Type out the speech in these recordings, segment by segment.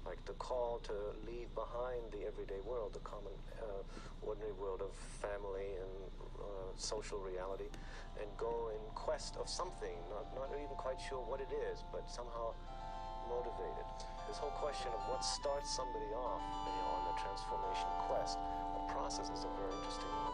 like the call to leave behind the everyday world, the common, ordinary world of family and social reality, and go in quest of something, not even quite sure what it is, but somehow motivated. This whole question of what starts somebody off, on the transformation quest, the process is a very interesting one.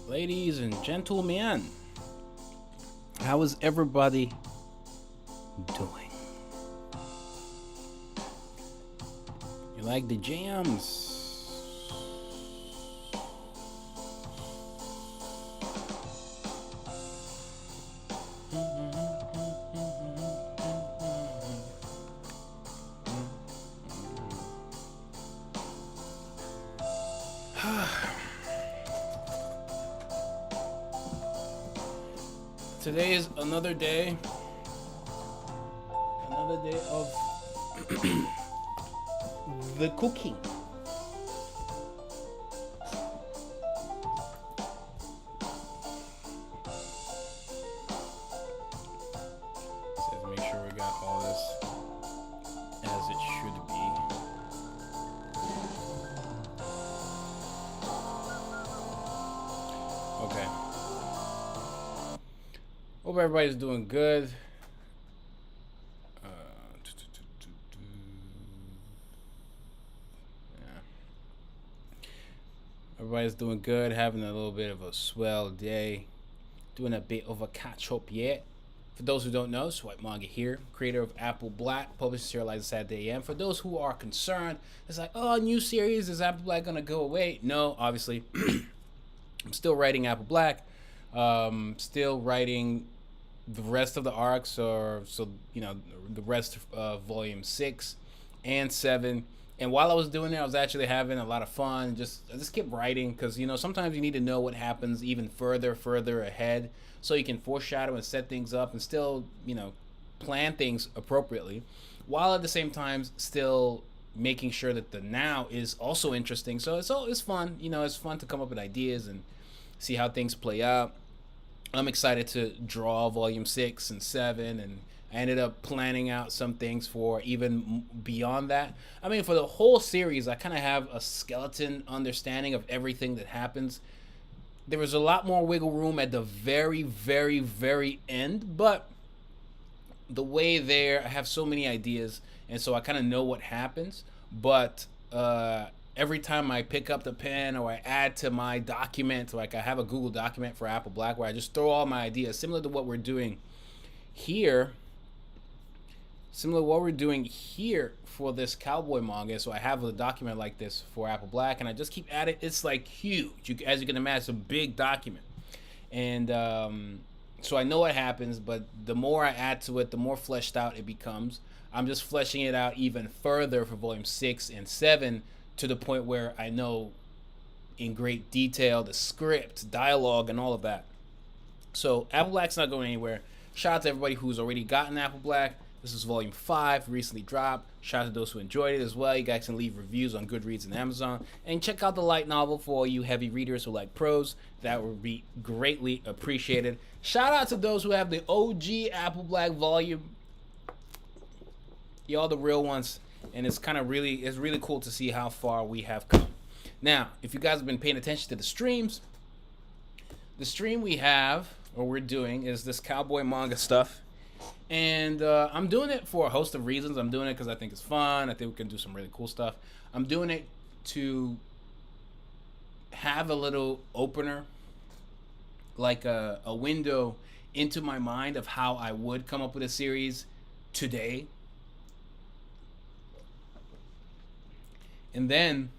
Ladies and gentlemen, how is everybody doing? You like the jams? Today is another day of the cooking. So let's make sure we got all this as it should be. Okay. Hope everybody's doing good. Everybody's doing good, having a little bit of a swell day, doing a bit of a catch up yet. For those who don't know, SHONEN MANGA here, creator of Apple Black, published serialized Saturday AM. For those who are concerned, it's like, oh, new series, is Apple Black gonna go away? No, obviously, I'm still writing Apple Black, still writing the rest of the arcs, or so the rest of volume 6 and 7. And while I was doing it, I was actually having a lot of fun. I just kept writing because sometimes you need to know what happens even further ahead, so you can foreshadow and set things up and still plan things appropriately, while at the same time still making sure that the now is also interesting. So it's fun. It's fun to come up with ideas and see how things play out. I'm excited to draw volume 6 and 7, and I ended up planning out some things for even beyond that. I mean, for the whole series, I kind of have a skeleton understanding of everything that happens. There was a lot more wiggle room at the very, very, very end, but the way there, I have so many ideas, and so I kind of know what happens. But every time I pick up the pen or I add to my document, like I have a Google document for Apple Black where I just throw all my ideas, similar to what we're doing here. similar to what we're doing here for this Cowboy manga. So I have a document like this for Apple Black, and I just keep adding. It's like huge. As you can imagine, it's a big document. And so I know what happens, but the more I add to it, the more fleshed out it becomes. I'm just fleshing it out even further for volume 6 and 7 to the point where I know in great detail the script, dialogue, and all of that. So Apple Black's not going anywhere. Shout out to everybody who's already gotten Apple Black. This is volume 5, recently dropped. Shout out to those who enjoyed it as well. You guys can leave reviews on Goodreads and Amazon. And check out the light novel for all you heavy readers who like prose. That would be greatly appreciated. Shout out to those who have the OG Apple Black volume. Y'all the real ones. And it's really cool to see how far we have come. Now, if you guys have been paying attention to the streams, the stream we have, or we're doing, is this Cowboy manga stuff. And I'm doing it for a host of reasons. I'm doing it because I think it's fun. I think we can do some really cool stuff. I'm doing it to have a little opener, like a window into my mind of how I would come up with a series today. And then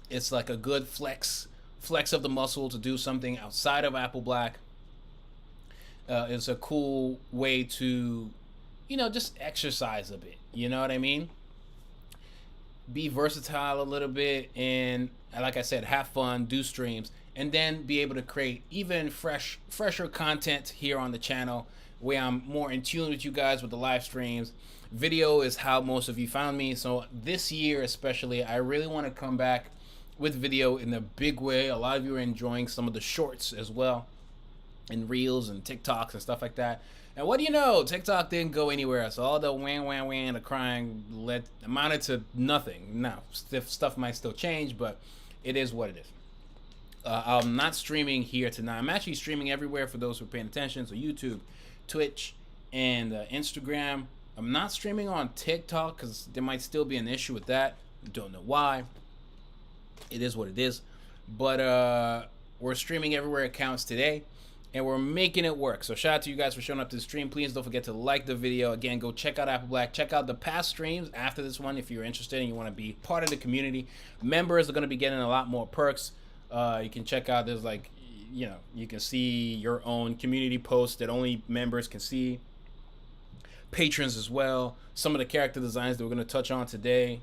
it's like a good flex of the muscle to do something outside of Apple Black. It's a cool way to, just exercise a bit. You know what I mean? Be versatile a little bit, and like I said, have fun, do streams, and then be able to create even fresher content here on the channel where I'm more in tune with you guys with the live streams. Video is how most of you found me. So this year especially, I really want to come back with video in a big way. A lot of you are enjoying some of the shorts as well, and reels and TikToks and stuff like that. And what do you know? TikTok didn't go anywhere. So all the wham, the crying amounted to nothing. Now, stuff might still change, but it is what it is. I'm not streaming here tonight. I'm actually streaming everywhere for those who are paying attention. So YouTube, Twitch, and Instagram. I'm not streaming on TikTok because there might still be an issue with that. Don't know why. It is what it is. But we're streaming everywhere it counts today. And we're making it work. So shout out to you guys for showing up to the stream. Please don't forget to like the video. Again, go check out Apple Black. Check out the past streams after this one if you're interested and you want to be part of the community. Members are going to be getting a lot more perks. You can check out, there's like, you can see your own community posts that only members can see. Patrons as well. Some of the character designs that we're going to touch on today,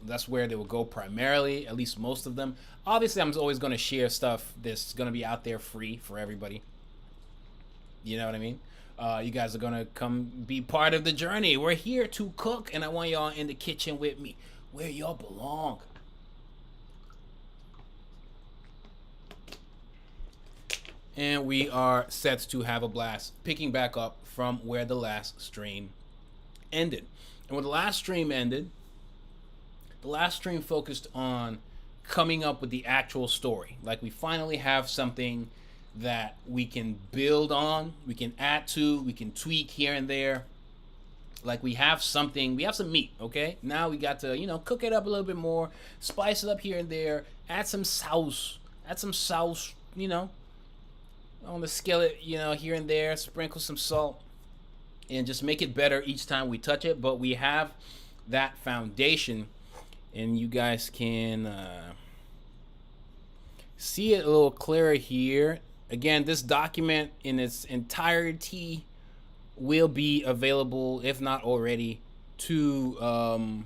that's where they will go primarily, at least most of them. Obviously, I'm always going to share stuff that's going to be out there free for everybody. You know what I mean? You guys are going to come be part of the journey. We're here to cook, and I want y'all in the kitchen with me, where y'all belong. And we are set to have a blast, picking back up from where the last stream ended. And when the last stream ended, the last stream focused on coming up with the actual story. Like, we finally have something that we can build on, we can add to, we can tweak here and there. Like, we have something, we have some meat, okay? Now we got to, cook it up a little bit more, spice it up here and there, add some sauce, on the skillet, here and there, sprinkle some salt, and just make it better each time we touch it. But we have that foundation, and you guys can see it a little clearer here. Again, this document in its entirety will be available, if not already, to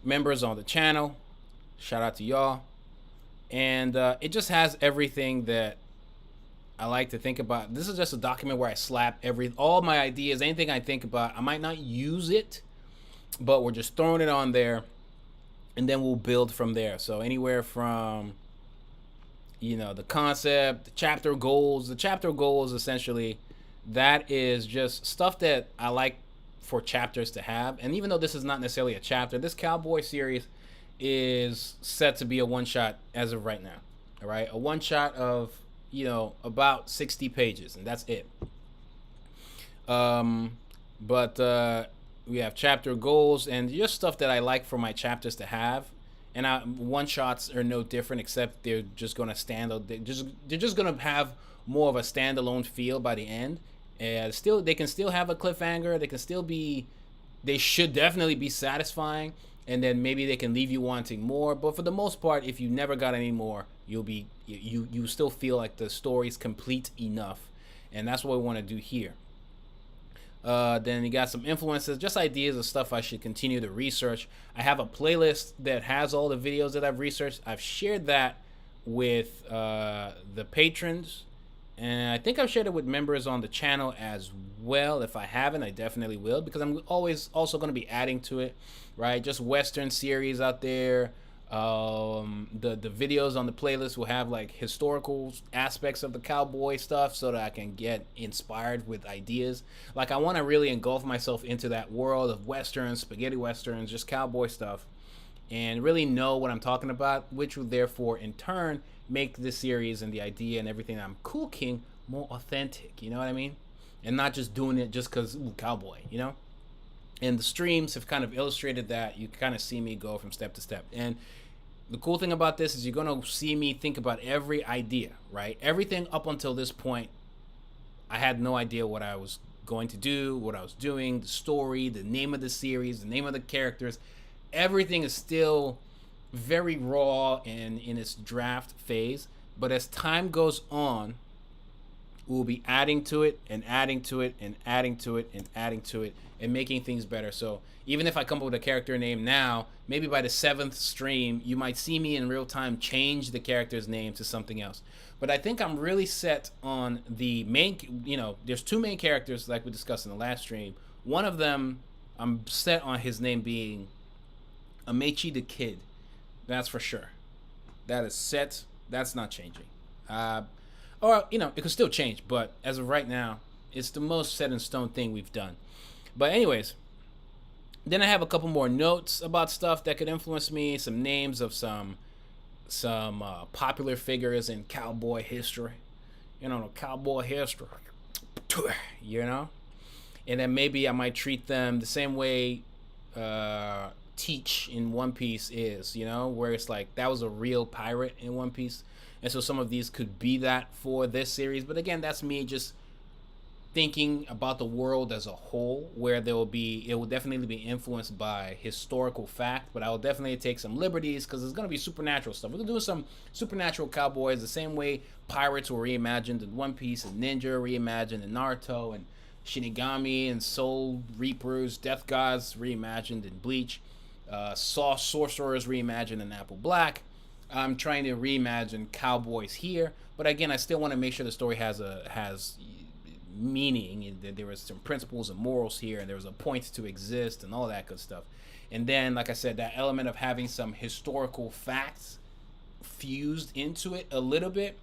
members on the channel. Shout out to y'all. And it just has everything that I like to think about. This is just a document where I slap all my ideas, anything I think about. I might not use it, but we're just throwing it on there, and then we'll build from there. So anywhere from, the concept, the chapter goals. The chapter goals, essentially, that is just stuff that I like for chapters to have. And even though this is not necessarily a chapter, this Cowboy series is set to be a one-shot as of right now. All right, a one-shot of about 60 pages, and that's it. But we have chapter goals and just stuff that I like for my chapters to have. And one shots are no different, except they're just gonna they're just gonna have more of a standalone feel by the end, And still, they can still have a cliffhanger. They can still be, they should definitely be satisfying, and then maybe they can leave you wanting more. But for the most part, if you never got any more, you'll be you still feel like the story's complete enough, and that's what we want to do here. Then you got some influences, just ideas of stuff I should continue to research. I have a playlist that has all the videos that I've researched. I've shared that with the patrons, and I think I've shared it with members on the channel as well. If I haven't, I definitely will, because I'm always also going to be adding to it, right? Just Western series out there. The videos on the playlist will have like historical aspects of the cowboy stuff, so that I can get inspired with ideas. Like, I want to really engulf myself into that world of westerns, spaghetti westerns, just cowboy stuff, and really know what I'm talking about, which will therefore in turn make this series and the idea and everything I'm cooking more authentic, you know what I mean? And not just doing it just because cowboy, you know? And the streams have kind of illustrated that. You kind of see me go from step to step. And the cool thing about this is you're going to see me think about every idea, right? Everything up until this point, I had no idea what I was going to do, what I was doing, the story, the name of the series, the name of the characters. Everything is still very raw and in its draft phase. But as time goes on, we'll be adding to it and adding to it and adding to it and adding to it and making things better. So even if I come up with a character name now, maybe by the 7th stream, you might see me in real time change the character's name to something else. But I think I'm really set on the main, there's 2 main characters like we discussed in the last stream. One of them, I'm set on his name being Amechi the Kid. That's for sure. That is set. That's not changing. Or, it could still change, but as of right now, it's the most set in stone thing we've done. But anyways, then I have a couple more notes about stuff that could influence me, some names of some popular figures in cowboy history. Cowboy history. And then maybe I might treat them the same way Teach in One Piece is, where it's like that was a real pirate in One Piece. And so some of these could be that for this series. But again, that's me just thinking about the world as a whole, where it will definitely be influenced by historical fact, but I will definitely take some liberties because there's going to be supernatural stuff. We're going to do some supernatural cowboys the same way pirates were reimagined in One Piece and ninja reimagined in Naruto and Shinigami and Soul Reapers, Death Gods reimagined in Bleach, Sorcerers reimagined in Apple Black. I'm trying to reimagine cowboys here, but again, I still want to make sure the story has meaning, and there was some principles and morals here, and there was a point to exist and all that good stuff. And then, like I said, that element of having some historical facts fused into it a little bit,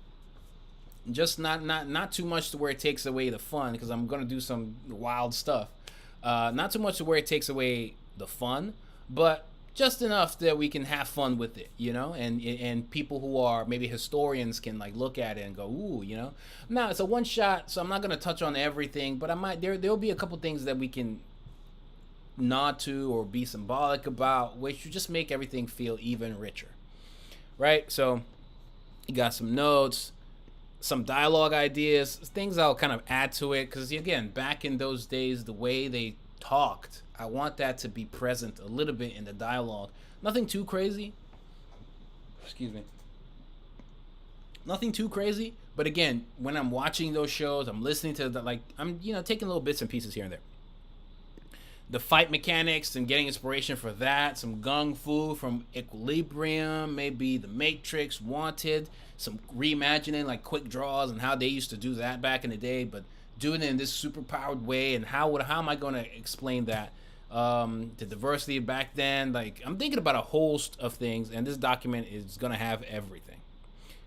just not too much to where it takes away the fun, because I'm gonna do some wild stuff. Not too much to where it takes away the fun, but just enough that we can have fun with it, and people who are maybe historians can like look at it and go, ooh, Now it's a one shot, so I'm not gonna touch on everything, but I might there'll be a couple things that we can nod to or be symbolic about, which will just make everything feel even richer, right? So you got some notes, some dialogue ideas, things I'll kind of add to it, because again, back in those days, the way they talked, I want that to be present a little bit in the dialogue. Nothing too crazy. Excuse me. Nothing too crazy, but again, when I'm watching those shows, I'm listening to I'm taking little bits and pieces here and there. The fight mechanics and getting inspiration for that, some gung fu from Equilibrium, maybe The Matrix, Wanted, some reimagining like quick draws and how they used to do that back in the day, but doing it in this super powered way, and how am I going to explain that? The diversity back then, I'm thinking about a host of things, and this document is going to have everything.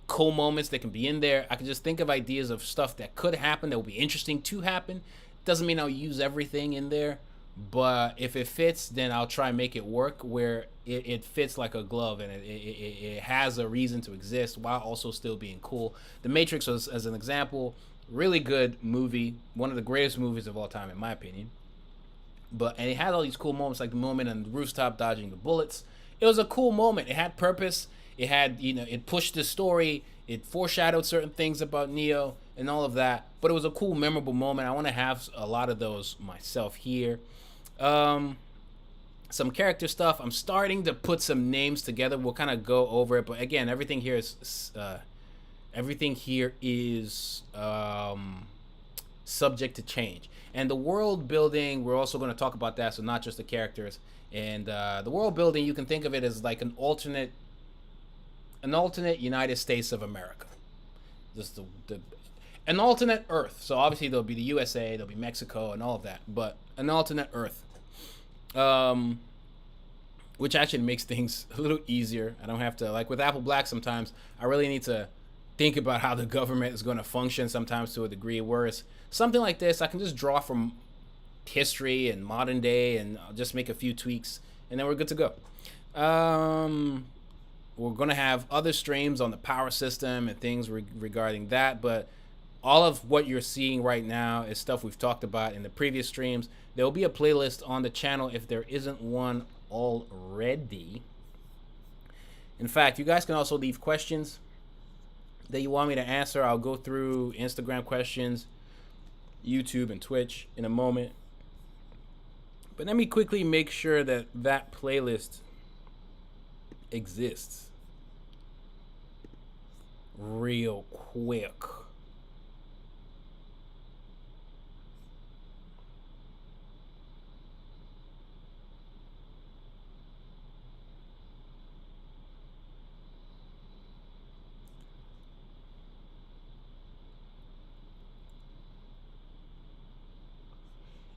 Cool moments that can be in there. I can just think of ideas of stuff that could happen that will be interesting to happen. Doesn't mean I'll use everything in there, but if it fits, then I'll try and make it work where it fits like a glove, and it has a reason to exist while also still being cool. The Matrix was, as an example, really good movie, one of the greatest movies of all time in my opinion. And it had all these cool moments, like the moment on the rooftop dodging the bullets. It was a cool moment. It had purpose. It had, it pushed the story. It foreshadowed certain things about Neo. and all of that. But it was a cool, memorable moment. I want to have a lot of those myself here. Some character stuff. I'm starting to put some names together. We'll kind of go over it, but again, everything here is subject to change. And the world building, we're also going to talk about that. So not just the characters. And the world building, you can think of it as like an alternate United States of America. Just an alternate Earth. So obviously there'll be the USA, there'll be Mexico, and all of that. But an alternate Earth. Which actually makes things a little easier. I don't have to, like with Apple Black, sometimes I really need to think about how the government is going to function sometimes to a degree. Whereas something like this, I can just draw from history and modern day and I'll just make a few tweaks and then we're good to go. We're going to have other streams on the power system and things regarding that, but all of what you're seeing right now is stuff we've talked about in the previous streams. There will be a playlist on the channel if there isn't one already. In fact, you guys can also leave questions that you want me to answer. I'll go through Instagram questions, YouTube, and Twitch in a moment. But let me quickly make sure that that playlist exists real quick.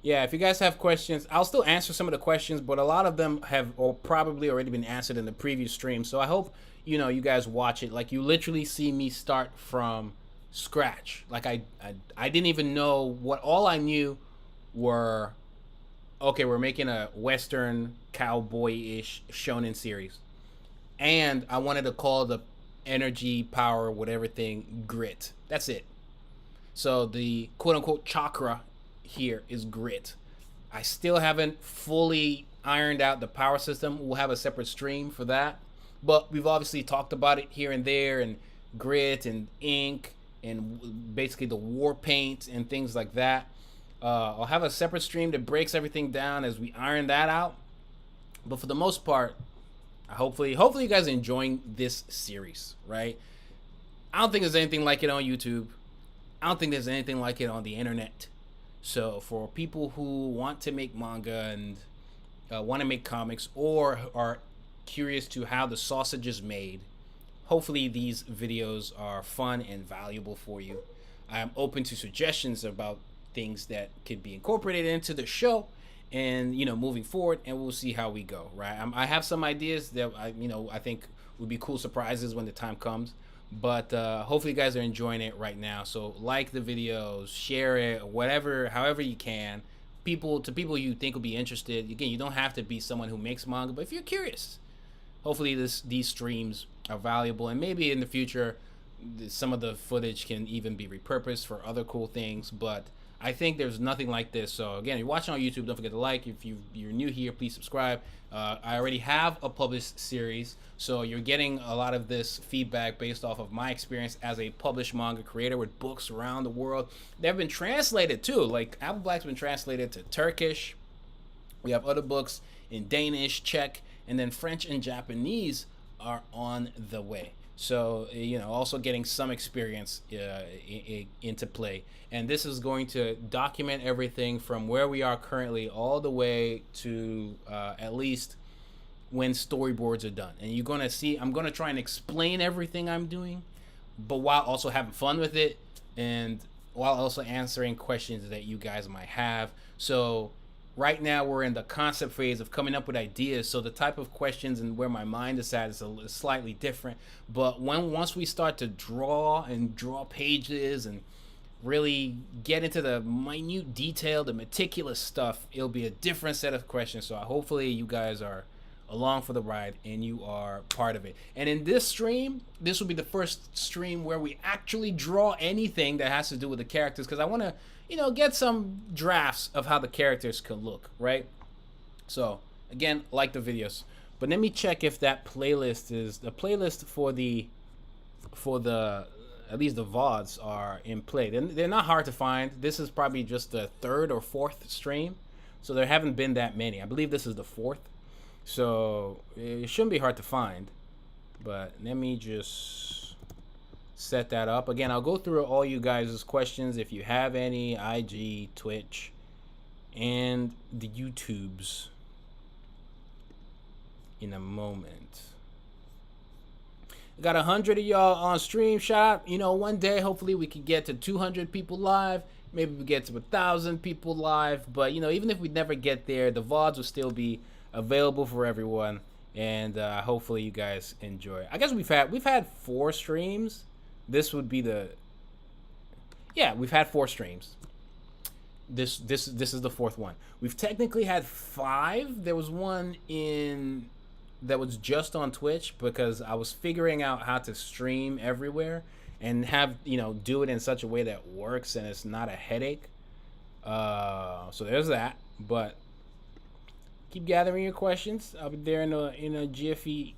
Yeah, if you guys have questions, I'll still answer some of the questions, but a lot of them have probably already been answered in the previous stream. So I hope, you guys watch it. Like, you literally see me start from scratch. Like, I didn't even know what, all I knew were, okay, we're making a Western cowboy-ish shonen series. And I wanted to call the energy, power, whatever thing, grit. That's it. So the quote-unquote chakra here is grit. I still haven't fully ironed out the power system. We'll have a separate stream for that, but we've obviously talked about it here and there, and grit and ink and basically the war paint and things like that. I'll have a separate stream that breaks everything down as we iron that out. But for the most part, hopefully you guys are enjoying this series, right? I don't think there's anything like it on YouTube. I don't think there's anything like it on the internet. So for people who want to make manga and want to make comics, or are curious to how the sausage is made, hopefully these videos are fun and valuable for you. I'm open to suggestions about things that could be incorporated into the show and, moving forward, and we'll see how we go, right? I have some ideas that I think would be cool surprises when the time comes. But hopefully you guys are enjoying it right now. So like the videos, share it, however you can. People you think will be interested. Again, you don't have to be someone who makes manga, but if you're curious, hopefully these streams are valuable. And maybe in the future, some of the footage can even be repurposed for other cool things. But I think there's nothing like this. So again, if you're watching on YouTube, don't forget to like. If you're new here, please subscribe. I already have a published series, so you're getting a lot of this feedback based off of my experience as a published manga creator with books around the world. They've been translated too. Like Apple Black's been translated to Turkish. We have other books in Danish, Czech, and then French and Japanese are on the way. So, also getting some experience into play. And this is going to document everything from where we are currently all the way to at least when storyboards are done. And you're going to see, I'm going to try and explain everything I'm doing, but while also having fun with it and while also answering questions that you guys might have. So right now we're in the concept phase of coming up with ideas, so the type of questions and where my mind is at is slightly different. But once we start to draw pages and really get into the minute detail, the meticulous stuff, it'll be a different set of questions. So hopefully you guys are along for the ride and you are part of it. And in this stream, this will be the first stream where we actually draw anything that has to do with the characters, because I want to get some drafts of how the characters could look, right? So again, like the videos, but let me check if that playlist is the playlist for the at least the VODs are in play. They're not hard to find. This is probably just the third or fourth stream, so there haven't been that many. I believe this is the fourth, so it shouldn't be hard to find. But let me just set that up again. I'll go through all you guys' questions if you have any. IG, Twitch, and the YouTubes in a moment. I got 100 of y'all on stream. Shout out, you know, one day hopefully we could get to 200 people live. Maybe we get to 1,000 people live. But you know, even if we never get there, the VODs will still be available for everyone. And hopefully you guys enjoy. I guess we've had 4 streams. This would be the we've had 4 streams. This is the 4th one. We've technically had 5. There was one that was just on Twitch because I was figuring out how to stream everywhere and have, you know, do it in such a way that works and it's not a headache. So there's that. But keep gathering your questions. I'll be there in a jiffy.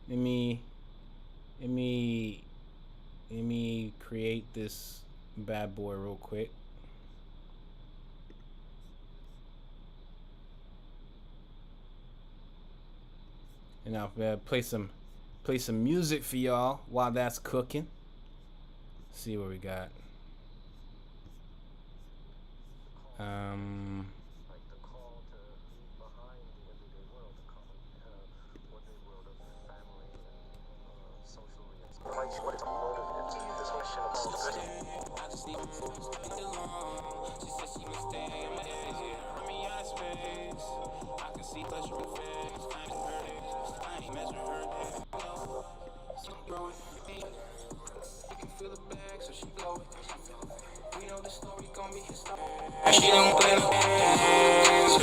Let me create this bad boy real quick. And I'll play some music for y'all while that's cooking. See what we got. Like the call to leave behind the everyday world, the common ordinary world of family and social realities. What is motivated? This question of stability. I just need she said she must stay in my days, yeah. Me out of space. I can see pleasure in face. I ain't heard it. I ain't measuring her day. So growing. I can feel the bag, so she glowing. We know the story gon' be historic. She don't play no games.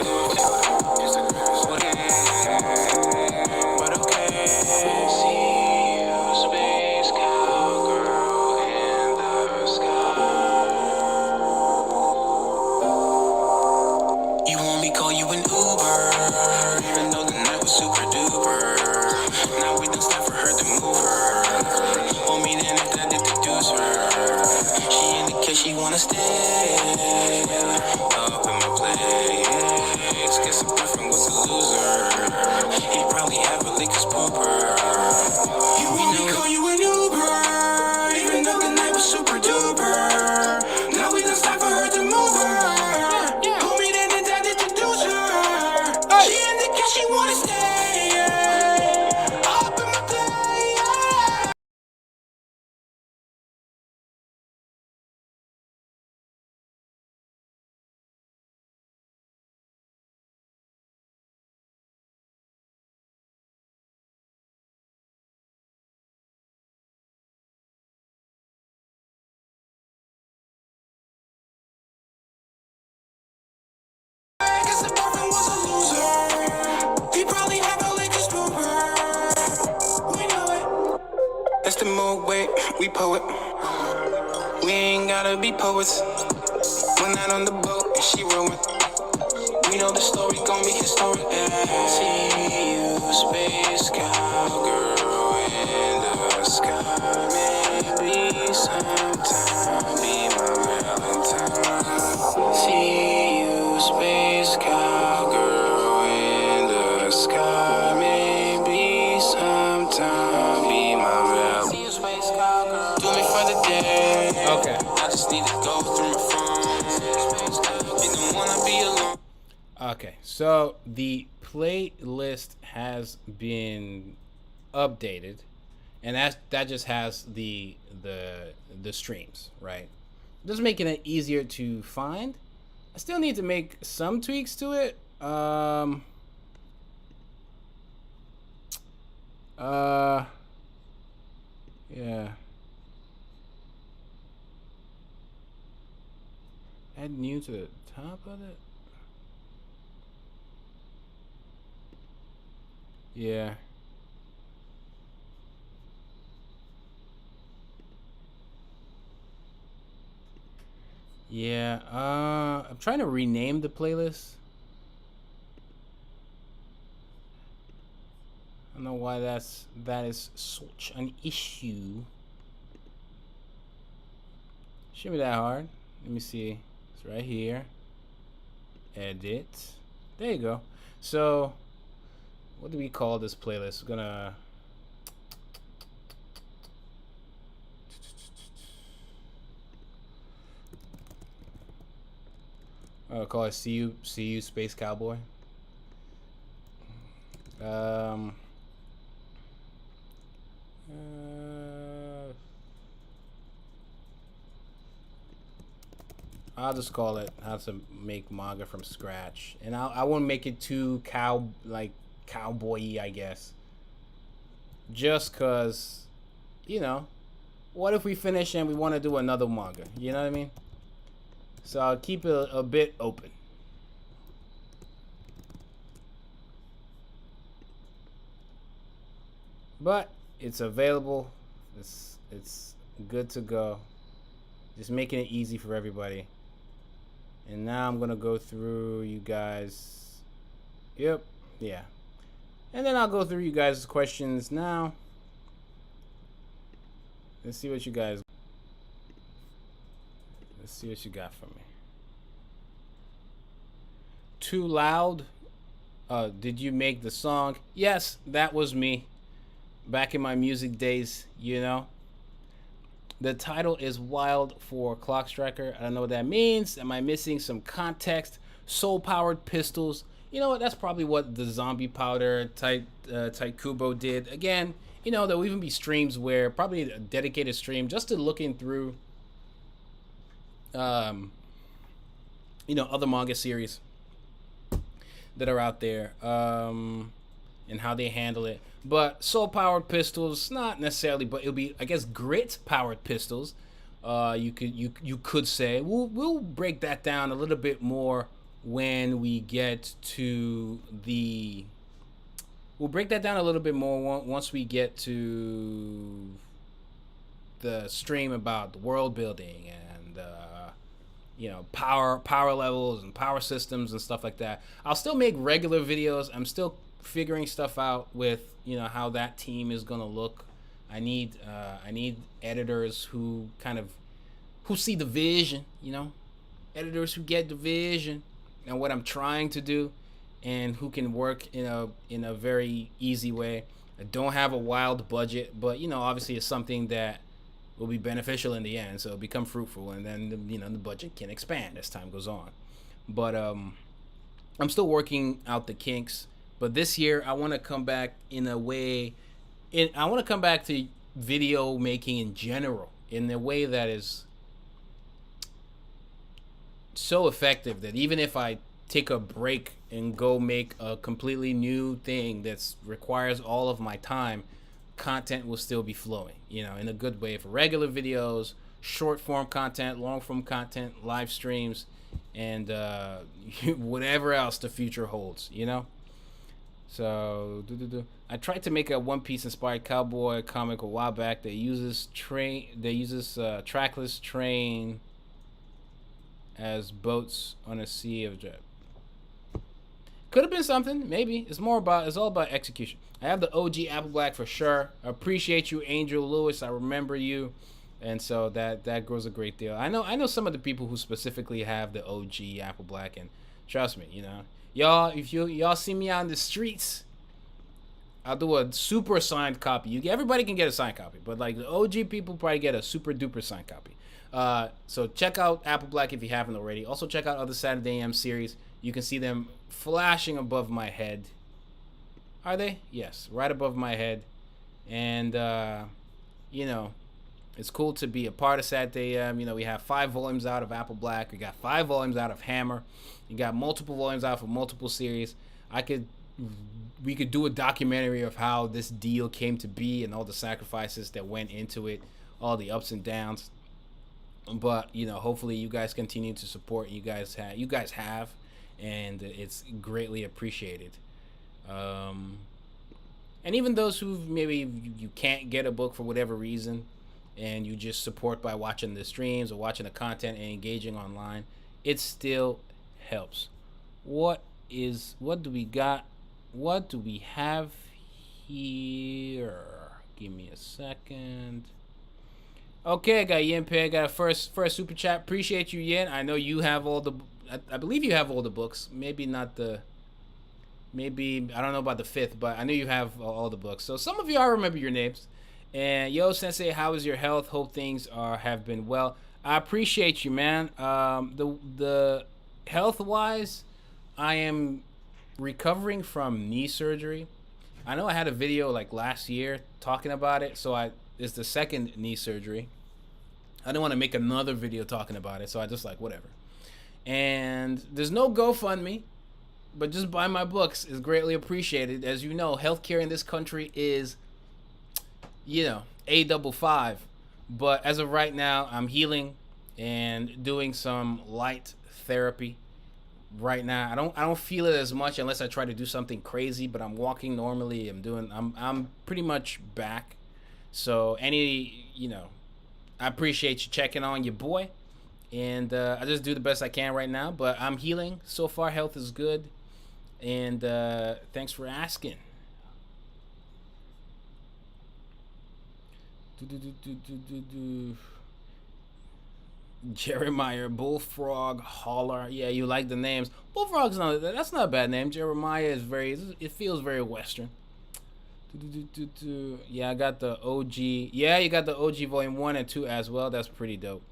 But okay. See you, space cowgirl in the sky. You want me call you an Uber, even though the night was super duper. Now we done stop for her to move her. Want me then if that did deduce her. She indicate she wanna stay up in my place. Guess a boyfriend was a loser. He probably have a lick pooper. You want me call you an Uber, even though the night was super duper. Now we done stop for her to move her. Want me then if that did deduce her. She indicate she wanna stay up in my place. Guess the boyfriend was a loser. He probably have a Lakers pooper. We know it. That's the mode, wait, we poet. We ain't gotta be poets. One night on the boat and she rowing. We know the story gon' be historic. See you, space cowgirl in the sky. Maybe sometime be my Valentine. See you, space cowgirl in the sky. Maybe sometime be my Valentine. See you, space cowgirl. Do me for the day. Okay. I just need to go through my phone. You don't wanna be alone. Okay, so the playlist has been updated, and that just has the streams, right? Just making it easier to find. I still need to make some tweaks to it. Yeah. Add new to the top of it. Yeah. Yeah, I'm trying to rename the playlist. don't know why that is such an issue. Shouldn't be that hard. Let me see. It's right here. Edit. There you go. So, what do we call this playlist? We're gonna. I'll call it See You Space Cowboy. I'll just call it how to make manga from scratch, and I won't make it too cowboy-y, I guess. Just cause, you know, what if we finish and we want to do another manga? You know what I mean? So I'll keep it a bit open. But it's available. It's good to go. Just making it easy for everybody. And now I'm gonna go through you guys. Yep, yeah. And then I'll go through you guys' questions now. Let's see what you guys. Let's see what you got for me. Too loud. Did you make the song? Yes, that was me. Back in my music days, you know. The title is Wild for Clock Striker. I don't know what that means. Am I missing some context? Soul-powered pistols. You know what? That's probably what the zombie powder type Kubo did. Again, you know, there'll even be streams where probably a dedicated stream just to looking through, you know, other manga series that are out there, and how they handle it. But soul-powered pistols, not necessarily, but it'll be, I guess, grit-powered pistols. You could say. We'll break that down a little bit more when we get to the. We'll break that down a little bit more once we get to the stream about the world building and you know, power levels and power systems and stuff like that. I'll still make regular videos. I'm still figuring stuff out with, you know, how that team is gonna look. I need editors who see the vision, you know, editors who get the vision and what I'm trying to do, and who can work in a very easy way. I don't have a wild budget, but you know, obviously it's something that will be beneficial in the end, so it'll become fruitful, and then you know, the budget can expand as time goes on. But I'm still working out the kinks. But this year, I want to come back in a way. I want to come back to video making in general in a way that is so effective that even if I take a break and go make a completely new thing that requires all of my time, content will still be flowing, you know, in a good way for regular videos, short form content, long form content, live streams, and whatever else the future holds, you know. So I tried to make a One Piece inspired cowboy comic a while back that uses trackless train as boats on a sea of jet. Could have been something, maybe. It's all about execution. I have the OG Apple Black for sure. I appreciate you, Angel Lewis. I remember you, and so that grows a great deal. I know some of the people who specifically have the OG Apple Black, and trust me, you know. Y'all, if y'all see me out in the streets, I'll do a super signed copy. Everybody can get a signed copy, but like the OG people probably get a super duper signed copy. So check out Apple Black if you haven't already. Also check out other Saturday AM series. You can see them flashing above my head. Are they? Yes, right above my head. And you know, it's cool to be a part of Saturday AM. You know, we have 5 volumes out of Apple Black. We got 5 volumes out of Hammer. You got multiple volumes out for multiple series. We could do a documentary of how this deal came to be and all the sacrifices that went into it, all the ups and downs. But you know, hopefully you guys continue to support. You guys have, and it's greatly appreciated. And even those who maybe you can't get a book for whatever reason, and you just support by watching the streams or watching the content and engaging online, it still helps. What do we got? What do we have here. Give me a second. Okay, I got Yin Pei. I got a first super chat. Appreciate you, Yin. I know you have all the. I believe you have all the books. Maybe not the. Maybe I don't know about the 5th, but I know you have all the books. So some of you I remember your names. And yo, Sensei, how is your health? Hope things have been well. I appreciate you, man. The health wise, I am recovering from knee surgery. I know I had a video like last year talking about it, so it's the 2nd knee surgery. I didn't want to make another video talking about it, so I just like whatever. And there's no GoFundMe, but just buy my books is greatly appreciated. As you know, healthcare in this country is, A55. But as of right now, I'm healing and doing some light therapy. Right now, I don't feel it as much unless I try to do something crazy. But I'm walking normally. I'm pretty much back. So I appreciate you checking on your boy, and I just do the best I can right now. But I'm healing so far. Health is good, and thanks for asking. Jeremiah, Bullfrog, Holler. Yeah, you like the names. Bullfrog's that's not a bad name. Jeremiah it feels very Western. Yeah, I got the OG. Yeah, you got the OG Volume 1 and 2 as well. That's pretty dope.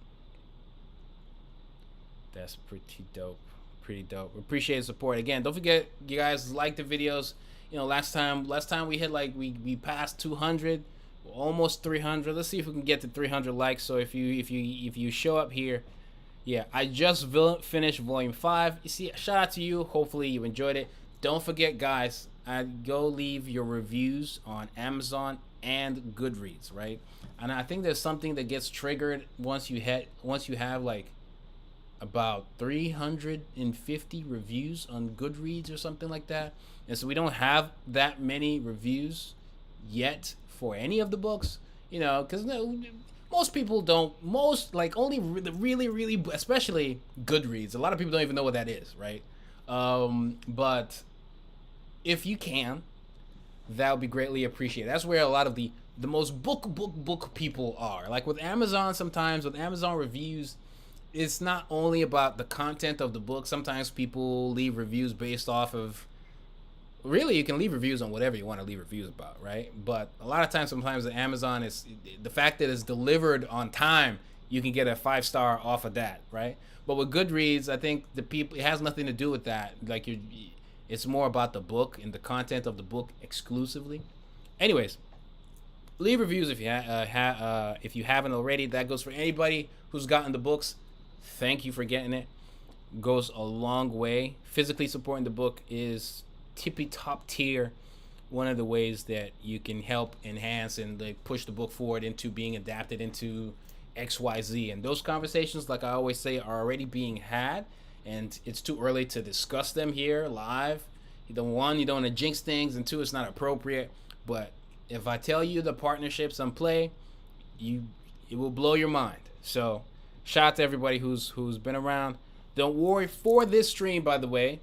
That's pretty dope. Pretty dope. Appreciate the support. Again, don't forget, you guys like the videos. Last time we hit we passed 200. Almost 300. Let's see if we can get to 300 likes. So if you show up here, yeah, I just finished Volume 5. You see, shout out to you. Hopefully you enjoyed it. Don't forget, guys, go leave your reviews on Amazon and Goodreads, right? And I think there's something that gets triggered once you have like about 350 reviews on Goodreads or something like that. And so we don't have that many reviews yet for any of the books, because most people don't. Only the really, especially Goodreads. A lot of people don't even know what that is, right? But if you can, that would be greatly appreciated. That's where a lot of the most book people are. Like with Amazon, sometimes with Amazon reviews, it's not only about the content of the book. Sometimes people leave reviews based off of. Really, you can leave reviews on whatever you want to leave reviews about, right? But a lot of times, sometimes the Amazon is the fact that it's delivered on time. You can get a 5-star off of that, right? But with Goodreads, I think it has nothing to do with that. It's more about the book and the content of the book exclusively. Anyways, leave reviews if you haven't already. That goes for anybody who's gotten the books. Thank you for getting it. Goes a long way. Physically supporting the book is tippy top tier. One of the ways that you can help enhance and push the book forward into being adapted into XYZ. And those conversations, like I always say, are already being had, and it's too early to discuss them here live. One, you don't want to jinx things, and two, it's not appropriate. But if I tell you the partnerships in play, it will blow your mind. So shout out to everybody who's been around. Don't worry, for this stream, by the way,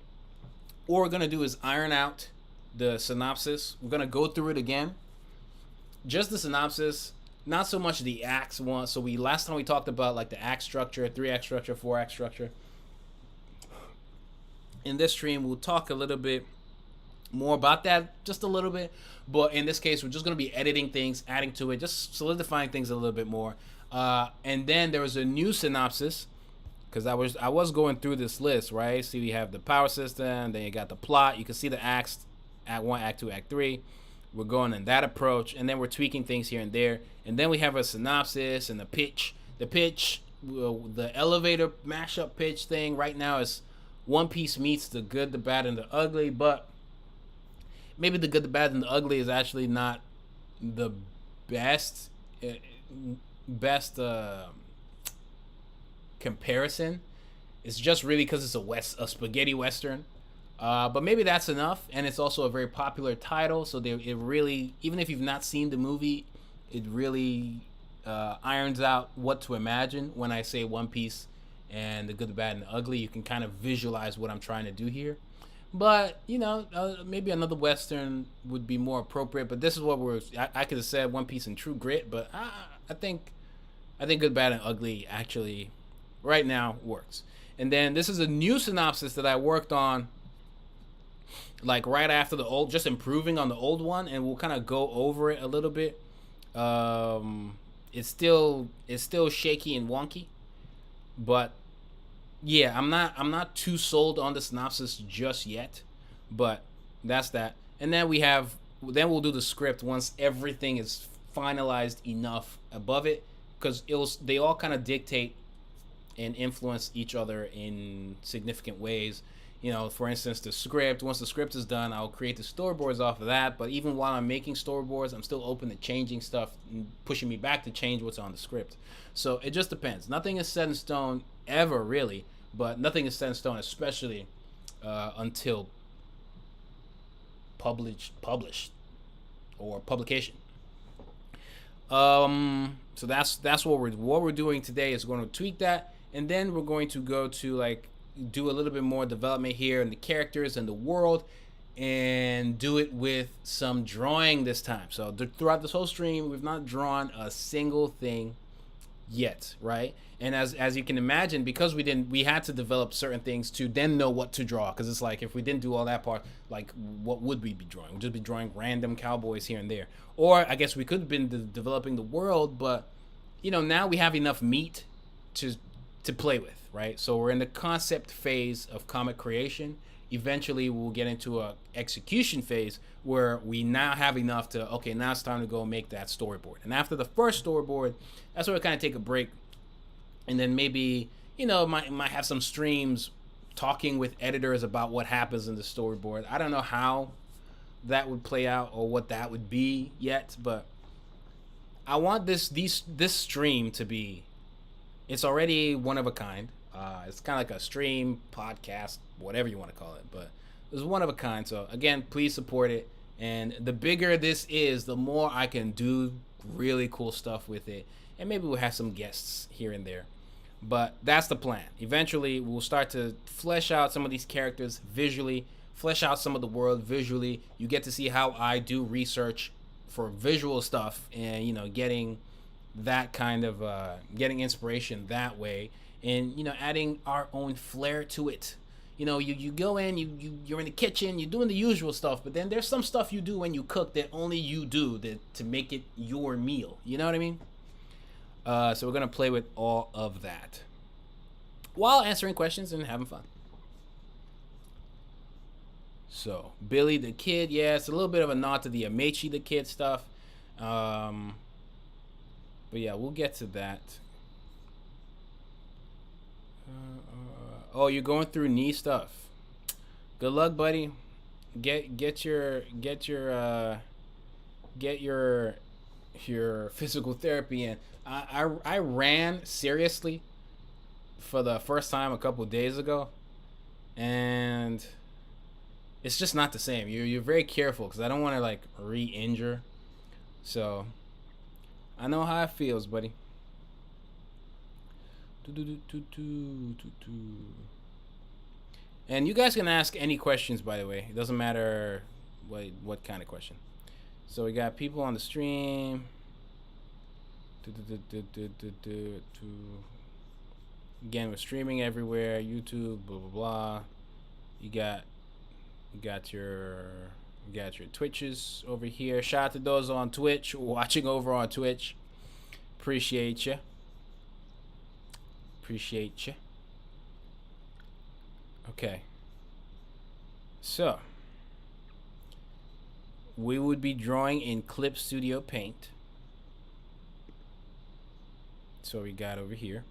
what we're going to do is iron out the synopsis. We're going to go through it again. Just the synopsis, not so much the acts one. So last time we talked about like the act structure, 3-act structure, 4-act structure. In this stream, we'll talk a little bit more about that, just a little bit. But in this case, we're just going to be editing things, adding to it, just solidifying things a little bit more. And then there was a new synopsis, because I was going through this list, right? See, we have the power system, then you got the plot. You can see the acts, Act 1, Act 2, Act 3. We're going in that approach, and then we're tweaking things here and there. And then we have a synopsis and the pitch. The elevator mashup pitch thing right now is One Piece meets The Good, the Bad, and the Ugly, but maybe The Good, the Bad, and the Ugly is actually not the best comparison. It's just really because it's a spaghetti western, but maybe that's enough. And it's also a very popular title, so it really, even if you've not seen the movie, it really irons out what to imagine when I say One Piece and The Good, the Bad, and the Ugly. You can kind of visualize what I'm trying to do here. But you know, maybe another Western would be more appropriate. But this is what I could have said One Piece and True Grit, but I think Good, Bad, and Ugly actually right now works. And then this is a new synopsis that I worked on, like right after the old, just improving on the old one, and we'll kind of go over it a little bit. It's still shaky and wonky, but yeah, I'm not too sold on the synopsis just yet, but that's that. And then we'll do the script once everything is finalized enough above it, because they all kind of dictate and influence each other in significant ways. You know, for instance, the script. Once the script is done, I'll create the storyboards off of that. But even while I'm making storyboards, I'm still open to changing stuff, and pushing me back to change what's on the script. So it just depends. Nothing is set in stone ever, really, but nothing is set in stone, especially until published or publication. So that's what we're doing today is going to tweak that, and then we're going to go to like do a little bit more development here in the characters and the world, and do it with some drawing this time. So throughout this whole stream, we've not drawn a single thing yet, right? And as you can imagine, because we had to develop certain things to then know what to draw, because it's like if we didn't do all that part, like what would we be drawing? We'd just be drawing random cowboys here and there. Or I guess we could have been developing the world, but you know, now we have enough meat to play with, right? So we're in the concept phase of comic creation. Eventually we'll get into a execution phase where we now have enough to, okay, now it's time to go make that storyboard. And after the first storyboard, that's where we kind of take a break, and then maybe, you know, might have some streams talking with editors about what happens in the storyboard. I don't know how that would play out or what that would be yet, but I want this stream to be, it's already one of a kind. It's kind of like a stream, podcast, whatever you want to call it, but it's one of a kind. So again, please support it. And the bigger this is, the more I can do really cool stuff with it. And maybe we'll have some guests here and there. But that's the plan. Eventually, we'll start to flesh out some of these characters visually, flesh out some of the world visually. You get to see how I do research for visual stuff, and, you know, getting that kind of, getting inspiration that way. And, you know, adding our own flair to it. You know, you go in, you're in the kitchen, you're doing the usual stuff, but then there's some stuff you do when you cook that only you do to make it your meal. You know what I mean? So we're going to play with all of that while answering questions and having fun. So, Billy the Kid, yeah, it's a little bit of a nod to the Amechi the Kid stuff. But yeah, we'll get to that. Oh, you're going through knee stuff. Good luck, buddy. Get your physical therapy in. I ran seriously for the first time a couple days ago, and it's just not the same. You're very careful because I don't want to like re-injure. So I know how it feels, buddy. And you guys can ask any questions, by the way. It doesn't matter what kind of question. So we got people on the stream. Again, we're streaming everywhere. YouTube, blah blah blah. You got your Twitches over here. Shout out to those on Twitch, watching over on Twitch. Appreciate you. Okay. So, we would be drawing in Clip Studio Paint. So we got over here.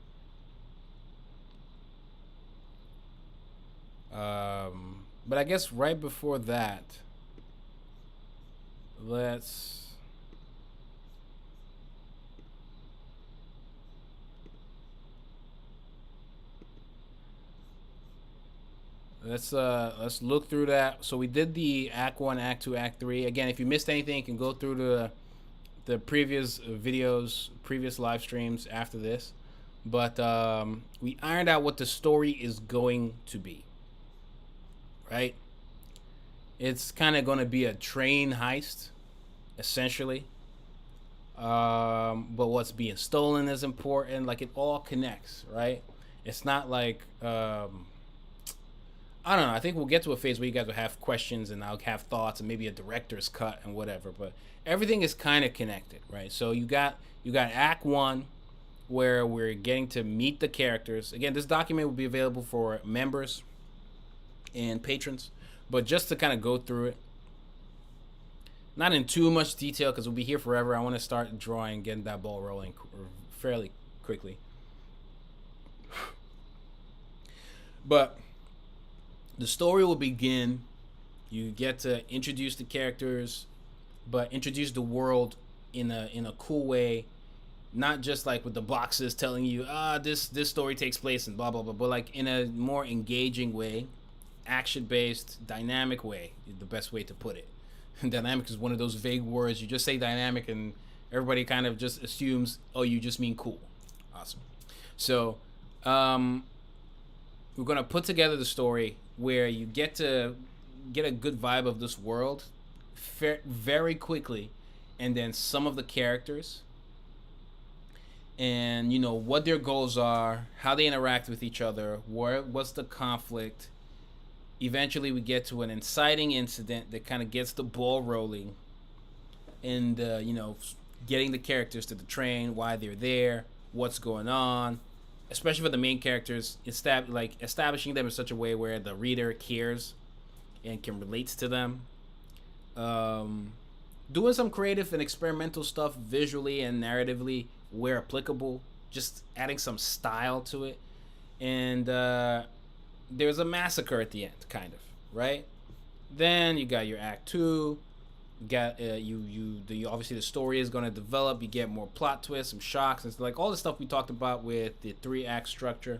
But I guess right before that, let's look through that. So we did the Act 1, Act 2, Act 3. Again, if you missed anything, you can go through the previous videos, previous live streams after this. But we ironed out what the story is going to be. Right? It's kind of going to be a train heist, essentially. But what's being stolen is important. Like, it all connects, right? It's not like I don't know. I think we'll get to a phase where you guys will have questions and I'll have thoughts and maybe a director's cut and whatever. But everything is kind of connected, right? So you got Act 1, where we're getting to meet the characters. Again, this document will be available for members and patrons, but just to kind of go through it, not in too much detail because we'll be here forever. I want to start drawing, getting that ball rolling fairly quickly. But the story will begin. You get to introduce the characters, but introduce the world in a cool way, not just like with the boxes telling you this story takes place and blah blah blah, but like in a more engaging way, action-based, dynamic way is the best way to put it. Dynamic is one of those vague words. You just say dynamic and everybody kind of just assumes, oh, you just mean cool. Awesome. So we're going to put together the story where you get to get a good vibe of this world very quickly, and then some of the characters and, you know, what their goals are, how they interact with each other, what's the conflict. Eventually we get to an inciting incident that kind of gets the ball rolling, and you know, getting the characters to the train, why they're there, what's going on, especially for the main characters, establishing them in such a way where the reader cares and can relate to them. Doing some creative and experimental stuff visually and narratively where applicable, just adding some style to it. And there's a massacre at the end, kind of, right? Then you got your Act 2. You got obviously the story is going to develop. You get more plot twists, some shocks, and like all the stuff we talked about with the 3-act structure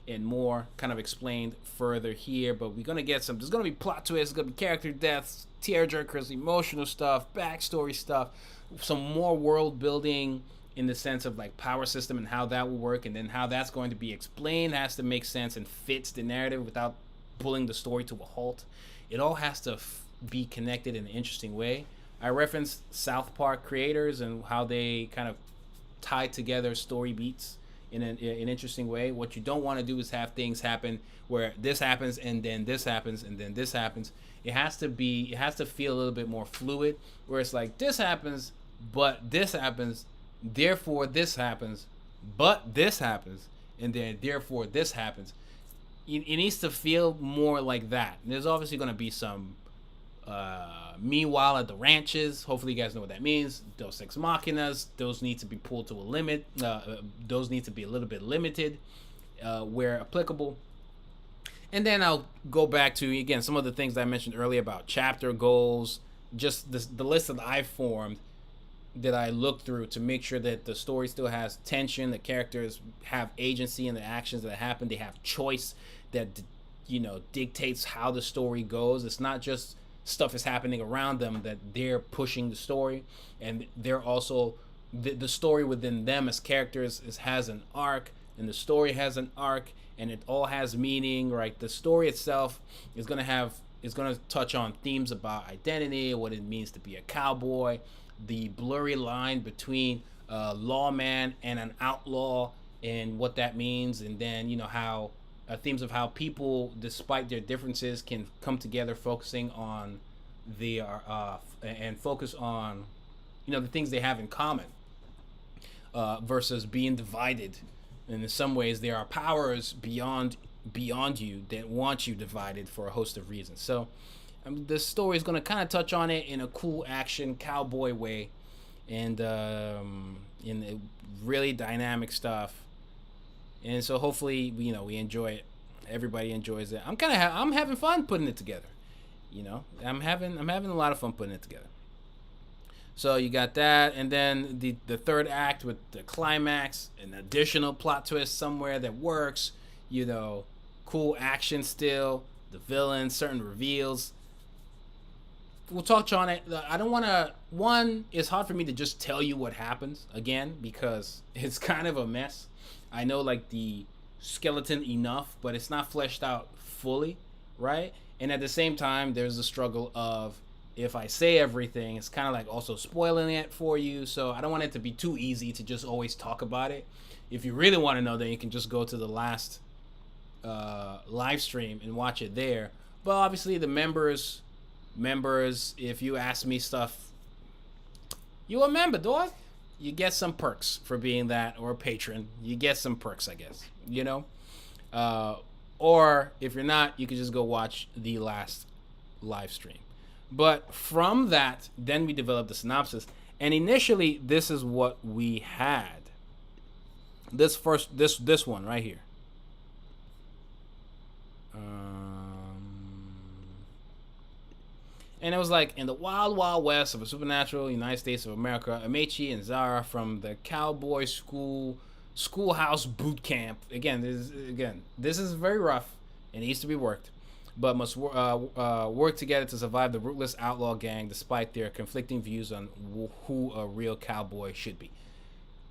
and more kind of explained further here. But we're going to get there's going to be plot twists, there's going to be character deaths, tearjerkers, emotional stuff, backstory stuff, some more world building in the sense of like power system and how that will work, and then how that's going to be explained has to make sense and fits the narrative without pulling the story to a halt. It all has to be connected in an interesting way. I referenced South Park creators and how they kind of tie together story beats in an interesting way. What you don't want to do is have things happen where this happens and then this happens and then this happens. It has to feel a little bit more fluid, where it's like this happens, but this happens, therefore this happens, but this happens, and then therefore this happens. It needs to feel more like that. And there's obviously going to be some meanwhile at the ranches. Hopefully you guys know what that means. Deus Ex Machinas, those need to be pulled to a limit. Those need to be a little bit limited where applicable. And then I'll go back to, again, some of the things that I mentioned earlier about chapter goals, just the list that I formed that I look through to make sure that the story still has tension, the characters have agency in the actions that happen, they have choice that, you know, dictates how the story goes. It's not just stuff is happening around them, that they're pushing the story, and they're also the story within them as characters has an arc, and the story has an arc, and it all has meaning, right? The story itself is going to touch on themes about identity, what it means to be a cowboy, the blurry line between a lawman and an outlaw, and what that means, and then, you know, how themes of how people, despite their differences, can come together, focusing on and focus on, you know, the things they have in common, versus being divided. And in some ways, there are powers beyond you that want you divided for a host of reasons. So the story is going to kind of touch on it in a cool action cowboy way, and in really dynamic stuff. And so hopefully, you know, we enjoy it. Everybody enjoys it. I'm having fun putting it together. You know, I'm having a lot of fun putting it together. So you got that, and then the third act with the climax, an additional plot twist somewhere that works. You know, cool action still, the villain, certain reveals. We'll touch on it. I don't want to. One, it's hard for me to just tell you what happens again because it's kind of a mess. I know like the skeleton enough, but it's not fleshed out fully. right? And at the same time, there's the struggle of if I say everything, it's kind of like also spoiling it for you. So I don't want it to be too easy to just always talk about it. If you really want to know, then you can just go to the last live stream and watch it there. But obviously, the members, if you ask me stuff, you a member, dog. You get some perks for being that, or a patron. You get some perks, I guess. You know. Or if you're not, you can just go watch the last live stream. But from that, then we developed the synopsis. And initially, this is what we had. This one right here. And it was like, in the wild, wild west of a supernatural United States of America, Amechi and Zara from the cowboy schoolhouse boot camp. Again, this is very rough. It needs to be worked, but must work together to survive the ruthless outlaw gang despite their conflicting views on who a real cowboy should be.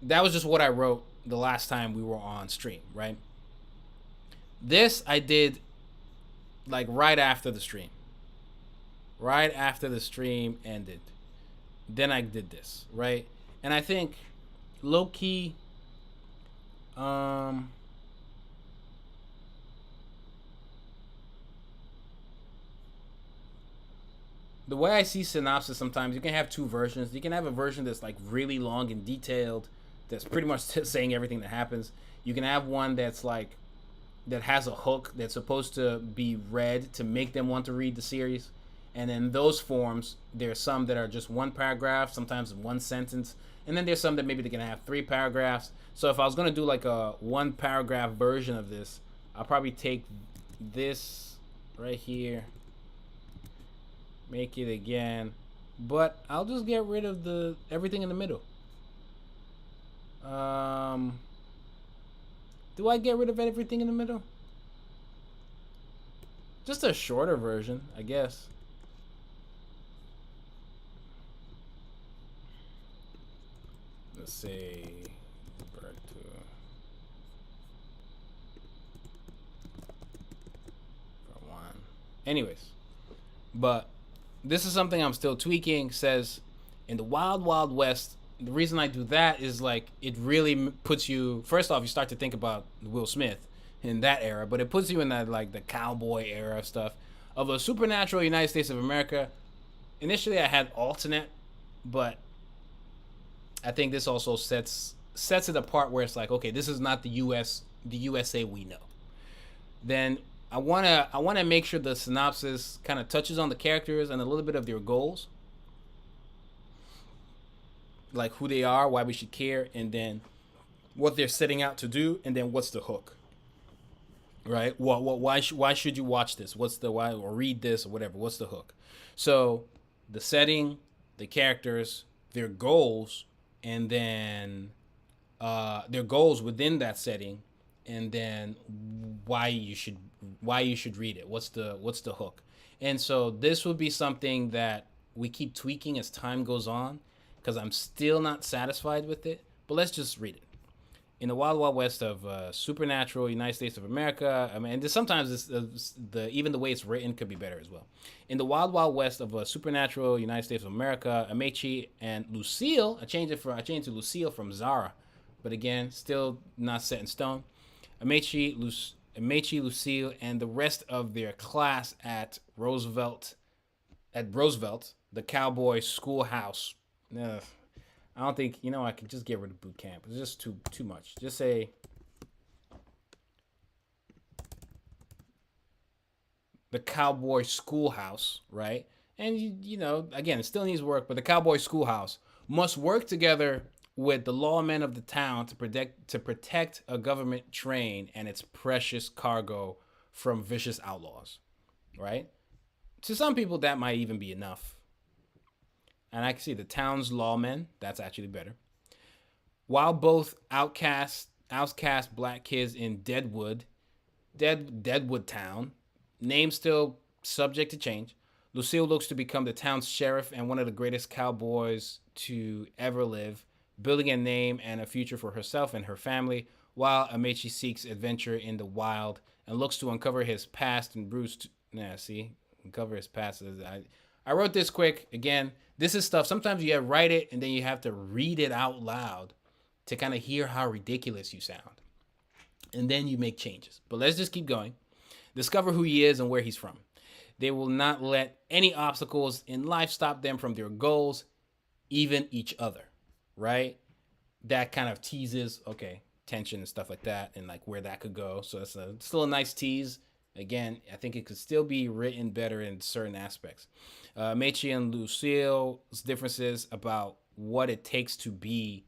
That was just what I wrote the last time we were on stream, right? This I did like right after the stream. Right after the stream ended. Then I did this, right? And I think low key the way I see synopsis, sometimes you can have two versions. You can have a version that's like really long and detailed, that's pretty much saying everything that happens. You can have one that's like that has a hook that's supposed to be read to make them want to read the series. And in those forms, there's some that are just one paragraph, sometimes one sentence. And then there's some that maybe they're going to have 3 paragraphs. So if I was going to do like a 1 paragraph version of this, I'll probably take this right here, make it again. But I'll just get rid of the everything in the middle. Do I get rid of everything in the middle? Just a shorter version, I guess. Let's say for one. Anyways, but this is something I'm still tweaking. Says in the wild, wild west. The reason I do that is like it really puts you. First off, you start to think about Will Smith in that era, but it puts you in that like the cowboy era of stuff of a supernatural United States of America. Initially, I had alternate, but I think this also sets it apart where it's like, okay, this is not the USA we know. Then I wanna make sure the synopsis kind of touches on the characters and a little bit of their goals, like who they are, why we should care, and then what they're setting out to do, and then what's the hook, right? Why should you watch this? What's the why, or read this or whatever? What's the hook? So the setting, the characters, their goals, and then their goals within that setting, and then why you should read it. What's the hook? And so this would be something that we keep tweaking as time goes on, because I'm still not satisfied with it. But let's just read it. In the wild, wild west of supernatural United States of America, I mean, and sometimes even the way it's written could be better as well. In the wild, wild west of supernatural United States of America, Amechi and Lucille, I changed to Lucille from Zara, but again, still not set in stone. Amechi, Lucille, and the rest of their class at Roosevelt, the cowboy schoolhouse. I don't think, I could just get rid of boot camp. It's just too much. Just say the cowboy schoolhouse, right? And again, it still needs work, but the cowboy schoolhouse must work together with the lawmen of the town to protect a government train and its precious cargo from vicious outlaws, right? To some people, that might even be enough. And I can see the town's lawmen. That's actually better. While both outcast black kids in Deadwood Town, name still subject to change, Lucille looks to become the town's sheriff and one of the greatest cowboys to ever live, building a name and a future for herself and her family, while Amechi seeks adventure in the wild and looks to uncover his past and Yeah, see, cover is passive. I wrote this quick. Again, this is stuff. Sometimes you have to write it and then you have to read it out loud to kind of hear how ridiculous you sound, and then you make changes. But let's just keep going. Discover who he is and where he's from. They will not let any obstacles in life stop them from their goals, even each other. Right? That kind of teases, okay, tension and stuff like that, and like where that could go. So that's still a nice tease. Again, I think it could still be written better in certain aspects. Meichi and Lucille's differences about what it takes to be,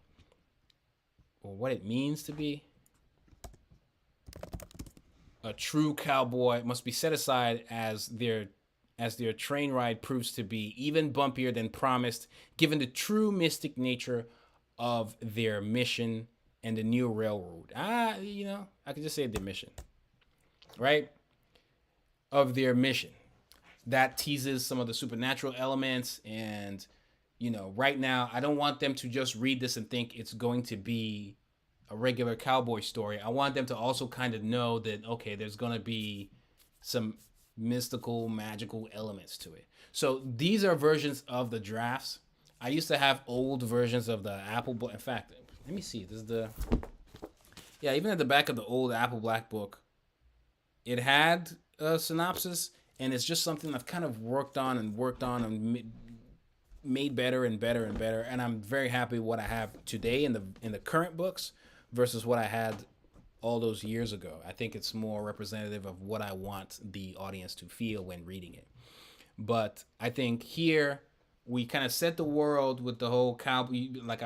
or what it means to be, a true cowboy must be set aside as their train ride proves to be even bumpier than promised, given the true mystic nature of their mission and the new railroad. I could just say their mission, right? Of their mission. That teases some of the supernatural elements. And, right now, I don't want them to just read this and think it's going to be a regular cowboy story. I want them to also kind of know that, okay, there's going to be some mystical, magical elements to it. So these are versions of the drafts. I used to have old versions of the Apple book. In fact, let me see. This is even at the back of the old Apple Black book, it had a synopsis, and it's just something I've kind of worked on and made better and better and better. And I'm very happy with what I have today in the current books versus what I had all those years ago. I think it's more representative of what I want the audience to feel when reading it. But I think here we kind of set the world with the whole cowboy. Like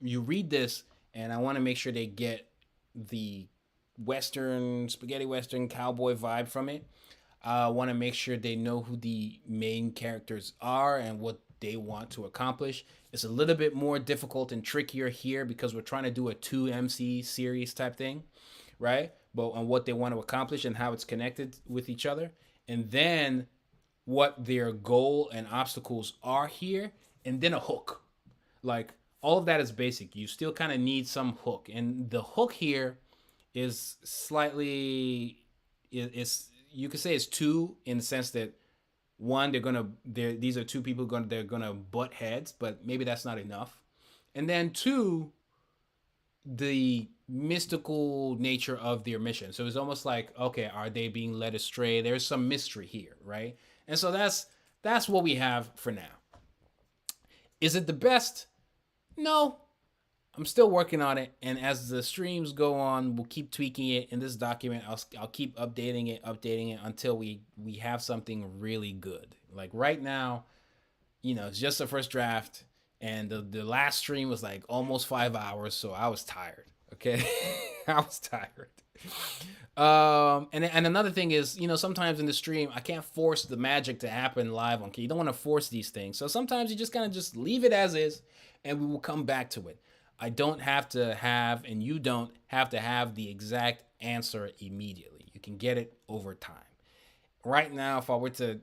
you read this, and I want to make sure they get the spaghetti western cowboy vibe from it. I want to make sure they know who the main characters are and what they want to accomplish. It's a little bit more difficult and trickier here because we're trying to do a 2MC series type thing, right? But on what they want to accomplish and how it's connected with each other. And then what their goal and obstacles are here. And then a hook. Like, all of that is basic. You still kind of need some hook. And the hook here is slightly... you could say it's two in the sense that one, these are two people they're gonna butt heads, but maybe that's not enough. And then two, the mystical nature of their mission. So it's almost like, okay, are they being led astray? There's some mystery here, right? And so that's what we have for now. Is it the best? No. I'm still working on it, and as the streams go on, we'll keep tweaking it. In this document, I'll keep updating it until we have something really good. Like right now, it's just the first draft, and the last stream was like almost 5 hours, so I was tired. Okay, I was tired. And another thing is, sometimes in the stream, I can't force the magic to happen live on. You don't want to force these things, so sometimes you just kind of just leave it as is, and we will come back to it. I don't have to have, and you don't have to have the exact answer immediately. You can get it over time. Right now, if I were to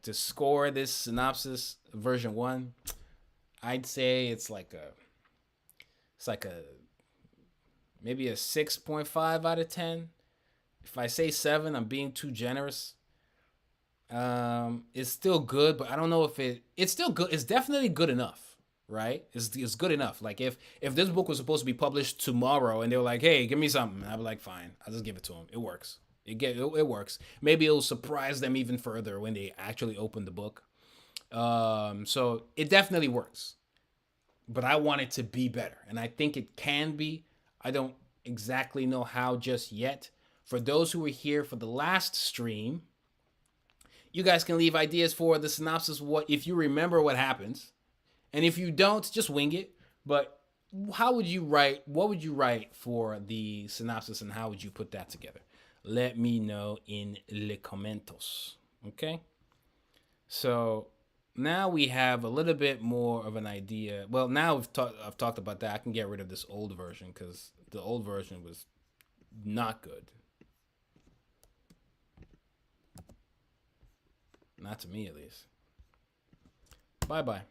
to score this synopsis version 1, I'd say it's like maybe a 6.5 out of 10. If I say 7, I'm being too generous. It's still good, but I don't know if it's still good. It's definitely good enough. Right? It's good enough. Like if this book was supposed to be published tomorrow and they were like, hey, give me something, I'd be like, fine, I'll just give it to them. It works. It works. Maybe it'll surprise them even further when they actually open the book. So it definitely works. But I want it to be better. And I think it can be. I don't exactly know how just yet. For those who were here for the last stream, you guys can leave ideas for the synopsis. What if you remember what happens? And if you don't, just wing it. But what would you write for the synopsis, and how would you put that together? Let me know in les commentos. Okay? So now we have a little bit more of an idea. Well, now I've talked about that. I can get rid of this old version because the old version was not good. Not to me, at least. Bye-bye.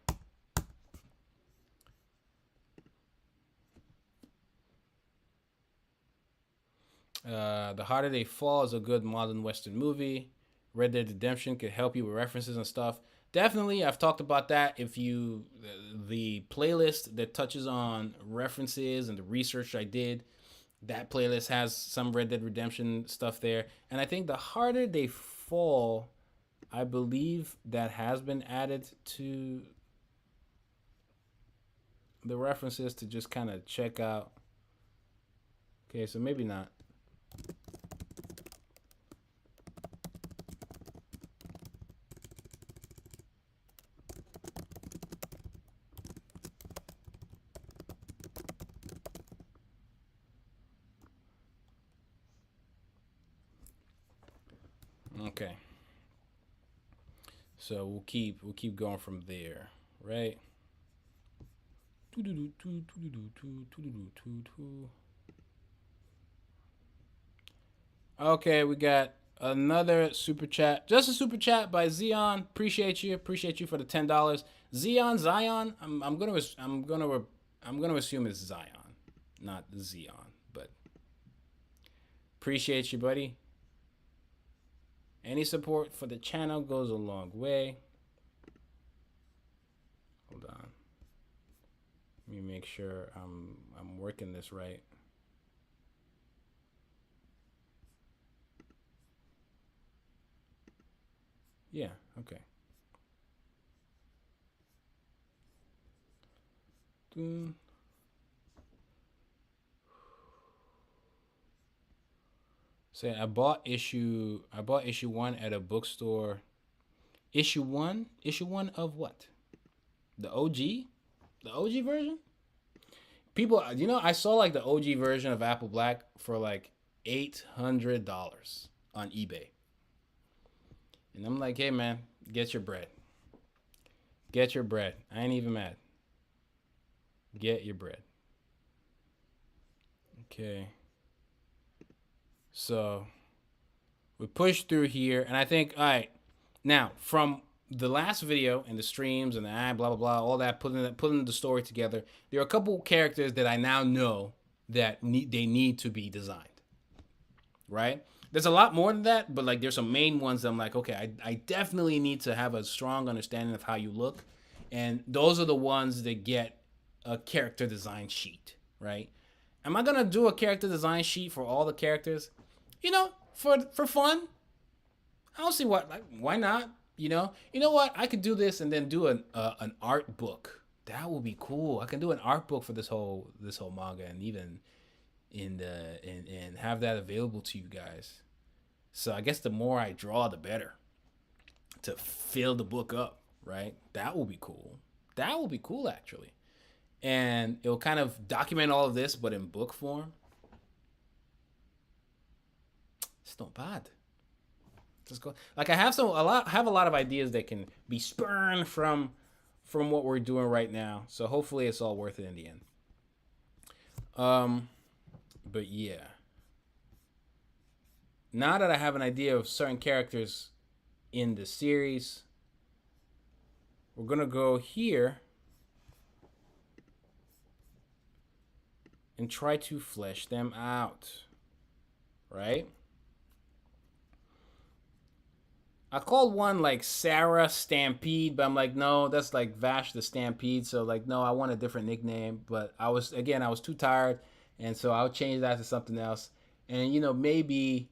The Harder They Fall is a good modern Western movie. Red Dead Redemption could help you with references and stuff. Definitely, I've talked about that. If you, the playlist that touches on references and the research I did, that playlist has some Red Dead Redemption stuff there. And I think the harder they fall, I believe that has been added to the references to just kind of check out. Okay, so maybe not. Okay. So we'll keep going from there, right? Okay, we got another super chat. Just a super chat by Zion. Appreciate you. Appreciate you for the $10. Zion. I'm gonna assume it's Zion, not Zion, but appreciate you, buddy. Any support for the channel goes a long way. Hold on. Let me make sure I'm working this right. Yeah, okay. Say I bought issue 1 at a bookstore. Issue 1? Issue 1 of what? The OG? The OG version? People, I saw like the OG version of Apple Black for like $800 on eBay. And I'm like, hey man, get your bread. Get your bread. I ain't even mad. Get your bread. Okay. So we push through here, and I think, all right, now from the last video and the streams and the blah blah blah, all that, putting the story together, there are a couple characters that I now know that they need to be designed. Right? There's a lot more than that, but like there's some main ones that I'm like, okay, I definitely need to have a strong understanding of how you look, and those are the ones that get a character design sheet, right? Am I gonna do a character design sheet for all the characters? For fun. I don't see why not. You know what? I could do this and then do an art book. That would be cool. I can do an art book for this whole manga, and even and have that available to you guys. So I guess the more I draw, the better. To fill the book up, right? That will be cool. That will be cool, actually. And it'll kind of document all of this, but in book form. It's not bad. Just go. Like I have a lot of ideas that can be spurned from what we're doing right now. So hopefully it's all worth it in the end. But yeah. Now that I have an idea of certain characters in the series, we're gonna go here and try to flesh them out, right? I called one like Sarah Stampede, but I'm like, no, that's like Vash the Stampede. So like, no, I want a different nickname. But I was too tired, and so I'll change that to something else. And maybe,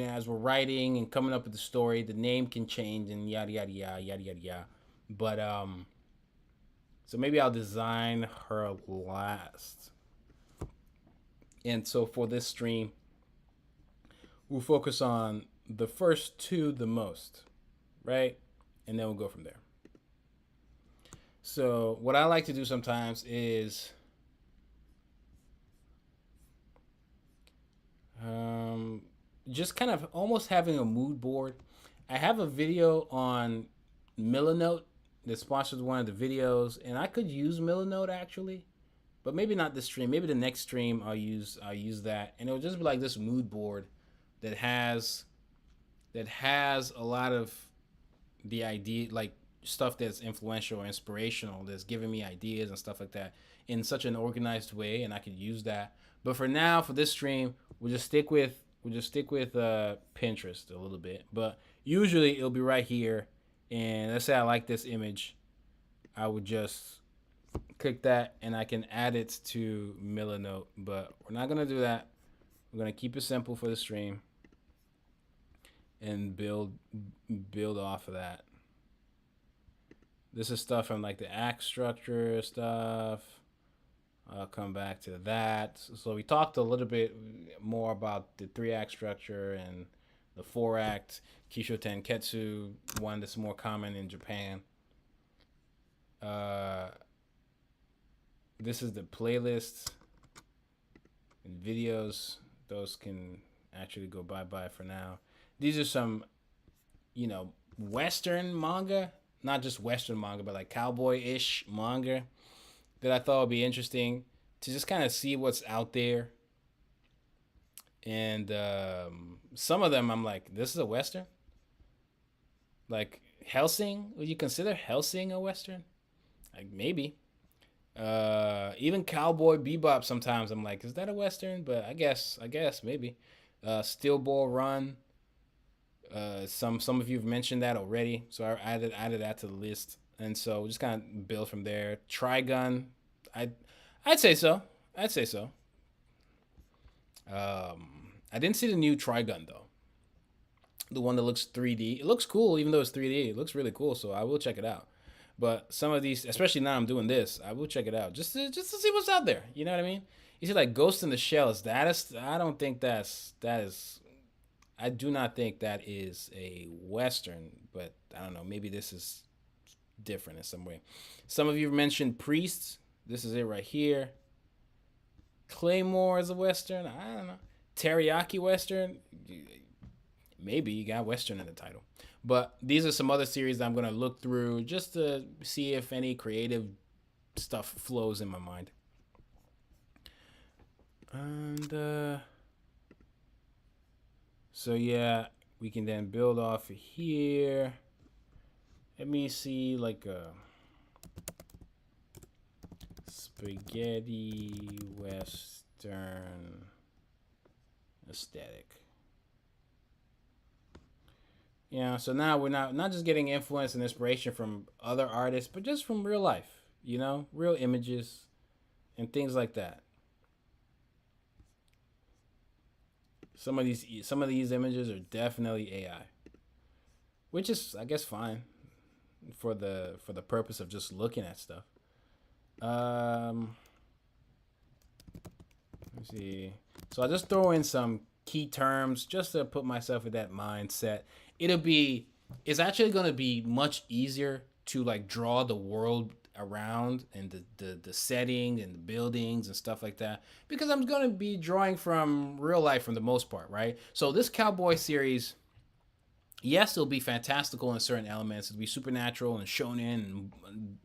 as we're writing and coming up with the story, the name can change and yada yada yada yada yada yada. But so maybe I'll design her last. And so for this stream, we'll focus on the first two the most, right? And then we'll go from there. So what I like to do sometimes is just kind of almost having a mood board. I have a video on Milanote that sponsors one of the videos, and I could use Milanote actually, but maybe not this stream. Maybe the next stream I'll use that, and it'll just be like this mood board that has a lot of the idea, like stuff that's influential or inspirational, that's giving me ideas and stuff like that in such an organized way, and I could use that. But for now, for this stream, we'll just stick with We'll just stick with Pinterest a little bit, but usually it'll be right here. And let's say I like this image, I would just click that and I can add it to Milanote. But we're not gonna do that. We're gonna keep it simple for the stream and build off of that. This is stuff from like the act structure stuff. I'll come back to that. So we talked a little bit more about the 3-act structure and the 4-act Kisho Tenketsu, one that's more common in Japan. This is the playlist and videos. Those can actually go bye-bye for now. These are some, Western manga. Not just Western manga, but like cowboy-ish manga that I thought would be interesting to just kind of see what's out there. And some of them I'm like, this is a Western? Like Hellsing? Would you consider Hellsing a Western? Like maybe. Even Cowboy Bebop sometimes I'm like, is that a Western? But I guess maybe. Steel Ball Run. Some of you have mentioned that already, so I added that to the list, and so we'll just kind of build from there. Trigun, I'd say so. I didn't see the new Trigun though, the one that looks 3D. It looks cool, even though it's 3D. It looks really cool, so I will check it out. But some of these, especially now I'm doing this, I will check it out just to see what's out there. You know what I mean? You see, like Ghost in the Shell is that? I don't think that is. I do not think that is a Western, but I don't know. Maybe this is different in some way. Some of you mentioned Priests. This is it right here. Claymore is a Western. I don't know. Teriyaki Western. Maybe you got Western in the title. But these are some other series that I'm going to look through just to see if any creative stuff flows in my mind. And, so yeah, we can then build off of here. Let me see like a spaghetti Western aesthetic. Yeah, so now we're not just getting influence and inspiration from other artists, but just from real life, real images and things like that. Some of these images are definitely AI, which is, I guess, fine for the purpose of just looking at stuff. Let's see. So I'll just throw in some key terms just to put myself in that mindset. It's actually going to be much easier to like draw the world around and the setting and the buildings and stuff like that, because I'm going to be drawing from real life for the most part, right? So this Cowboy series, yes, it'll be fantastical in certain elements. It'll be supernatural and shonen and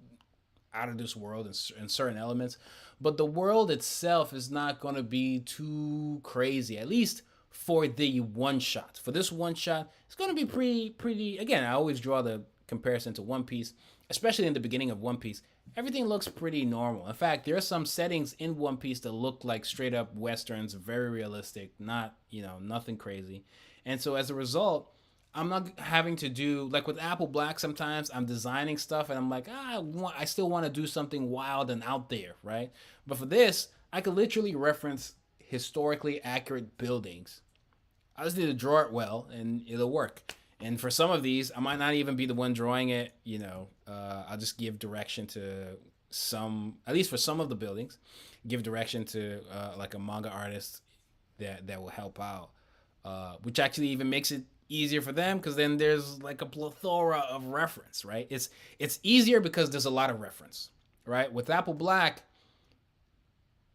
out of this world in certain elements, but the world itself is not going to be too crazy, at least for the one shot. For this one shot, it's going to be pretty. Again, I always draw the comparison to One Piece, especially in the beginning of One Piece. Everything looks pretty normal. In fact, there are some settings in One Piece that look like straight up Westerns, very realistic, not, nothing crazy. And so as a result, I'm not having to do, like with Apple Black, sometimes I'm designing stuff and I'm like, I still want to do something wild and out there, right? But for this, I could literally reference historically accurate buildings. I just need to draw it well and it'll work. And for some of these, I might not even be the one drawing it, I'll just give direction to at least for some of the buildings, give direction to like a manga artist that will help out, which actually even makes it easier for them, because then there's like a plethora of reference, right? It's easier because there's a lot of reference, right? With Apple Black,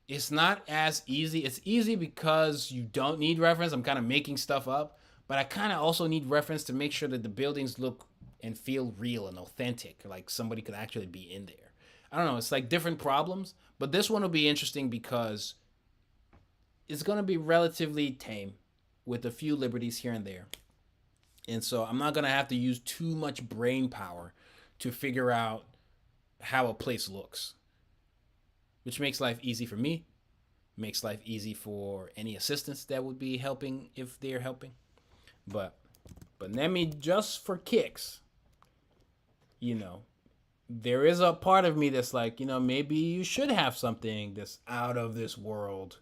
it's not as easy. It's easy because you don't need reference. I'm kind of making stuff up, but I kind of also need reference to make sure that the buildings look and feel real and authentic, like somebody could actually be in there. I don't know. It's like different problems, but this one will be interesting because it's going to be relatively tame with a few liberties here and there. And so I'm not going to have to use too much brain power to figure out how a place looks, which makes life easy for me makes life easy for any assistants that would be helping if they're helping. But let me, just for kicks, you know, there is a part of me that's like, maybe you should have something that's out of this world.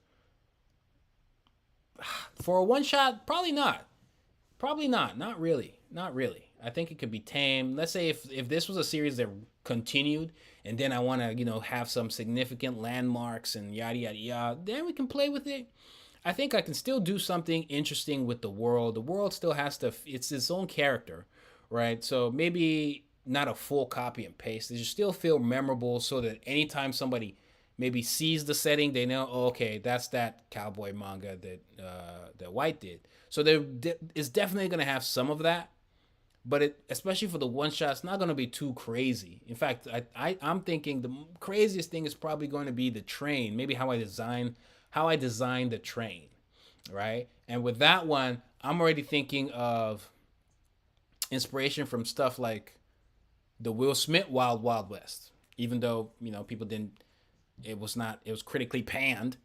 For a one shot, probably not. Probably not. Not really. Not really. I think it could be tame. Let's say if this was a series that continued, and then I want to, have some significant landmarks and yada yada yada, then we can play with it. I think I can still do something interesting with the world. The world still has to, it's its own character, right? So maybe not a full copy and paste. It should still feel memorable so that anytime somebody maybe sees the setting, they know, oh, okay, that's that cowboy manga that Whyt did. So there is definitely going to have some of that, but especially for the one shot, it's not going to be too crazy. In fact, I'm thinking the craziest thing is probably going to be the train. Maybe how I design the train, right? And with that one, I'm already thinking of inspiration from stuff like the Will Smith Wild Wild West. Even though people didn't, it was critically panned,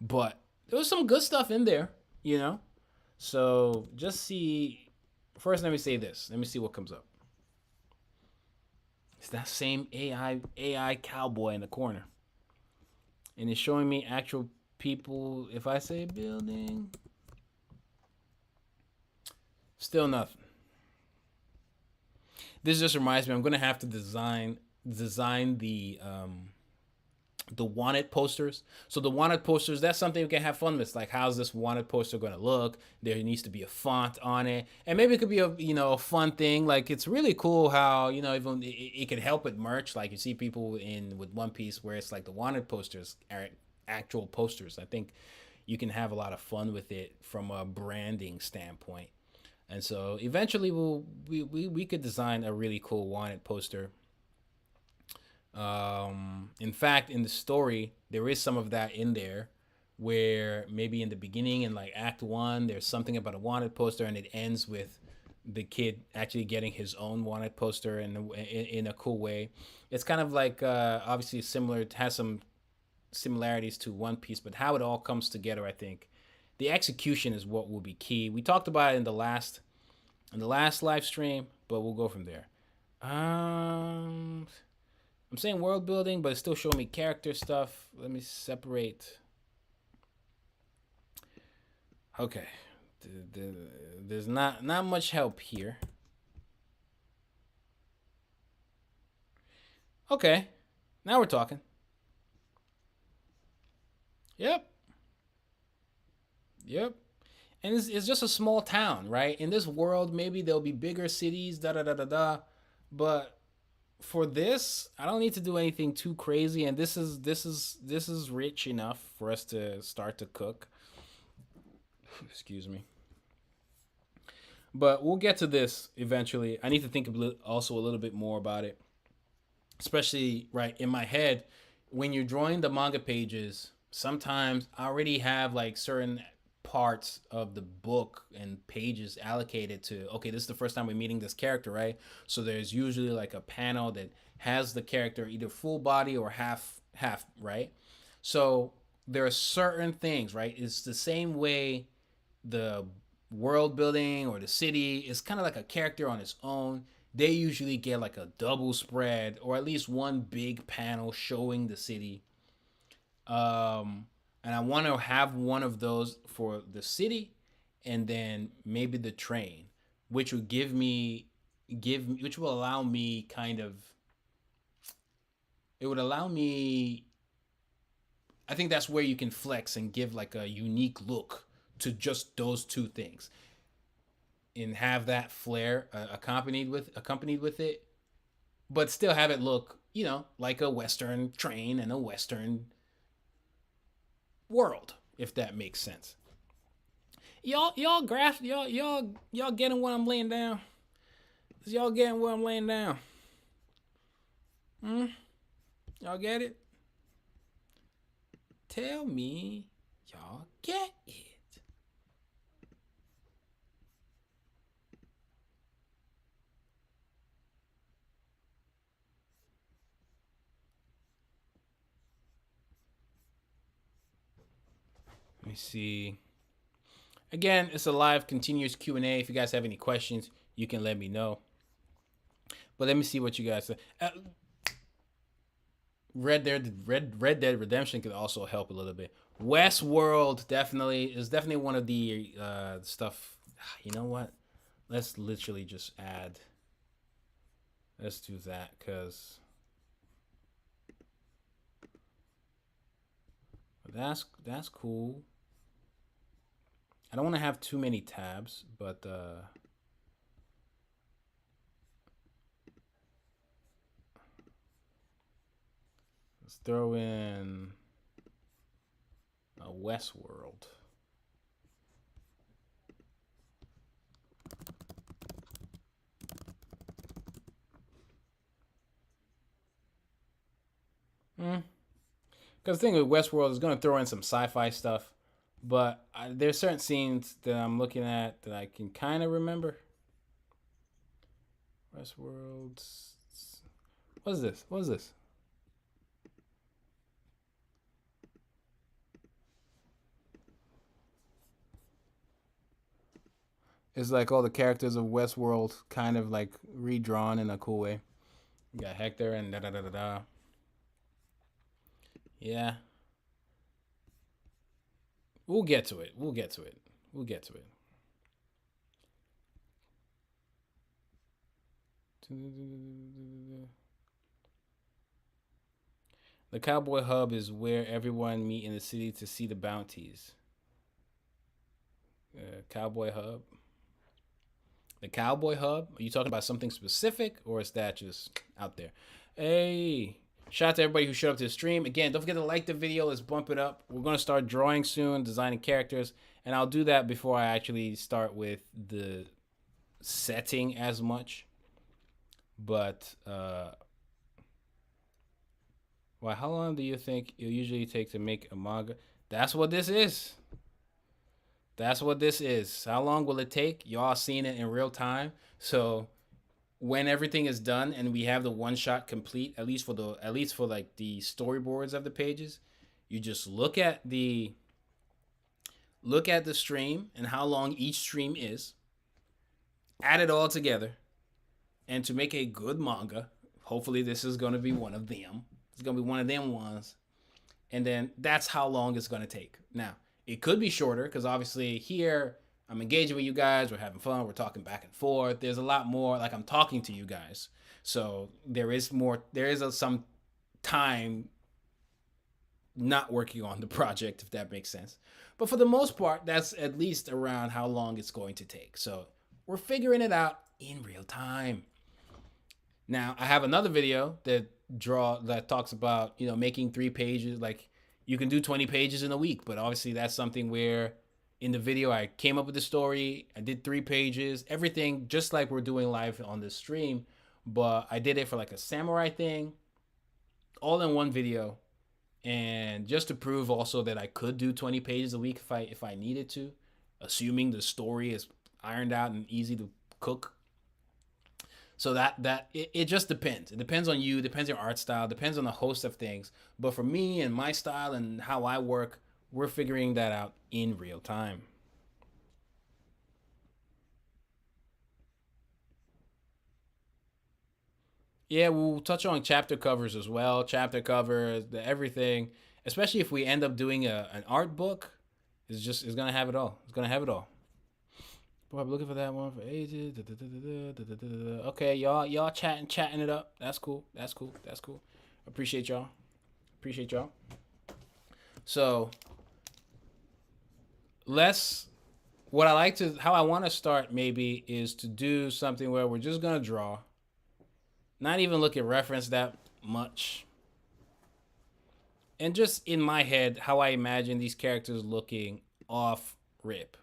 but there was some good stuff in there, So just see. First, let me say this. Let me see what comes up. It's that same AI cowboy in the corner, and it's showing me actual people. If I say building, still nothing. This just reminds me, I'm gonna have to design the wanted posters. So the wanted posters, that's something we can have fun with. Like, how's this wanted poster going to look? There needs to be a font on it, and maybe it could be a fun thing. Like, it's really cool how even it could help with merch. Like, you see people with One Piece where it's like the wanted posters are actual posters. I think you can have a lot of fun with it from a branding standpoint. And so eventually we could design a really cool wanted poster. In fact, in the story, there is some of that in there, where maybe in the beginning, in like Act 1, there's something about a wanted poster, and it ends with the kid actually getting his own wanted poster in a cool way. It's kind of like obviously similar. It has some similarities to One Piece, but how it all comes together, I think the execution is what will be key. We talked about it in the last live stream, but we'll go from there. I'm saying world building, but it's still showing me character stuff. Let me separate. Okay, there's not much help here. Okay, now we're talking. Yep. And it's just a small town, right? In this world, maybe there'll be bigger cities, da da da da da. But for this, I don't need to do anything too crazy, and this is rich enough for us to start to cook. Excuse me. But we'll get to this eventually. I need to think also a little bit more about it, especially right in my head. When you're drawing the manga pages, sometimes I already have like certain parts of the book and pages allocated to, okay, this is the first time we're meeting this character, right? So there's usually like a panel that has the character either full body or half, right? So there are certain things, right? It's the same way the world building or the city is kind of like a character on its own. They usually get like a double spread or at least one big panel showing the city. And I want to have one of those for the city, and then maybe the train, which would which will allow me kind of. It would allow me. I think that's where you can flex and give like a unique look to just those two things, and have that flair accompanied with it, but still have it look, like a Western train and a Western world, if that makes sense. Y'all getting what I'm laying down? Is y'all getting what I'm laying down? Y'all get it? Tell me y'all get it. Let me see. Again, it's a live continuous Q&A. If you guys have any questions, you can let me know. But let me see what you guys say. Red Dead Redemption could also help a little bit. Westworld definitely is definitely one of the stuff. You know what? Let's literally just add. Let's do that because that's cool. I don't want to have too many tabs, but let's throw in a Westworld. Because the thing with Westworld is going to throw in some sci-fi stuff, but there's certain scenes that I'm looking at that I can kind of remember. Westworld. What is this? What is this? It's like all the characters of Westworld kind of like redrawn in a cool way. You got Hector and da da da da da. Yeah. We'll get to it. We'll get to it. We'll get to it. The Cowboy Hub is where everyone meet in the city to see the bounties. Cowboy Hub. The Cowboy Hub? Are you talking about something specific, or is that just out there? Hey, shout out to everybody who showed up to the stream. Again, don't forget to like the video. Let's bump it up. We're going to start drawing soon, designing characters, and I'll do that before I actually start with the setting as much. But, well, how long do you think it'll usually take to make a manga? That's what this is. That's what this is. How long will it take? Y'all seen it in real time. So when everything is done and we have the one shot complete, at least for like the storyboards of the pages, you just look at the stream and how long each stream is, add it all together, and to make a good manga, hopefully this is going to be one of them. It's going to be one of them ones. And then that's how long it's going to take. Now, it could be shorter because obviously here I'm engaging with you guys. We're having fun. We're talking back and forth. There's a lot more, like I'm talking to you guys. So there is some time not working on the project, if that makes sense. But for the most part, that's at least around how long it's going to take. So we're figuring it out in real time. Now, I have another video that talks about, making 3 pages. Like, you can do 20 pages in a week, but obviously that's something where in the video I came up with the story, I did 3 pages, everything just like we're doing live on this stream, but I did it for like a samurai thing, all in one video, and just to prove also that I could do 20 pages a week if I needed to, assuming the story is ironed out and easy to cook. So it just depends. It depends on you, depends on your art style, depends on a host of things. But for me and my style and how I work, we're figuring that out in real time. Yeah, we'll touch on chapter covers as well. Chapter covers, everything. Especially if we end up doing an art book, it's gonna have it all. It's gonna have it all. Boy, I'm looking for that one for ages. Okay, y'all chatting it up. That's cool. Appreciate y'all. So how I want to start maybe is to do something where we're just gonna draw, not even look at reference that much, and just in my head how I imagine these characters looking off rip.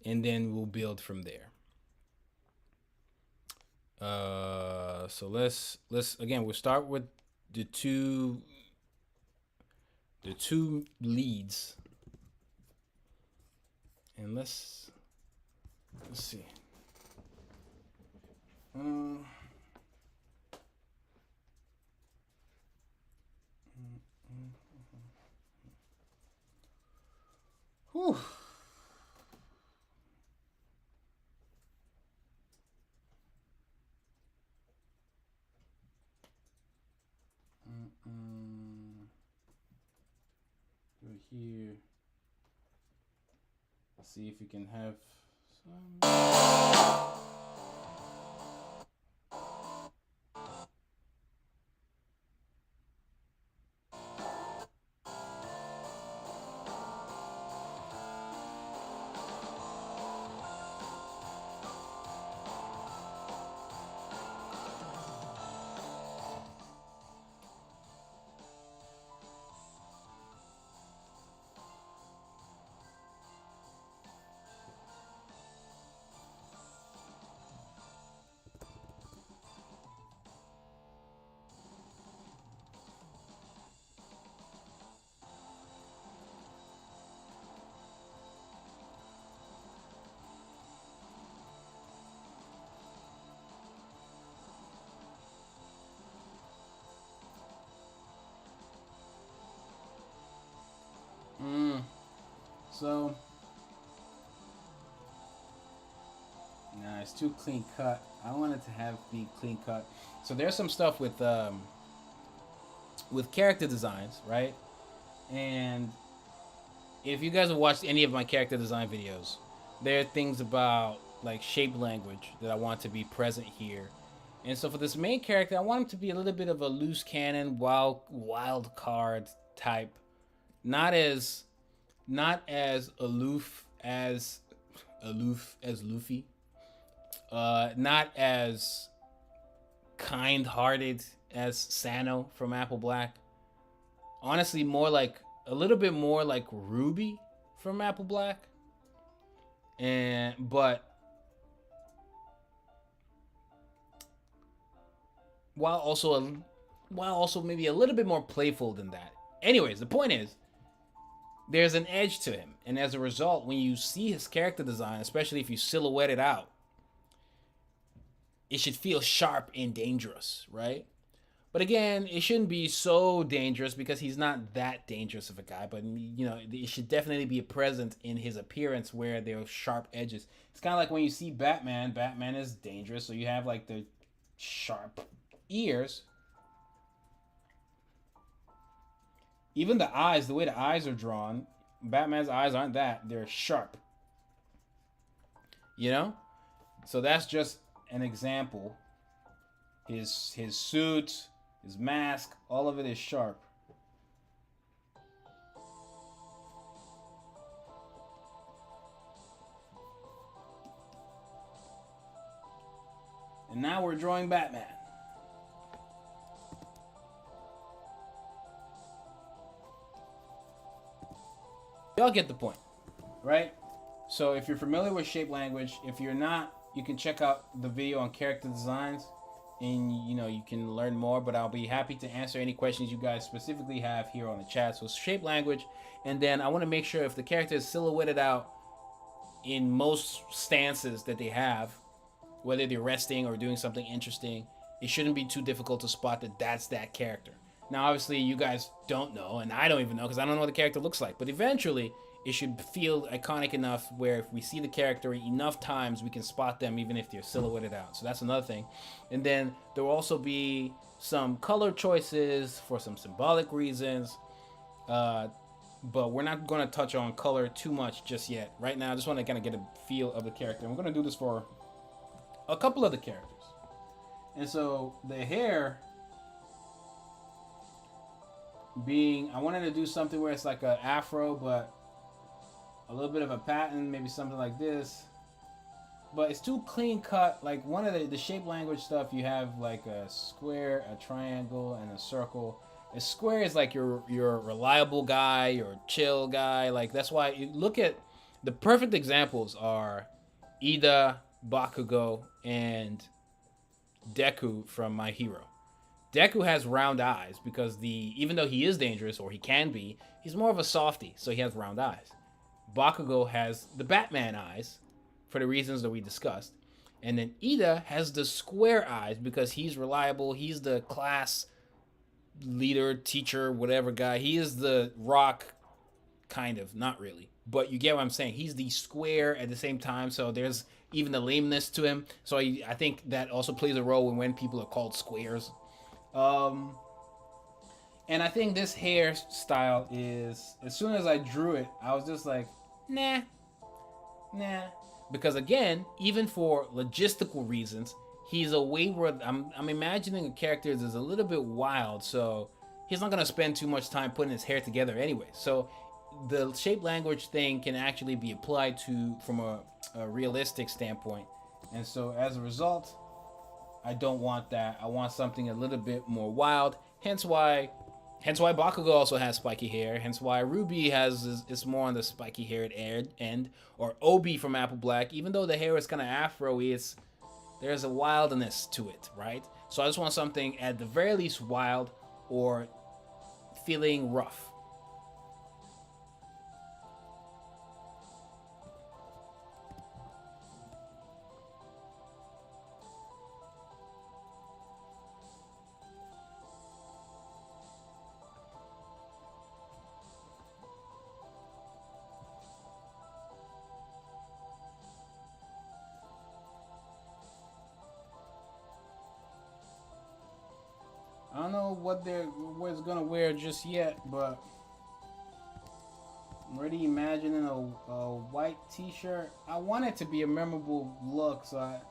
And then we'll build from there. So let's again, we'll start with the two leads, and let's see. Whew. Go here. Let's see if we can have some. So, nah, it's too clean cut. I want it to have be clean cut. So there's some stuff with character designs, right? And if you guys have watched any of my character design videos, there are things about like shape language that I want to be present here. And so for this main character, I want him to be a little bit of a loose cannon, wild card type, not as aloof as Luffy, not as kind-hearted as Sano from Apple Black. Honestly, more like a little bit more like Ruby from Apple Black, but while also maybe a little bit more playful than that. Anyways, the point is, there's an edge to him, and as a result, when you see his character design, especially if you silhouette it out, it should feel sharp and dangerous, right? But again, it shouldn't be so dangerous because he's not that dangerous of a guy. But you know, it should definitely be present in his appearance where there are sharp edges. It's kind of like when you see Batman. Batman is dangerous, so you have like the sharp ears. Even the eyes, the way the eyes are drawn, Batman's eyes aren't that. They're sharp. You know? So that's just an example. His suit, his mask, all of it is sharp. And now we're drawing Batman. Y'all get the point, right? So if you're familiar with shape language, if you're not, you can check out the video on character designs, and you know, you can learn more. But I'll be happy to answer any questions you guys specifically have here on the chat. So shape language, and then I want to make sure if the character is silhouetted out in most stances that they have, whether they're resting or doing something interesting, it shouldn't be too difficult to spot that that's that character. Now, obviously, you guys don't know, and I don't even know because I don't know what the character looks like. But eventually, it should feel iconic enough where if we see the character enough times, we can spot them even if they're silhouetted out. So that's another thing. And then there will also be some color choices for some symbolic reasons. But we're not going to touch on color too much just yet. Right now, I just want to kind of get a feel of the character. And we're going to do this for a couple of the characters. And so the hair being, I wanted to do something where it's like an afro, but a little bit of a pattern, maybe something like this. But it's too clean cut. Like one of the shape language stuff, you have like a square, a triangle, and a circle. A square is like your reliable guy, your chill guy. Like that's why you look at the perfect examples are Ida, Bakugo, and Deku from My Hero. Deku has round eyes because even though he is dangerous, or he can be, he's more of a softie, so he has round eyes. Bakugo has the Batman eyes for the reasons that we discussed. And then Ida has the square eyes because he's reliable. He's the class leader, teacher, whatever guy. He is the rock kind of, not really, but you get what I'm saying. He's the square at the same time, so there's even the lameness to him. So I think that also plays a role when people are called squares. Um, and I think this hairstyle is, as soon as I drew it, I was just like, nah, nah. Because again, even for logistical reasons, he's a wayward. I'm imagining a character that's a little bit wild, so he's not gonna spend too much time putting his hair together anyway. So the shape language thing can actually be applied to from a realistic standpoint, and so as a result, I don't want that. I want something a little bit more wild. Hence why Bakugo also has spiky hair. Hence why Ruby has is more on the spiky haired end, or Obi from Apple Black. Even though the hair is kind of afro-y, there's a wildness to it, right? So I just want something at the very least wild or feeling rough. I don't know what it's gonna wear just yet, but I'm already imagining a white T-shirt. I want it to be a memorable look, so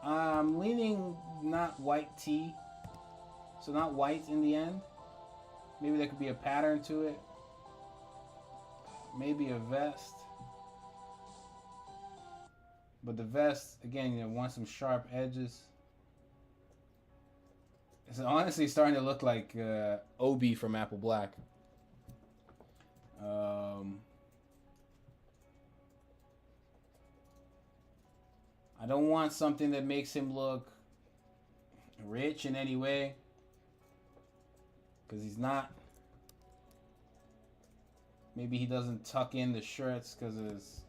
I'm leaning not white tee, so not white in the end. Maybe there could be a pattern to it. Maybe a vest, but the vest again, wants some sharp edges. It's honestly starting to look like Obi from Apple Black. I don't want something that makes him look rich in any way, because he's not. Maybe he doesn't tuck in the shirts because it's.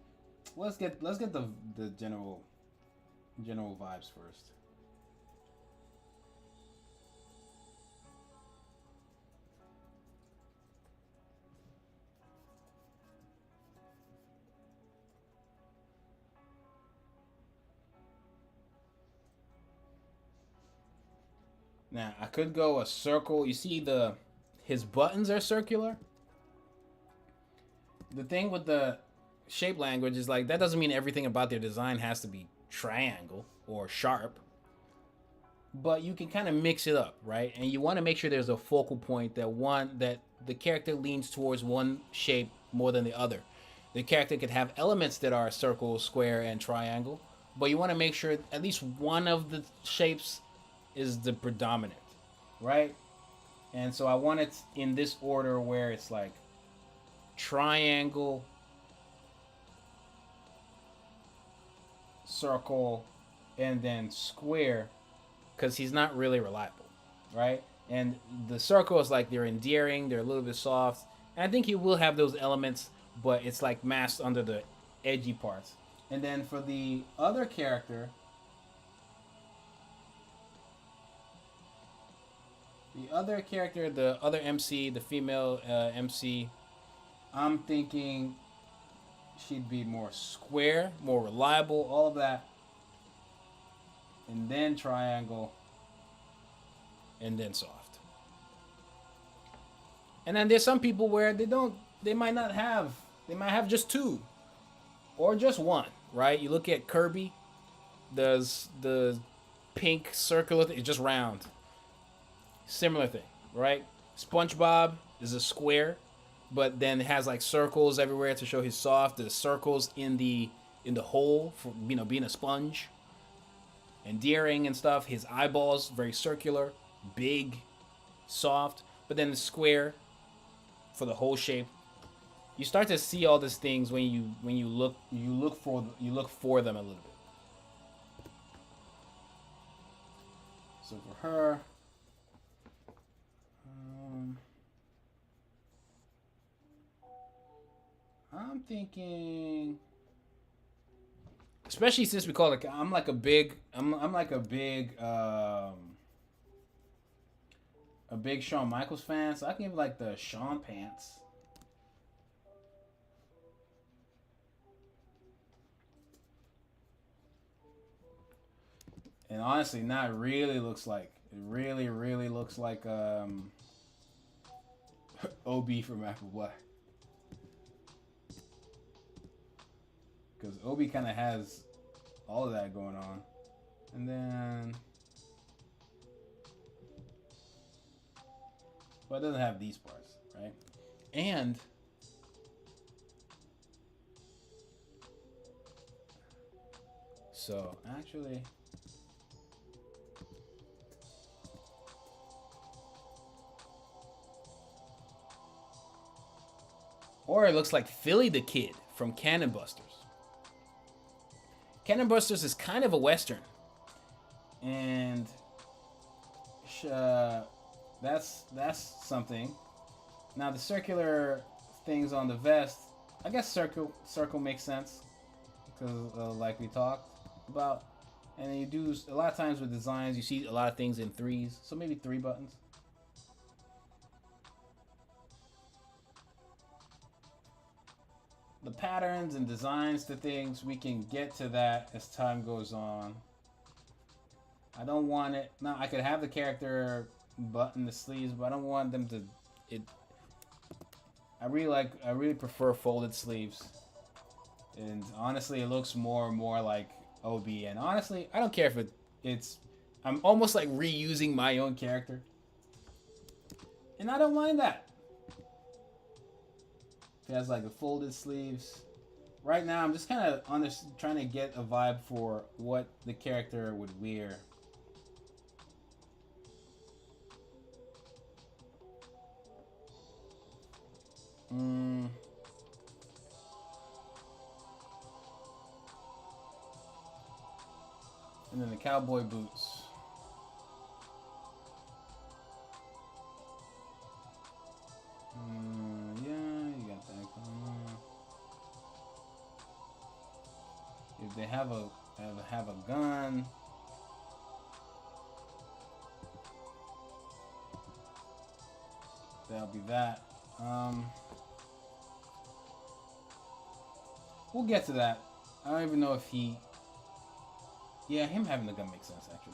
Let's get the general vibes first. Now, I could go a circle. You see his buttons are circular. The thing with the shape language is like that doesn't mean everything about their design has to be triangle or sharp. But you can kind of mix it up, right? And you want to make sure there's a focal point that the character leans towards one shape more than the other. The character could have elements that are circle, square, and triangle, but you want to make sure at least one of the shapes is the predominant, right? And so I want it in this order where it's like triangle, circle, and then square, because he's not really reliable, right? And the circle is like they're endearing, they're a little bit soft, and I think he will have those elements, but it's like masked under the edgy parts. And then for the other character, the other MC, the female MC, I'm thinking she'd be more square, more reliable, all of that. And then triangle. And then soft. And then there's some people where they might have just two. Or just one, right? You look at Kirby, there's the pink circular, it's just round. Similar thing, right? SpongeBob is a square, but then it has like circles everywhere to show he's soft. There's circles in the hole for being a sponge. Endearing and stuff. His eyeballs very circular, big, soft, but then the square for the whole shape. You start to see all these things when you look for them a little bit. So for her. I'm thinking, especially since we call it, I'm like a big Shawn Michaels fan, so I can give like the Shawn pants. And honestly, now it really looks like really looks like OB from Apple Black. Because Obi kind of has all of that going on. And then... Well, it doesn't have these parts, right? And... So, actually... Or it looks like Philly the Kid from Cannon Busters. Cannon Busters is kind of a Western. And that's something. Now the circular things on the vest, I guess circle makes sense. Because like we talked about. And you do, a lot of times with designs, you see a lot of things in threes. So maybe 3 buttons. The patterns and designs to things, we can get to that as time goes on. I don't want it. Now I could have the character button the sleeves, but I don't want them to. I really prefer folded sleeves. And honestly, it looks more and more like OB. And honestly, I don't care if it's. I'm almost like reusing my own character, and I don't mind that. It has like the folded sleeves. Right now, I'm just kind of trying to get a vibe for what the character would wear. And then the cowboy boots. Yeah, you got that going on. If they have a gun, that'll be that. We'll get to that. I don't even know if he. Yeah, him having the gun makes sense actually.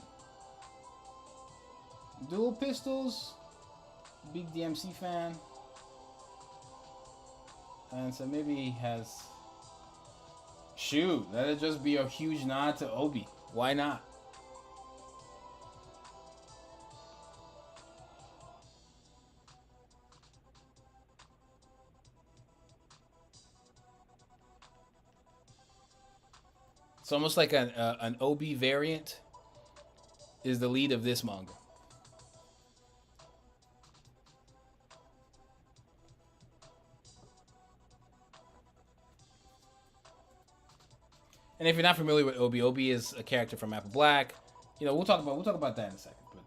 Dual pistols. Big DMC fan. And so maybe he has... Shoot, that'd just be a huge nod to Obi. Why not? It's almost like an Obi variant is the lead of this manga. And if you're not familiar with Obi, Obi is a character from Apple Black. You know, we'll talk about that in a second. But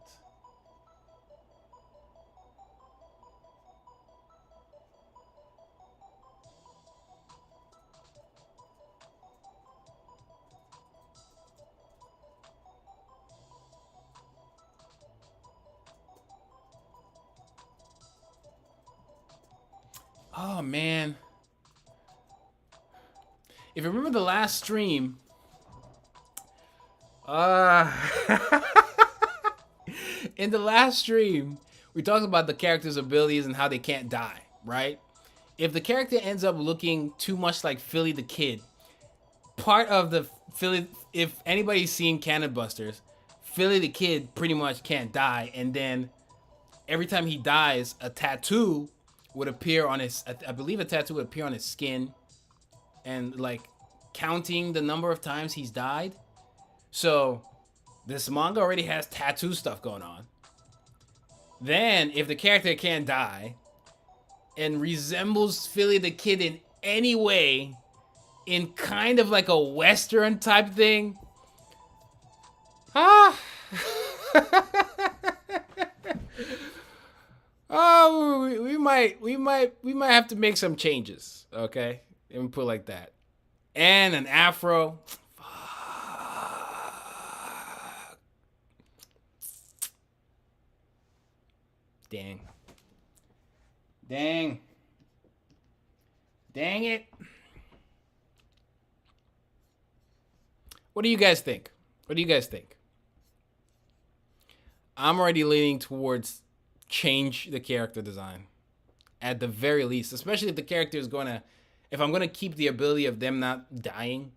oh man. If you remember the last stream, in the last stream, we talked about the character's abilities and how they can't die, right? If the character ends up looking too much like Philly the Kid, part of the Philly, if anybody's seen Cannon Busters, Philly the Kid pretty much can't die, and then every time he dies, a tattoo would appear on his, I believe a tattoo would appear on his skin, and like counting the number of times he's died. So this manga already has tattoo stuff going on. Then if the character can't die and resembles Philly the Kid in any way, in kind of like a Western type thing, oh, we might have to make some changes, okay? Let me put it like that. And an afro. Dang. Dang it. What do you guys think? I'm already leaning towards change the character design at the very least, especially if the character is gonna, if I'm gonna keep the ability of them not dying,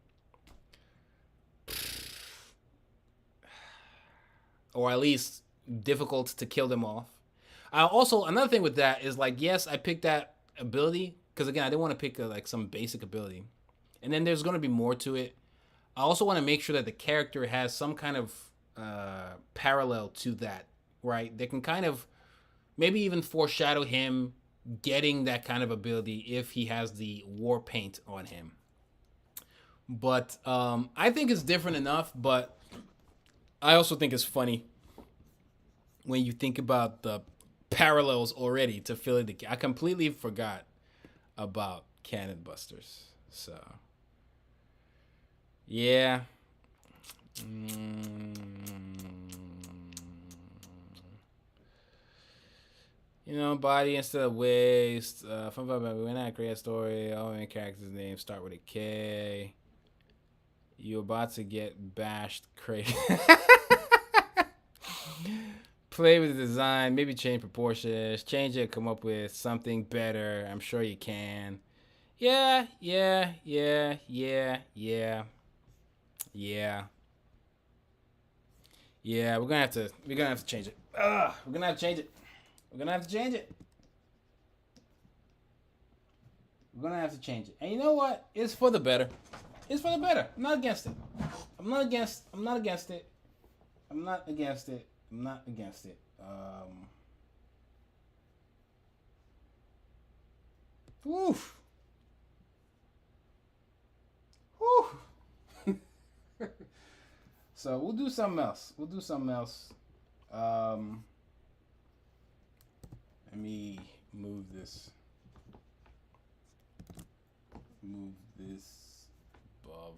or at least difficult to kill them off. I also, another thing with that is like, yes, I picked that ability because again, I didn't want to pick like some basic ability, and then there's gonna be more to it. I also want to make sure that the character has some kind of parallel to that, right? They can kind of maybe even foreshadow him getting that kind of ability if he has the war paint on him. But I think it's different enough, but I also think it's funny when you think about the parallels already to Philly the I completely forgot about Cannon Busters. So yeah. You know, body instead of waist. Fun fact about when I create a story, all main characters' names start with a K. You about to get bashed crazy. Play with the design, maybe change proportions, change it, come up with something better. I'm sure you can. Yeah. Yeah, we're gonna have to change it. We're gonna have to change it. We're gonna have to change it. We're gonna have to change it. And you know what? It's for the better. It's for the better. I'm not against it. I'm not against it. I'm not against it. I'm not against it. Woof. Whew. So we'll do something else. Let me move this above.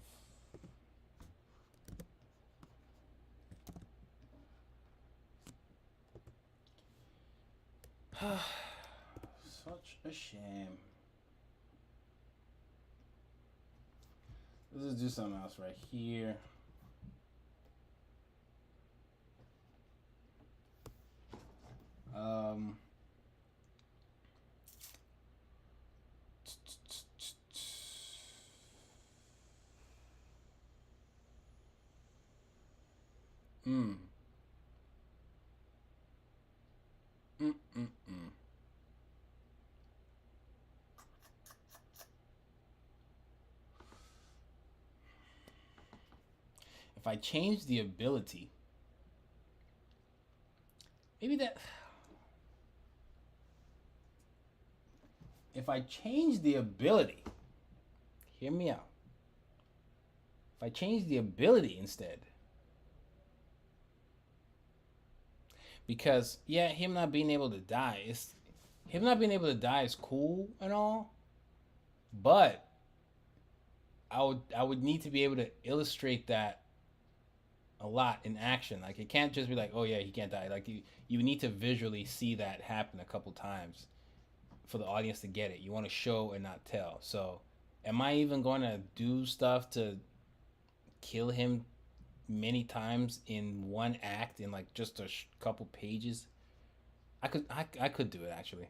Such a shame. Let's just do something else right here. If I change the ability, maybe that. If I change the ability, hear me out. If I change the ability instead, because yeah, him not being able to die is cool and all, but I would need to be able to illustrate that a lot in action. Like it can't just be like, oh yeah, he can't die. Like you need to visually see that happen a couple times for the audience to get it. You want to show and not tell. So am I even going to do stuff to kill him many times in one act in like just a couple pages? I could do it actually.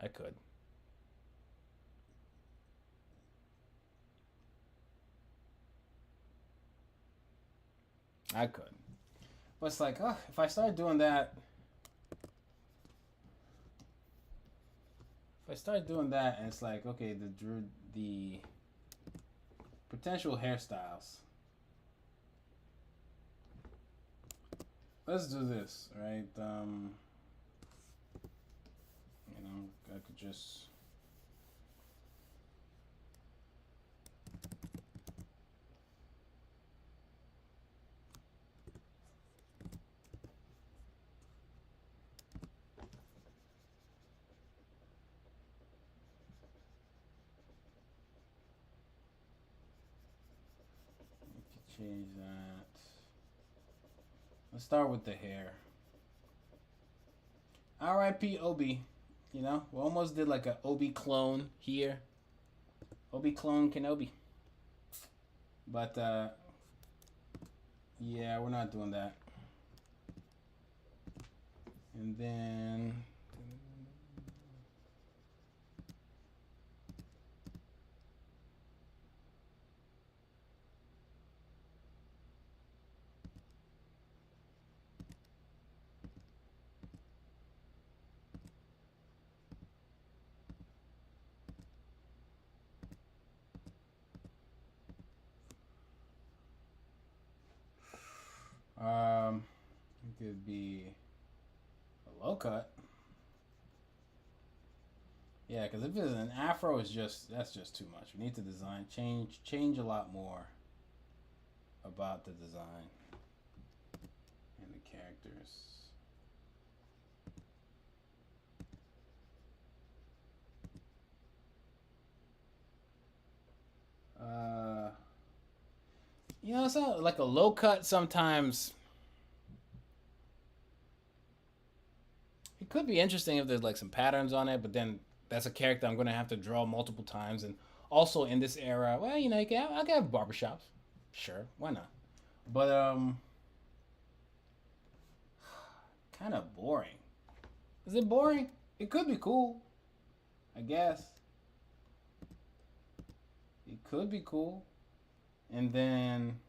I could. But it's like, oh, if I start doing that, and it's like, okay, the potential hairstyles. Let's do this, right? I could just. Change that. Let's start with the hair. R.I.P. Obi. You know, we almost did like a Obi clone here. Obi clone Kenobi. But yeah, we're not doing that. And then it could be a low cut. Yeah, because if it's an afro, that's just too much. We need to change a lot more about the design and the characters. It's not like a low cut sometimes. It could be interesting if there's like some patterns on it, but then that's a character I'm going to have to draw multiple times. And also in this era, well, I can have barbershops. Sure, why not? But kind of boring. Is it boring? It could be cool, I guess. It could be cool. And then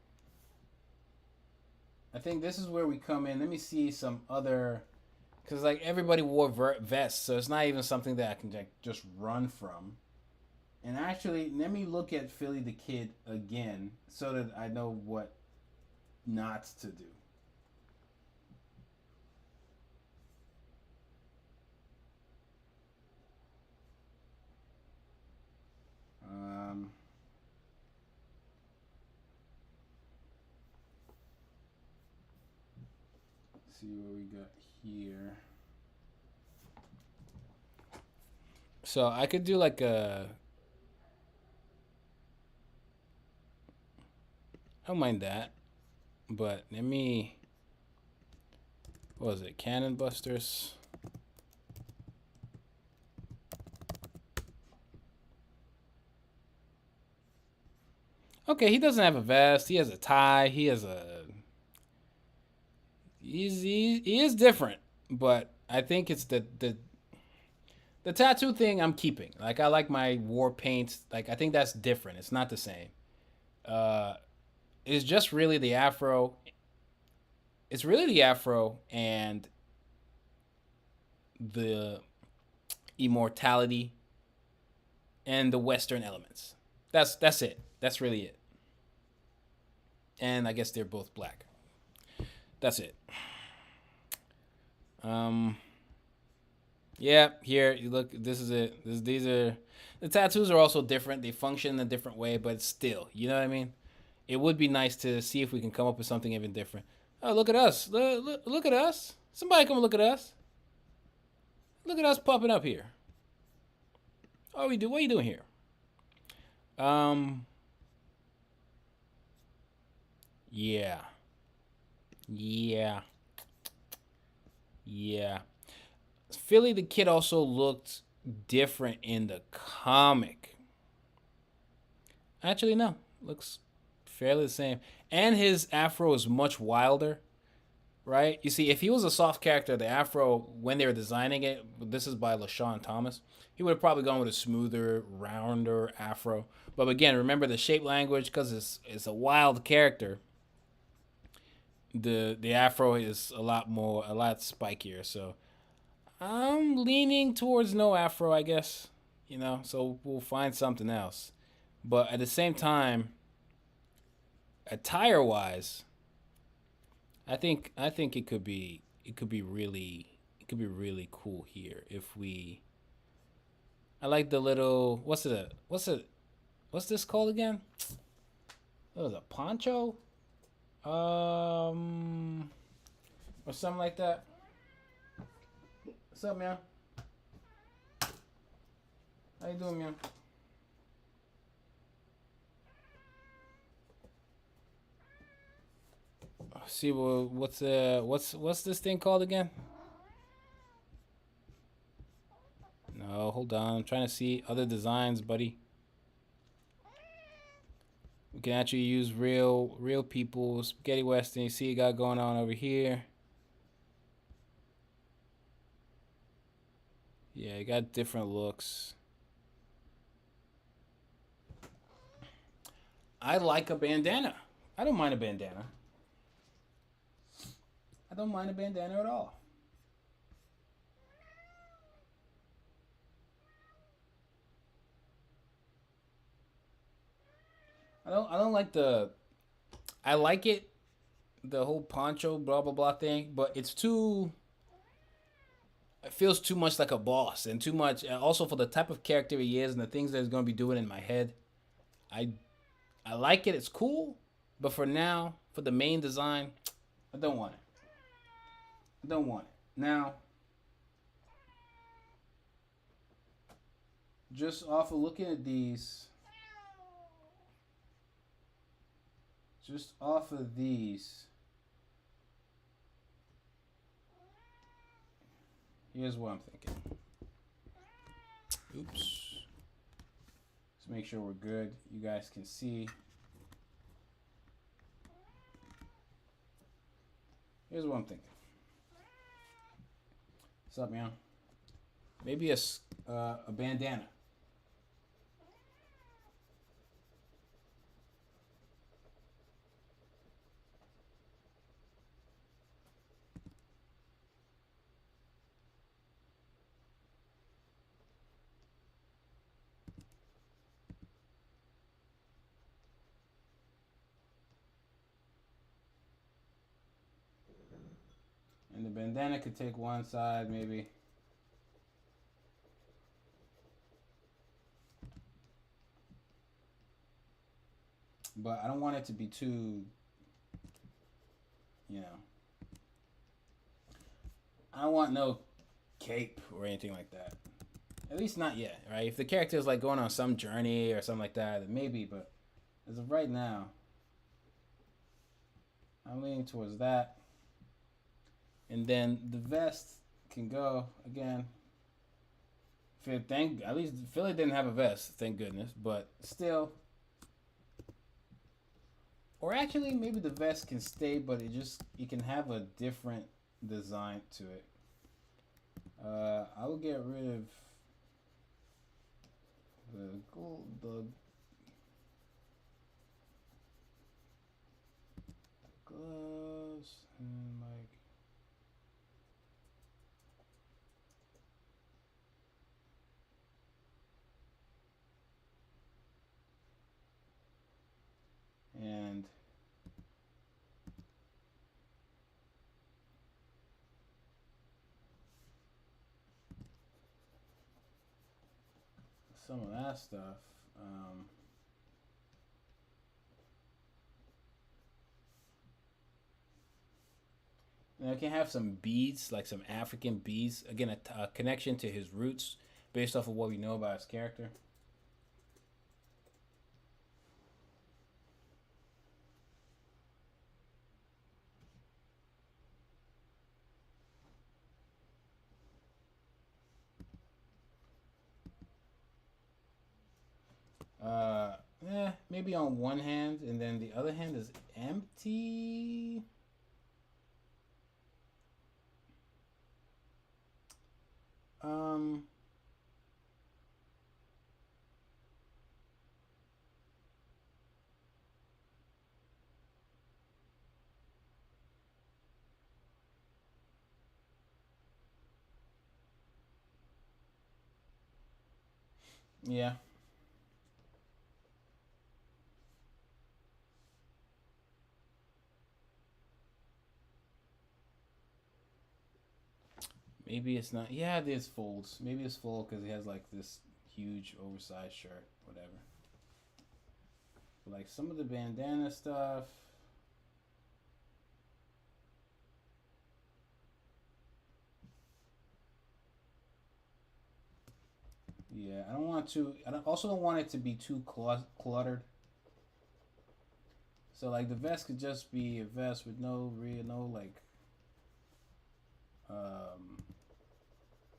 I think this is where we come in. Let me see some other, because like everybody wore vests, so it's not even something that I can just run from. And actually, let me look at Philly the Kid again so that I know what not to do. See what we got here. So I could do like a. I don't mind that, but let me. What was it? Cannon Busters. Okay, he doesn't have a vest. He has a tie. He has a. He is different, but I think it's the tattoo thing I'm keeping. Like I like my war paints. Like I think that's different. It's not the same. It's just really the afro. It's really the afro and the immortality and the Western elements. That's it. That's really it. And I guess they're both black. That's it. Yeah, here you look. This is it. These are the tattoos are also different. They function in a different way, but still, you know what I mean. It would be nice to see if we can come up with something even different. Oh, look at us! Look at us! Somebody come look at us! Look at us popping up here. Oh, we do. What are you doing here? Yeah. Yeah. Yeah. Philly the Kid also looked different in the comic. Actually, no. Looks fairly the same. And his afro is much wilder, right? You see, if he was a soft character, the afro, when they were designing it, this is by LaShawn Thomas, he would have probably gone with a smoother, rounder afro. But again, remember the shape language, because it's a wild character. The afro is a lot spikier. So I'm leaning towards no afro, I guess. So we'll find something else. But at the same time, attire wise, I think it could be really cool here if we. I like the little what's this called again? What was a poncho? Or something like that. What's up, man? How you doing, man? See what's this thing called again? No, hold on. I'm trying to see other designs, buddy. We can actually use real people. Spaghetti Western. You see, you got going on over here. Yeah, you got different looks. I like a bandana. I don't mind a bandana. I don't mind a bandana at all. I don't like the I like it, the whole poncho blah blah blah thing, but it's too it feels too much like a boss and too much also for the type of character he is and the things that he's going to be doing in my head. I I like it, it's cool, but for now, for the main design, I don't want it. I don't want it. Now, just off of looking at these, just off of these, here's what I'm thinking. Oops. Let's make sure we're good. You guys can see. Here's what I'm thinking. What's up, man? Maybe a bandana. And the bandana could take one side, maybe. But I don't want it to be too, you know. I don't want no cape or anything like that. At least not yet, right? If the character is like going on some journey or something like that, then maybe. But as of right now, I'm leaning towards that. And then the vest can go again. At least Philly didn't have a vest, thank goodness. But still, or actually, maybe the vest can stay, but it can have a different design to it. I will get rid of the gloves and like. And some of that stuff. And I can have some beads, like some African beads. Again, a connection to his roots based off of what we know about his character. Maybe on one hand, and then the other hand is empty. Um, yeah. Maybe it's not. Yeah, there's folds. Maybe it's full because he has like this huge oversized shirt, whatever. But like some of the bandana stuff. Yeah, I don't want to. Also don't want it to be too cluttered. So like the vest could just be a vest with no like.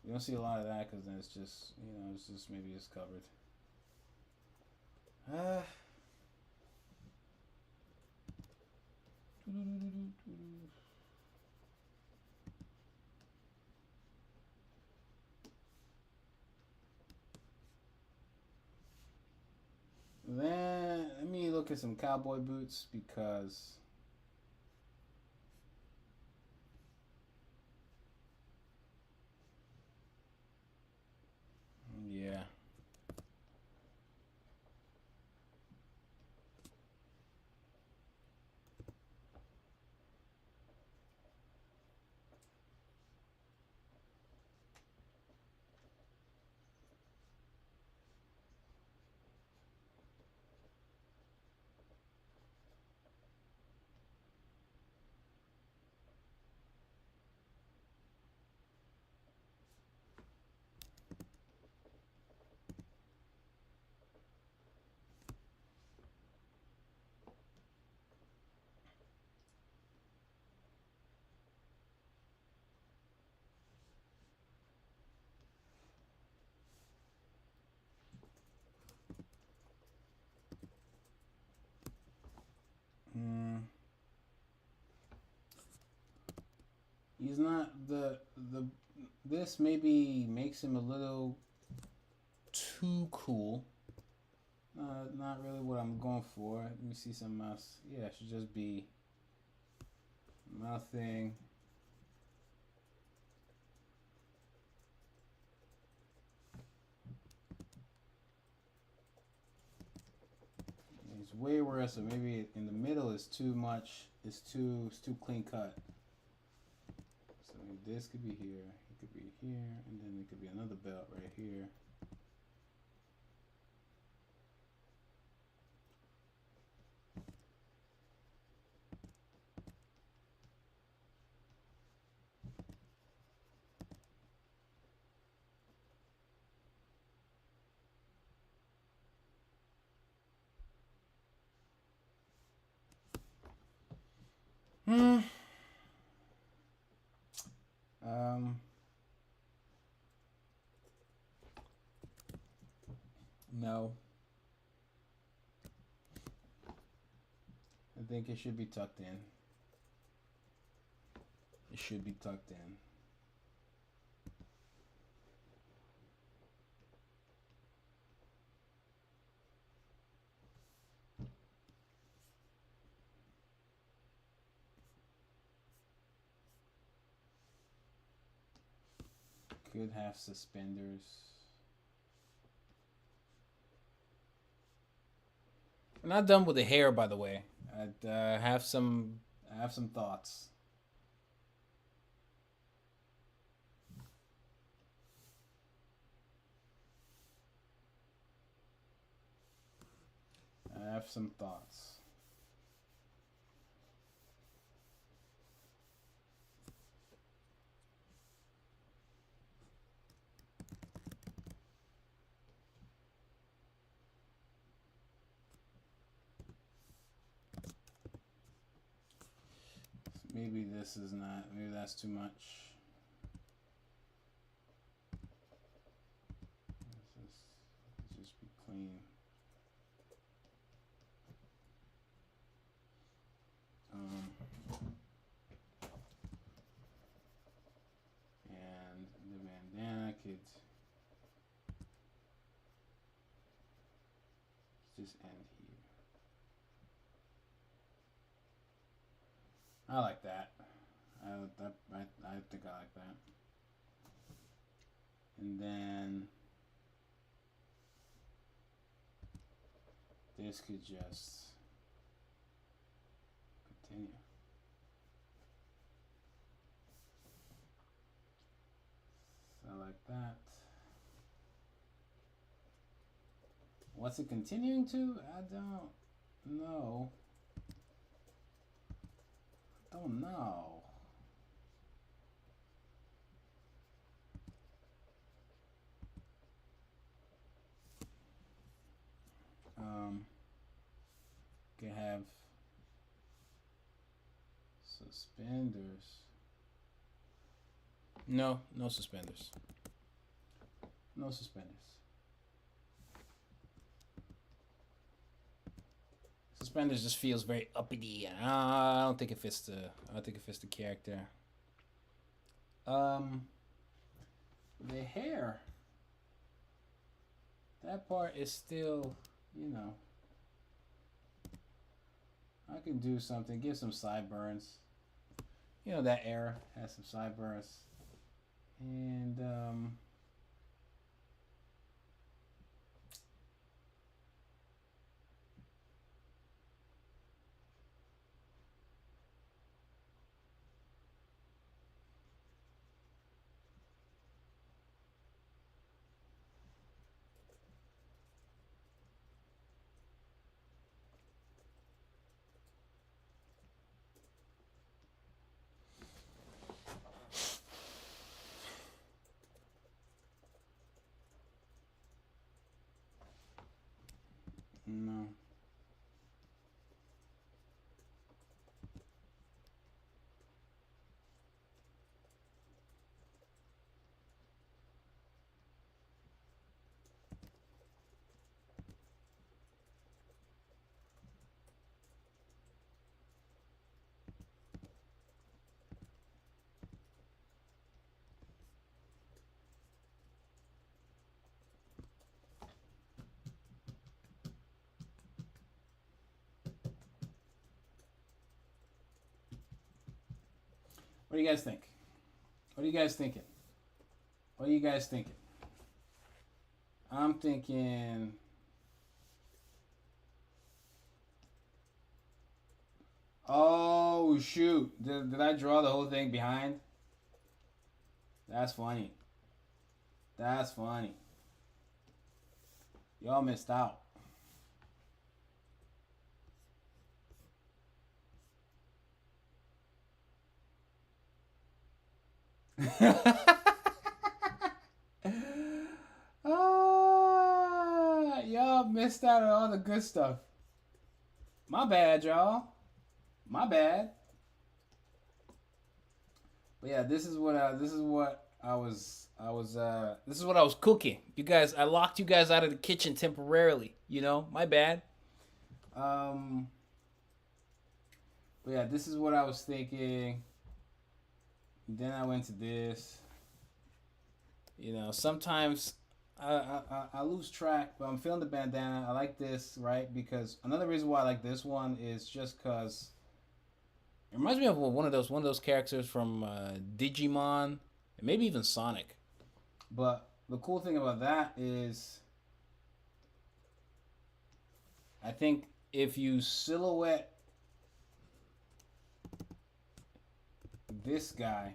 You don't see a lot of that because then it's just it's just maybe it's covered. Then let me look at some cowboy boots because yeah. He's not the this maybe makes him a little too cool. Not really what I'm going for. Let me see something else. Yeah, it should just be nothing. It's way worse. So maybe in the middle is too much. It's too clean cut. So maybe this could be here. It could be here, and then it could be another belt right here. No. I think it should be tucked in. It should be tucked in. Could have suspenders. I'm not done with the hair, by the way. I have some thoughts. I have some thoughts. Maybe this is not, maybe that's too much. Let's just be clean. And the bandana could just end here. I like that. I think I like that. And then this could just continue. So like that. What's it continuing to? I don't know. Don't know. Can have suspenders. No, no suspenders. No suspenders. Suspenders just feels very uppity. I don't think it fits the. I don't think it fits the character. The hair. That part is still, you know, I can do something. Give some sideburns. You know that era has some sideburns. And no. What do you guys think? What are you guys thinking? What are you guys thinking? I'm thinking. Oh shoot! Did I draw the whole thing behind? That's funny. That's funny. Y'all missed out. Y'all missed out on all the good stuff. My bad, y'all. My bad. But yeah, this is what I was cooking. You guys, I locked you guys out of the kitchen temporarily. You know, my bad. But yeah, this is what I was thinking. Then I went to this. You know, sometimes I lose track, but I'm feeling the bandana. I like this, right? Because another reason why I like this one is just because it reminds me of one of those characters from Digimon, and maybe even Sonic. But the cool thing about that is, I think if you silhouette this guy,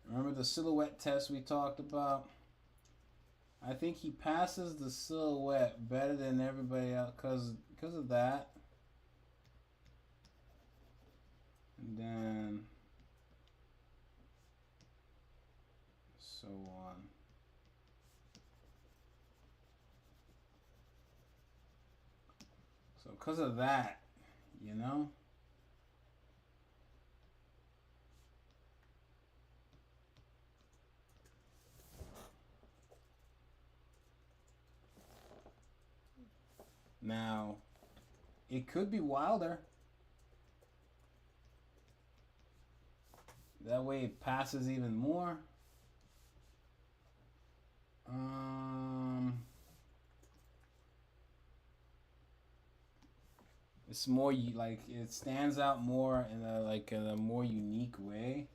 remember the silhouette test we talked about? I think he passes the silhouette better than everybody else because of that. And then so on. So because of that, you know? Now, it could be wilder. That way it passes even more. It's more like it stands out more in a more unique way.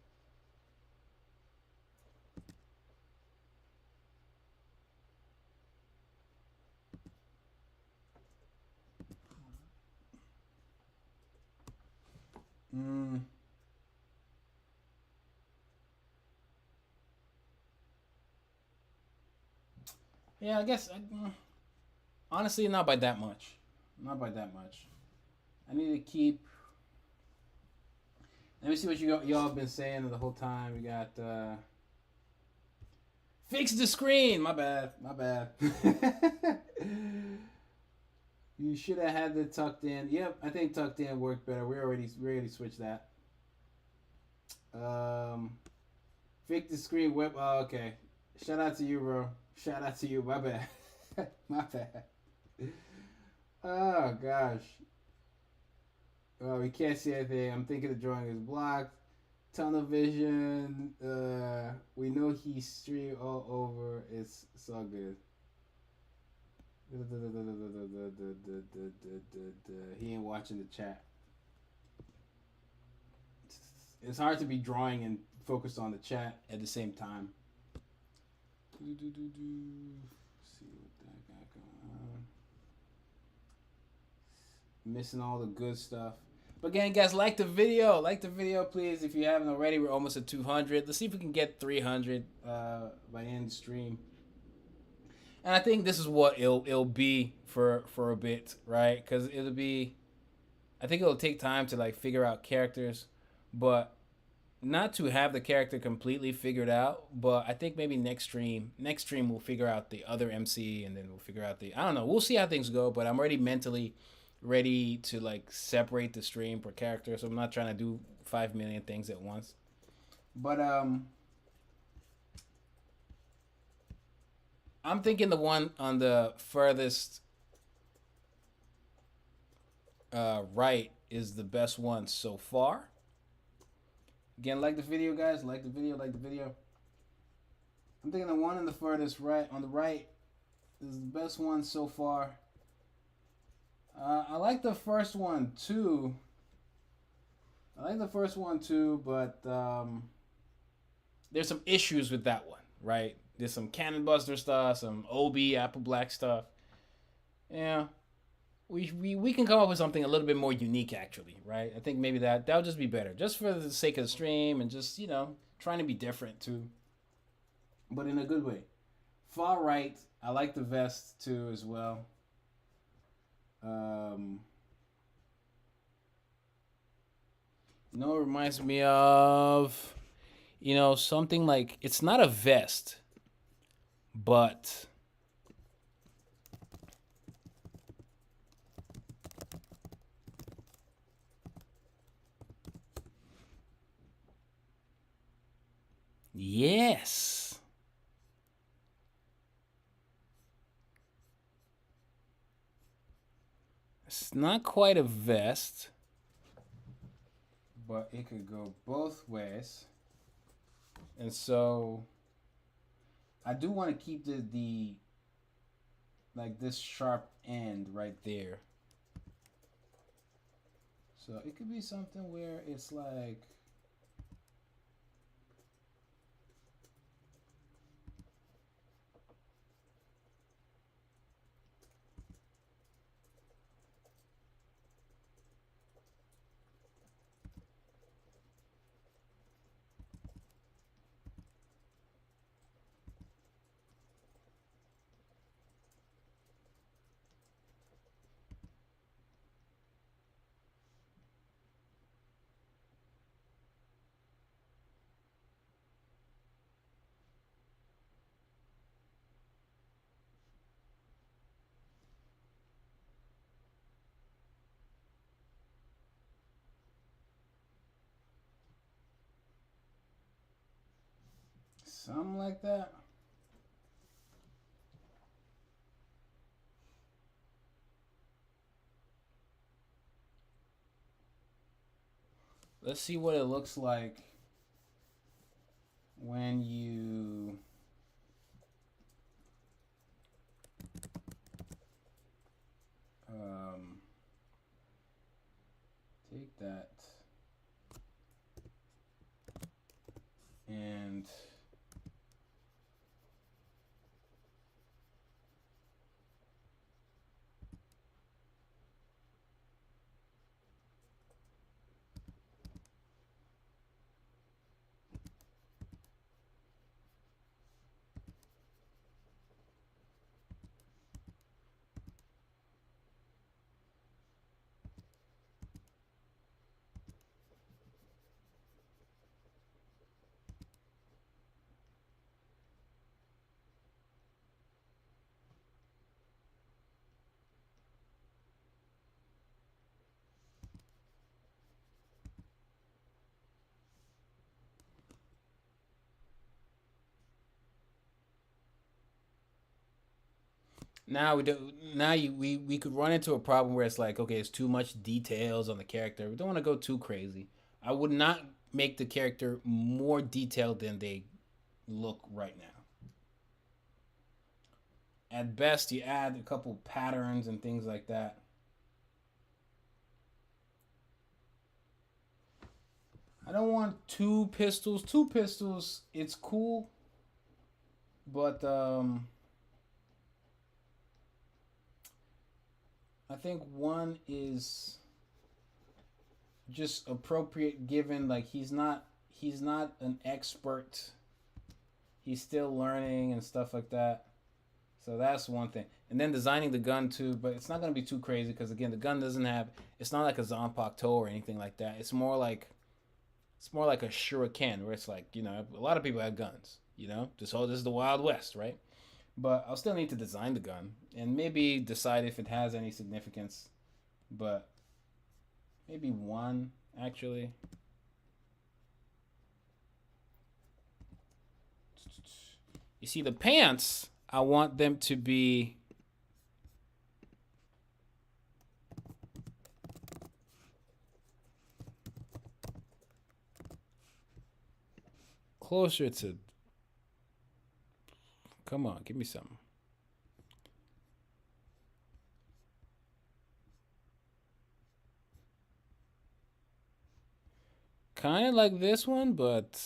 Yeah, I guess honestly not by that much. Not by that much. I need to keep. Let me see what y'all have been saying the whole time. We got fix the screen. My bad. My bad. You should have had the tucked in. Yep, I think tucked in worked better. We already switched that. Fake the screen whip. Oh, okay. Shout out to you, bro. Shout out to you. My bad. My bad. Oh gosh. Oh, we can't see anything. I'm thinking the drawing is blocked. Tunnel vision. We know he's stream all over. It's so good. He ain't watching the chat. It's hard to be drawing and focused on the chat at the same time. See what that got going on. Missing all the good stuff. But again, guys, like the video. Like the video, please. If you haven't already, we're almost at 200. Let's see if we can get 300 by the end of the stream. And I think this is what it'll be for a bit, right? Because it'll be, I think it'll take time to like figure out characters, but not to have the character completely figured out. But I think maybe next stream we'll figure out the other MC, and then we'll figure out I don't know. We'll see how things go. But I'm already mentally ready to like separate the stream per character, so I'm not trying to do 5 million things at once. But I'm thinking the one on the furthest right is the best one so far. Again, like the video, guys. Like the video. Like the video. I'm thinking the one on the furthest right, on the right, is the best one so far. I like the first one too. But there's some issues with that one, right? There's some Cannon Buster stuff, some OB Apple Black stuff. Yeah, we can come up with something a little bit more unique, actually, right? I think maybe that'll just be better, just for the sake of the stream and just, you know, trying to be different too, but in a good way. Far right, I like the vest too as well. You know, it reminds me of, you know, something like, it's not a vest, but yes. It's not quite a vest, but it could go both ways. And so I do want to keep the like this sharp end right there. So it could be something where it's like, something like that. Let's see what it looks like when you take that and Now we do. Now we could run into a problem where it's like, okay, it's too much details on the character. We don't want to go too crazy. I would not make the character more detailed than they look right now. At best, you add a couple patterns and things like that. I don't want two pistols. Two pistols, it's cool, but I think one is just appropriate given like he's not an expert. He's still learning and stuff like that. So that's one thing. And then designing the gun too, but it's not gonna be too crazy because again, the gun doesn't have. It's not like a Zanpakuto or anything like that. It's more like a shuriken where it's like a lot of people have guns. This is the Wild West, right? But I'll still need to design the gun and maybe decide if it has any significance. But maybe one actually. You see, the pants, I want them to be closer to. Come on, give me something. Kind of like this one, but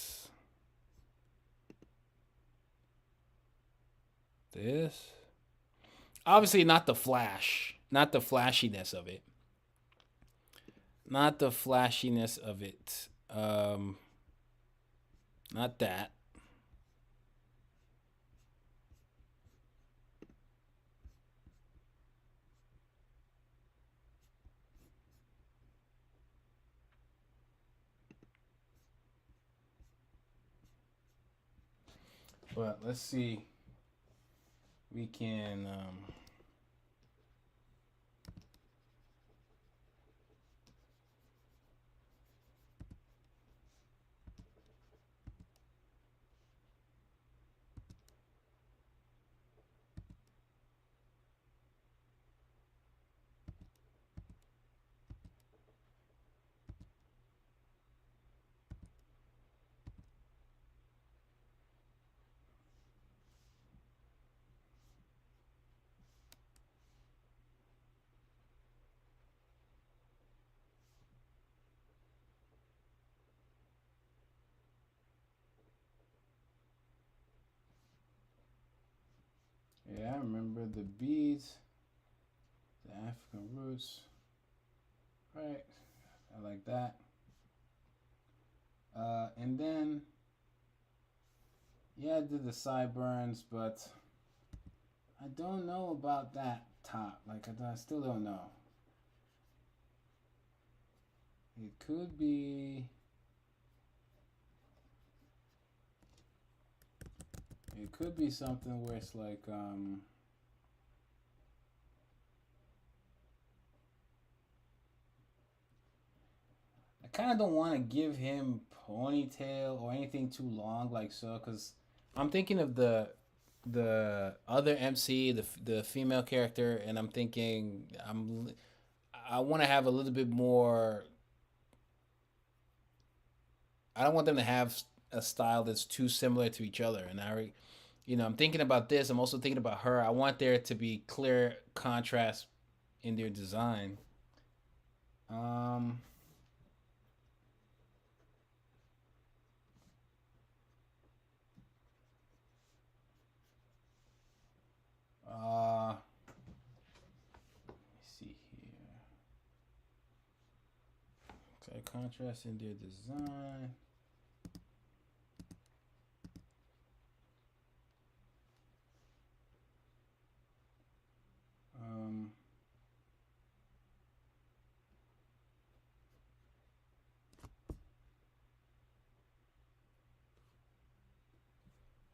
this. Obviously, not the flash, not the flashiness of it. Not the flashiness of it. Not that. But let's see. We can. Yeah, I remember the beads, the African roots. Right, I like that. And then, yeah, I did the sideburns, but I don't know about that top. Like, I still don't know. It could be. It could be something where it's like, I kind of don't want to give him ponytail or anything too long, like so, because I'm thinking of the other MC, the female character, and I'm thinking I want to have a little bit more. I don't want them to have a style that's too similar to each other, and I'm thinking about this. I'm also thinking about her. I want there to be clear contrast in their design. Um, let me see here. Clear contrast in their design. Um,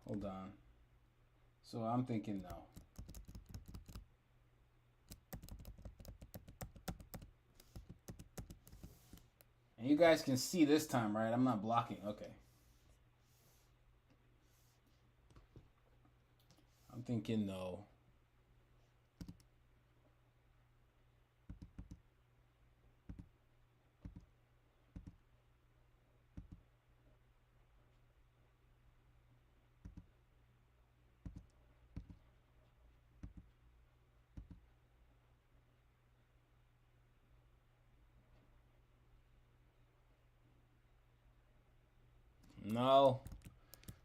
Hold on. So I'm thinking no. And you guys can see this time, right? I'm not blocking. Okay. I'm thinking no. No.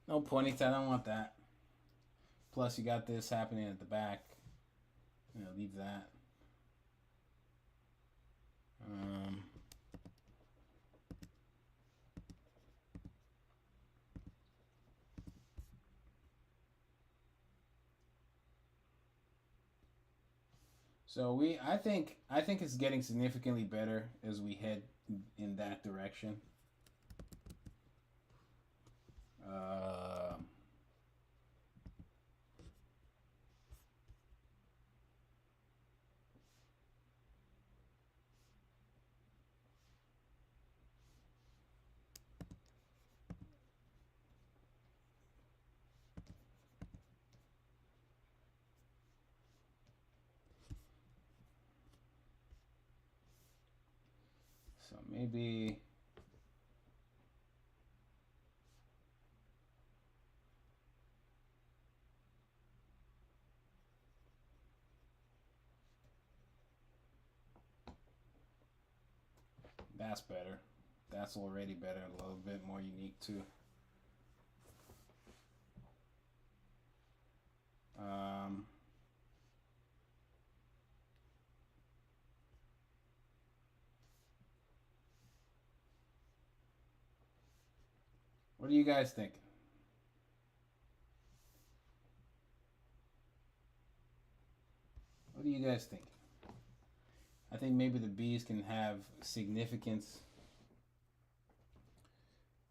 No pointy tail. I don't want that. Plus, you got this happening at the back. Leave that. So I think it's getting significantly better as we head in that direction. So maybe that's better. That's already better. A little bit more unique too. What do you guys think? What do you guys think? I think maybe the bees can have significance.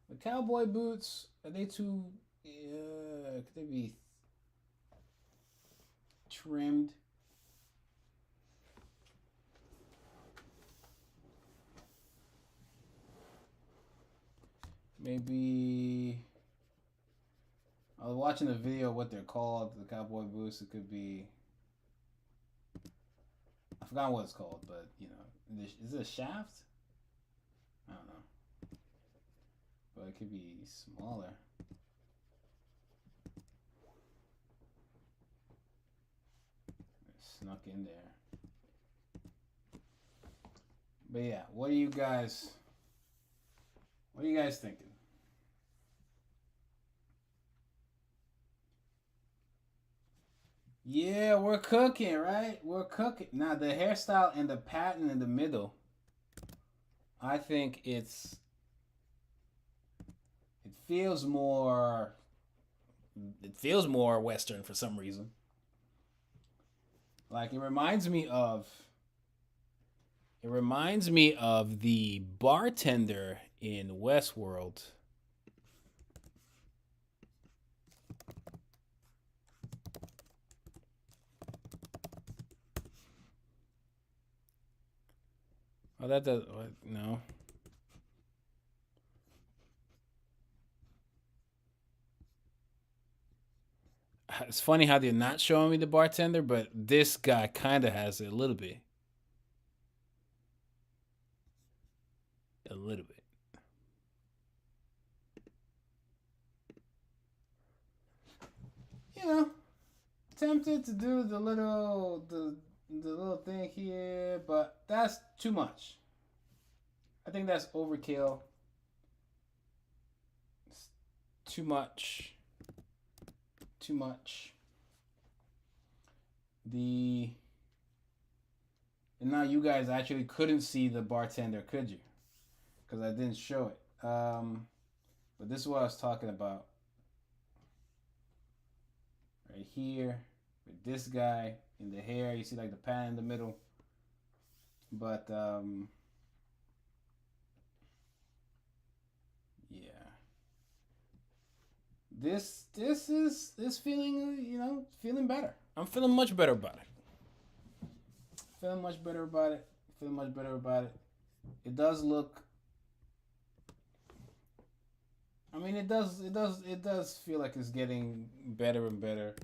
The cowboy boots, are they too... could they be trimmed? Maybe... I was watching the video of what they're called, the cowboy boots. It could be... I forgot what it's called, but, is it a shaft? I don't know. But it could be smaller. It snuck in there. But yeah, what are you guys thinking? Yeah, we're cooking, right? We're cooking. Now, the hairstyle and the pattern in the middle, I think it feels more Western for some reason. Like, it reminds me of the bartender in Westworld. Oh, that does... No. It's funny how they're not showing me the bartender, but this guy kind of has it a little bit. A little bit. Tempted to do the little thing here, but that's too much. I think that's overkill. It's too much. Too much. And now you guys actually couldn't see the bartender, could you? Because I didn't show it. But this is what I was talking about. Right here, with this guy in the hair, you see like the pan in the middle. But yeah, this is feeling feeling better. I'm feeling much better about it. Feeling much better about it. It does look. I mean, it does feel like it's getting better and better.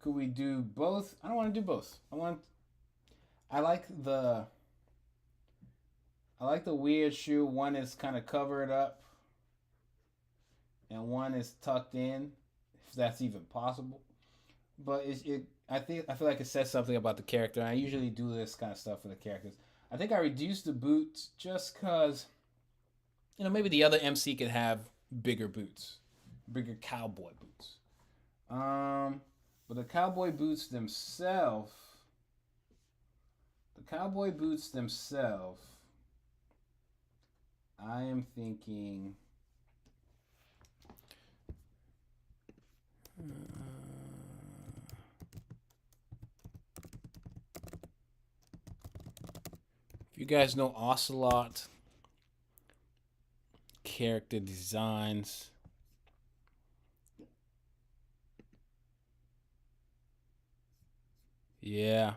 Could we do both? I don't want to do both. I like the weird shoe. One is kind of covered up, and one is tucked in, if that's even possible. But I feel like it says something about the character. And I usually do this kind of stuff for the characters. I think I reduced the boots just because, maybe the other MC could have bigger boots, bigger cowboy boots. But the cowboy boots themselves, I am thinking. If you guys know Ocelot character designs, yeah,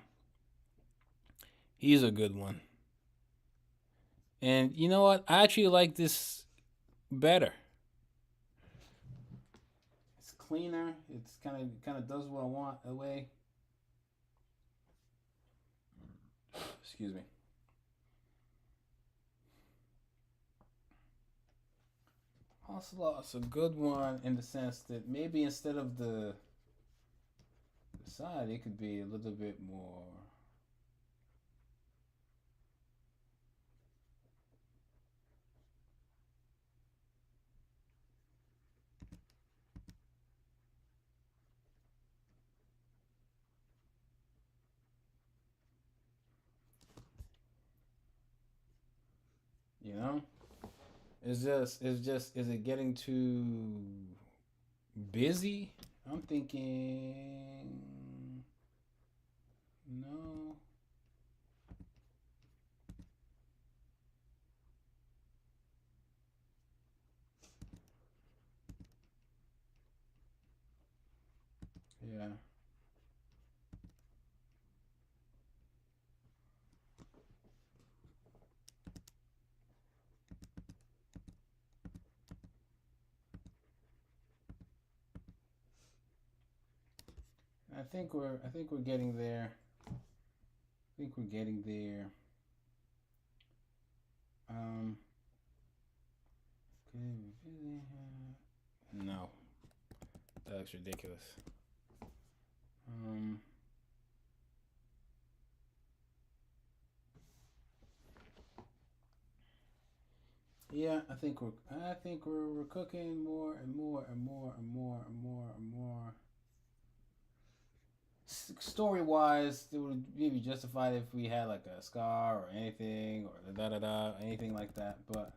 he's a good one. And you know what? I actually like this better. It's cleaner. It's kind of does what I want away. Excuse me. Ocelot's a good one in the sense that maybe instead of the side, it could be a little bit more. You know, is it getting too busy? I'm thinking no. Yeah. I think we're getting there. I think we're getting there. Um no. That looks ridiculous. Um Yeah, I think we're cooking more and more and more and more and more and more. Story wise, it would maybe justified if we had like a scar or anything or da da da anything like that. But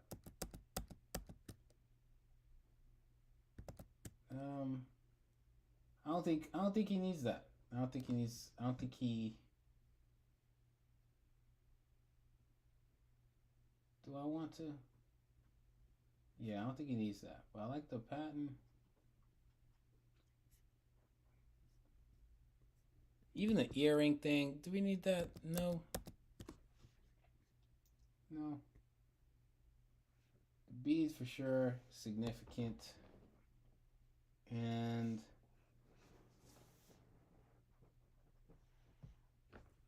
um, I don't think he needs that. I don't think he needs. I don't think he. Do I want to? Yeah, I don't think he needs that. But I like the pattern. Even the earring thing. Do we need that? No. No. The beads for sure significant. And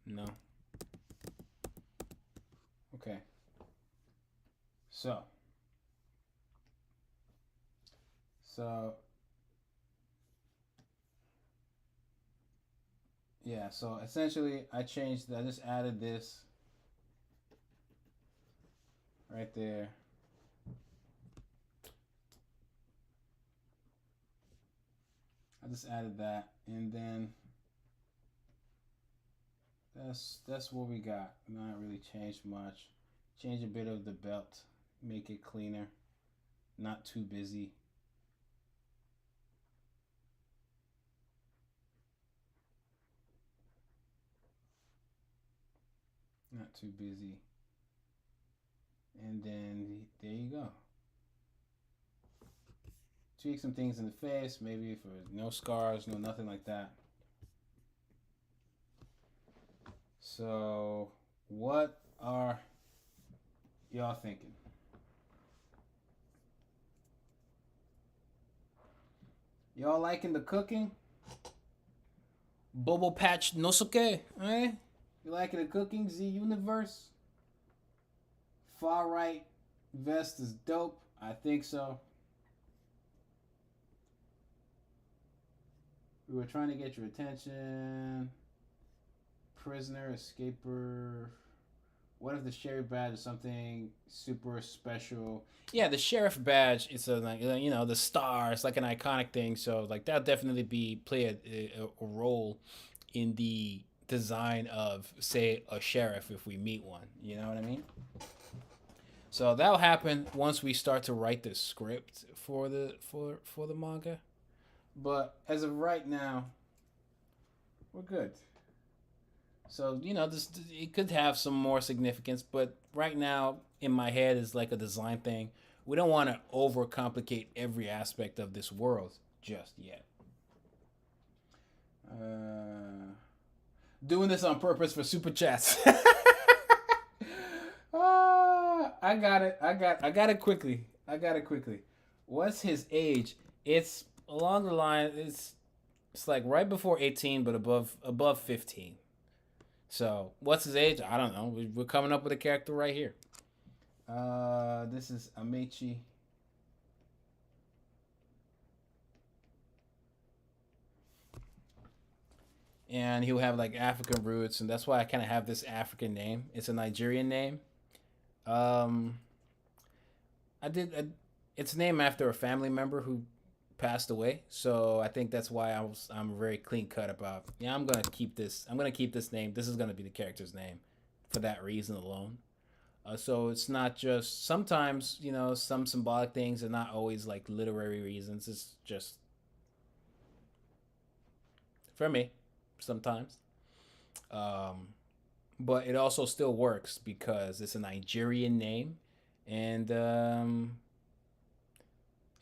no. Okay. So yeah, so essentially I just added this right there. I just added that, and then that's what we got. Not really changed much. Change a bit of the belt, make it cleaner, not too busy. Not too busy. And then there you go. Tweak some things in the face, maybe for no scars, no nothing like that. So, what are y'all thinking? Y'all liking the cooking? Bobo Patch Nosuke, eh? You liking the cooking, Z Universe? Far right vest is dope. I think so. We were trying to get your attention. Prisoner, escaper. What if the sheriff badge is something super special? Yeah, the sheriff badge. It's a like the star. It's like an iconic thing. So like that'll definitely be play a role in the design of say a sheriff if we meet one. You know what I mean? So that'll happen once we start to write the script for the manga. But as of right now, we're good. So this it could have some more significance, but right now in my head is like a design thing. We don't want to overcomplicate every aspect of this world just yet. Doing this on purpose for super chats. I got it. I got it quickly. What's his age? It's along the line. It's like right before 18, but above 15. So what's his age? I don't know. We're coming up with a character right here. This is Amechi. And he'll have like African roots, and that's why I kind of have this African name. It's a Nigerian name. Um, it's named after a family member who passed away, so I think that's why I'm very clean cut about. Yeah, I'm gonna keep this. I'm gonna keep this name. This is gonna be the character's name, for that reason alone. So it's not just sometimes some symbolic things are not always like literary reasons. It's just for me sometimes. But it also still works because it's a Nigerian name, and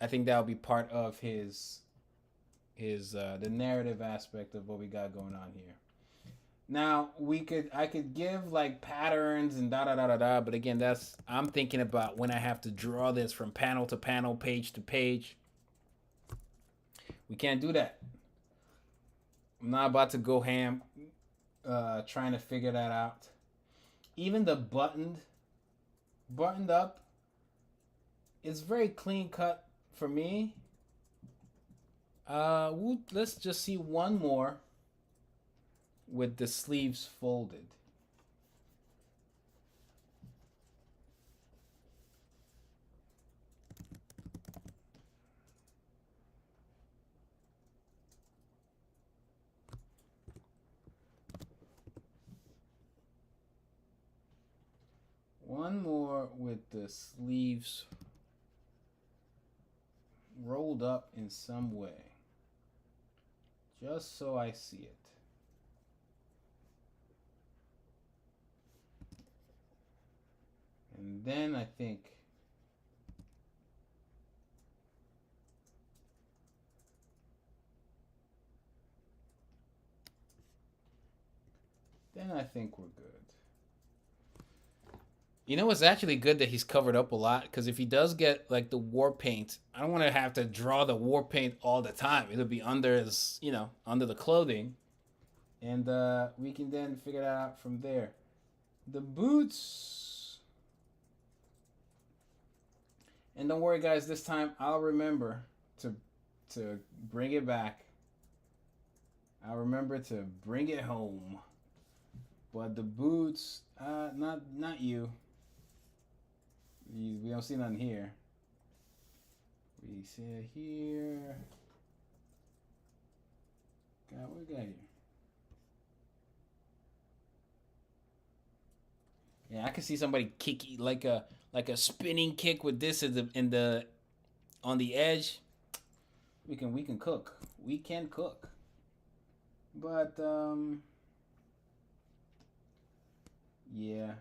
I think that'll be part of his the narrative aspect of what we got going on here. Now I could give like patterns and da da da da da, but again, I'm thinking about when I have to draw this from panel to panel, page to page. We can't do that. I'm not about to go ham trying to figure that out. Even the buttoned up, it's very clean cut for me. Let's just see one more with the sleeves folded. One more with the sleeves rolled up in some way, just so I see it. And then I think we're good. It's actually good that he's covered up a lot, because if he does get like the war paint, I don't want to have to draw the war paint all the time. It'll be under his, under the clothing, and we can then figure that out from there. The boots, and don't worry, guys. This time I'll remember to bring it back. I'll remember to bring it home. But the boots, not you. We don't see nothing here. We see it here. God, what we got here? Yeah, I can see somebody kick like a spinning kick with this on the edge. We can cook. We can cook. But yeah.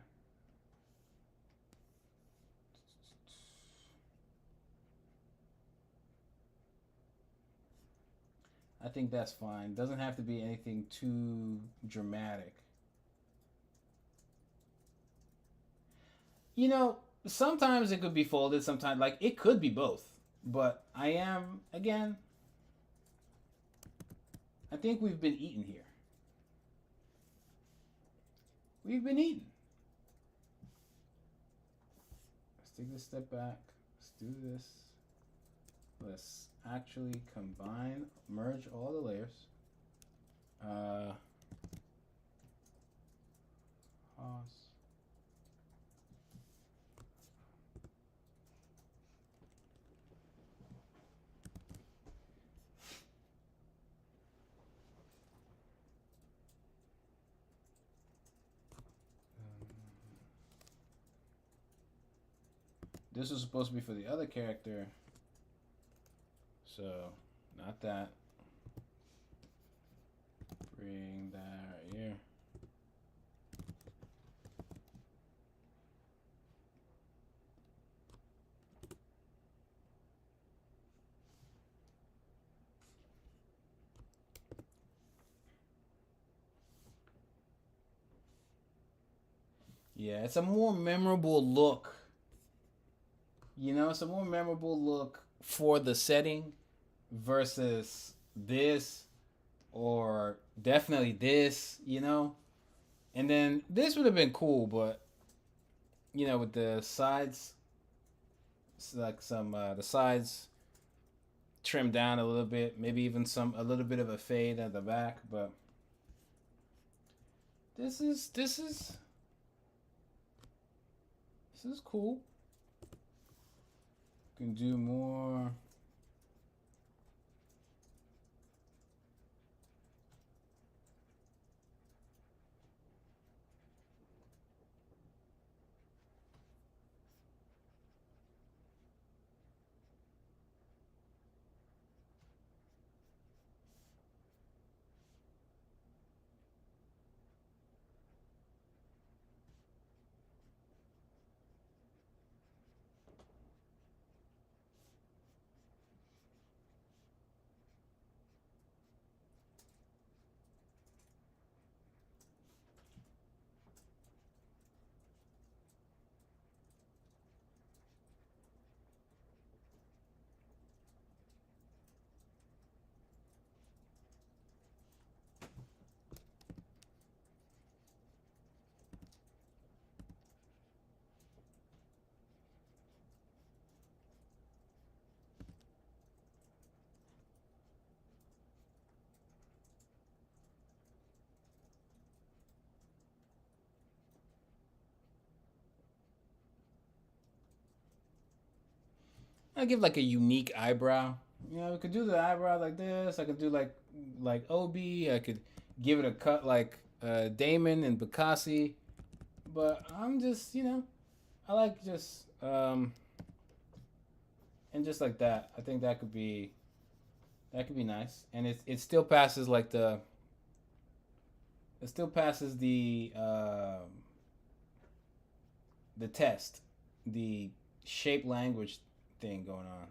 I think that's fine. Doesn't have to be anything too dramatic. Sometimes it could be folded, sometimes like it could be both. But I think we've been eaten here. We've been eaten. Let's take this step back. Let's do this. Let's actually merge all the layers. Pause. this was supposed to be for the other character. So, not that. Bring that right here. Yeah, it's a more memorable look. You know, it's a more memorable look for the setting versus this or definitely this, you know? And then this would have been cool, but you know, with the sides, like some the sides trimmed down a little bit, maybe even a little bit of a fade at the back, but this is cool. Can do more. I give like a unique eyebrow. You know, I could do the eyebrow like this. I could do like Obi. I could give it a cut like Damon and Bukasi. But I'm just, you know, I like just and just like that. I think that could be nice. And it still passes like the test, the shape language thing going on.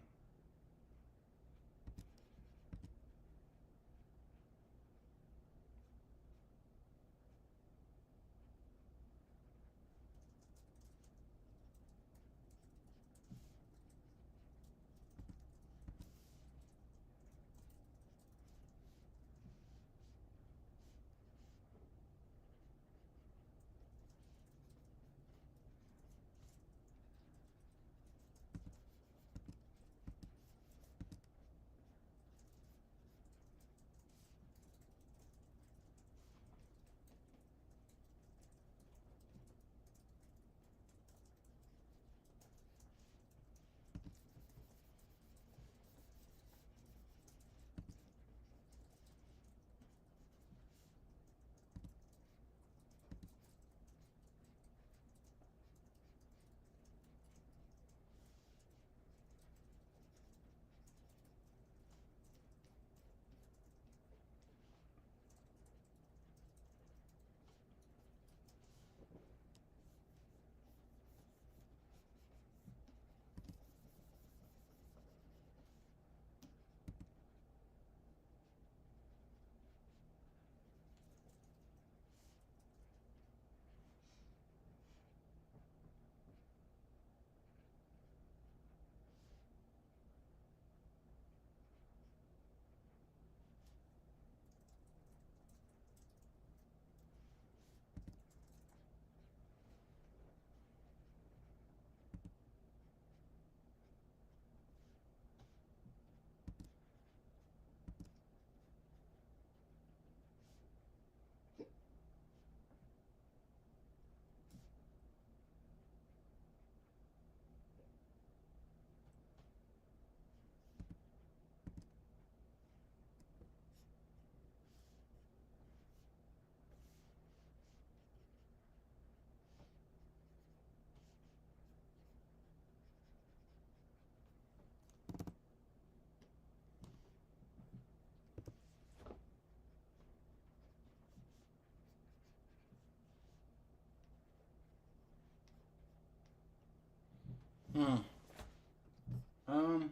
Um.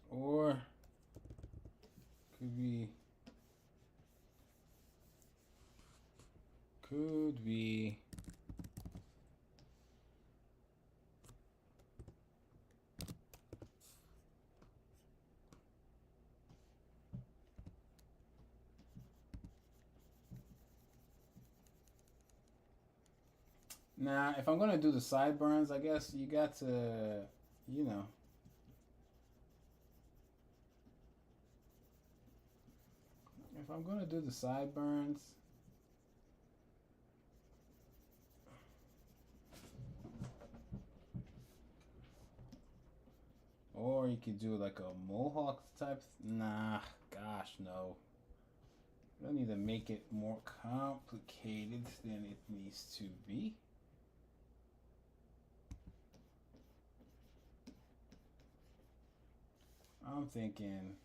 Or could be Nah, if I'm gonna do the sideburns, I guess you got to, you know, if I'm gonna do the sideburns, or you could do like a mohawk type. Nah, gosh, no. I don't need to make it more complicated than it needs to be. I'm thinking.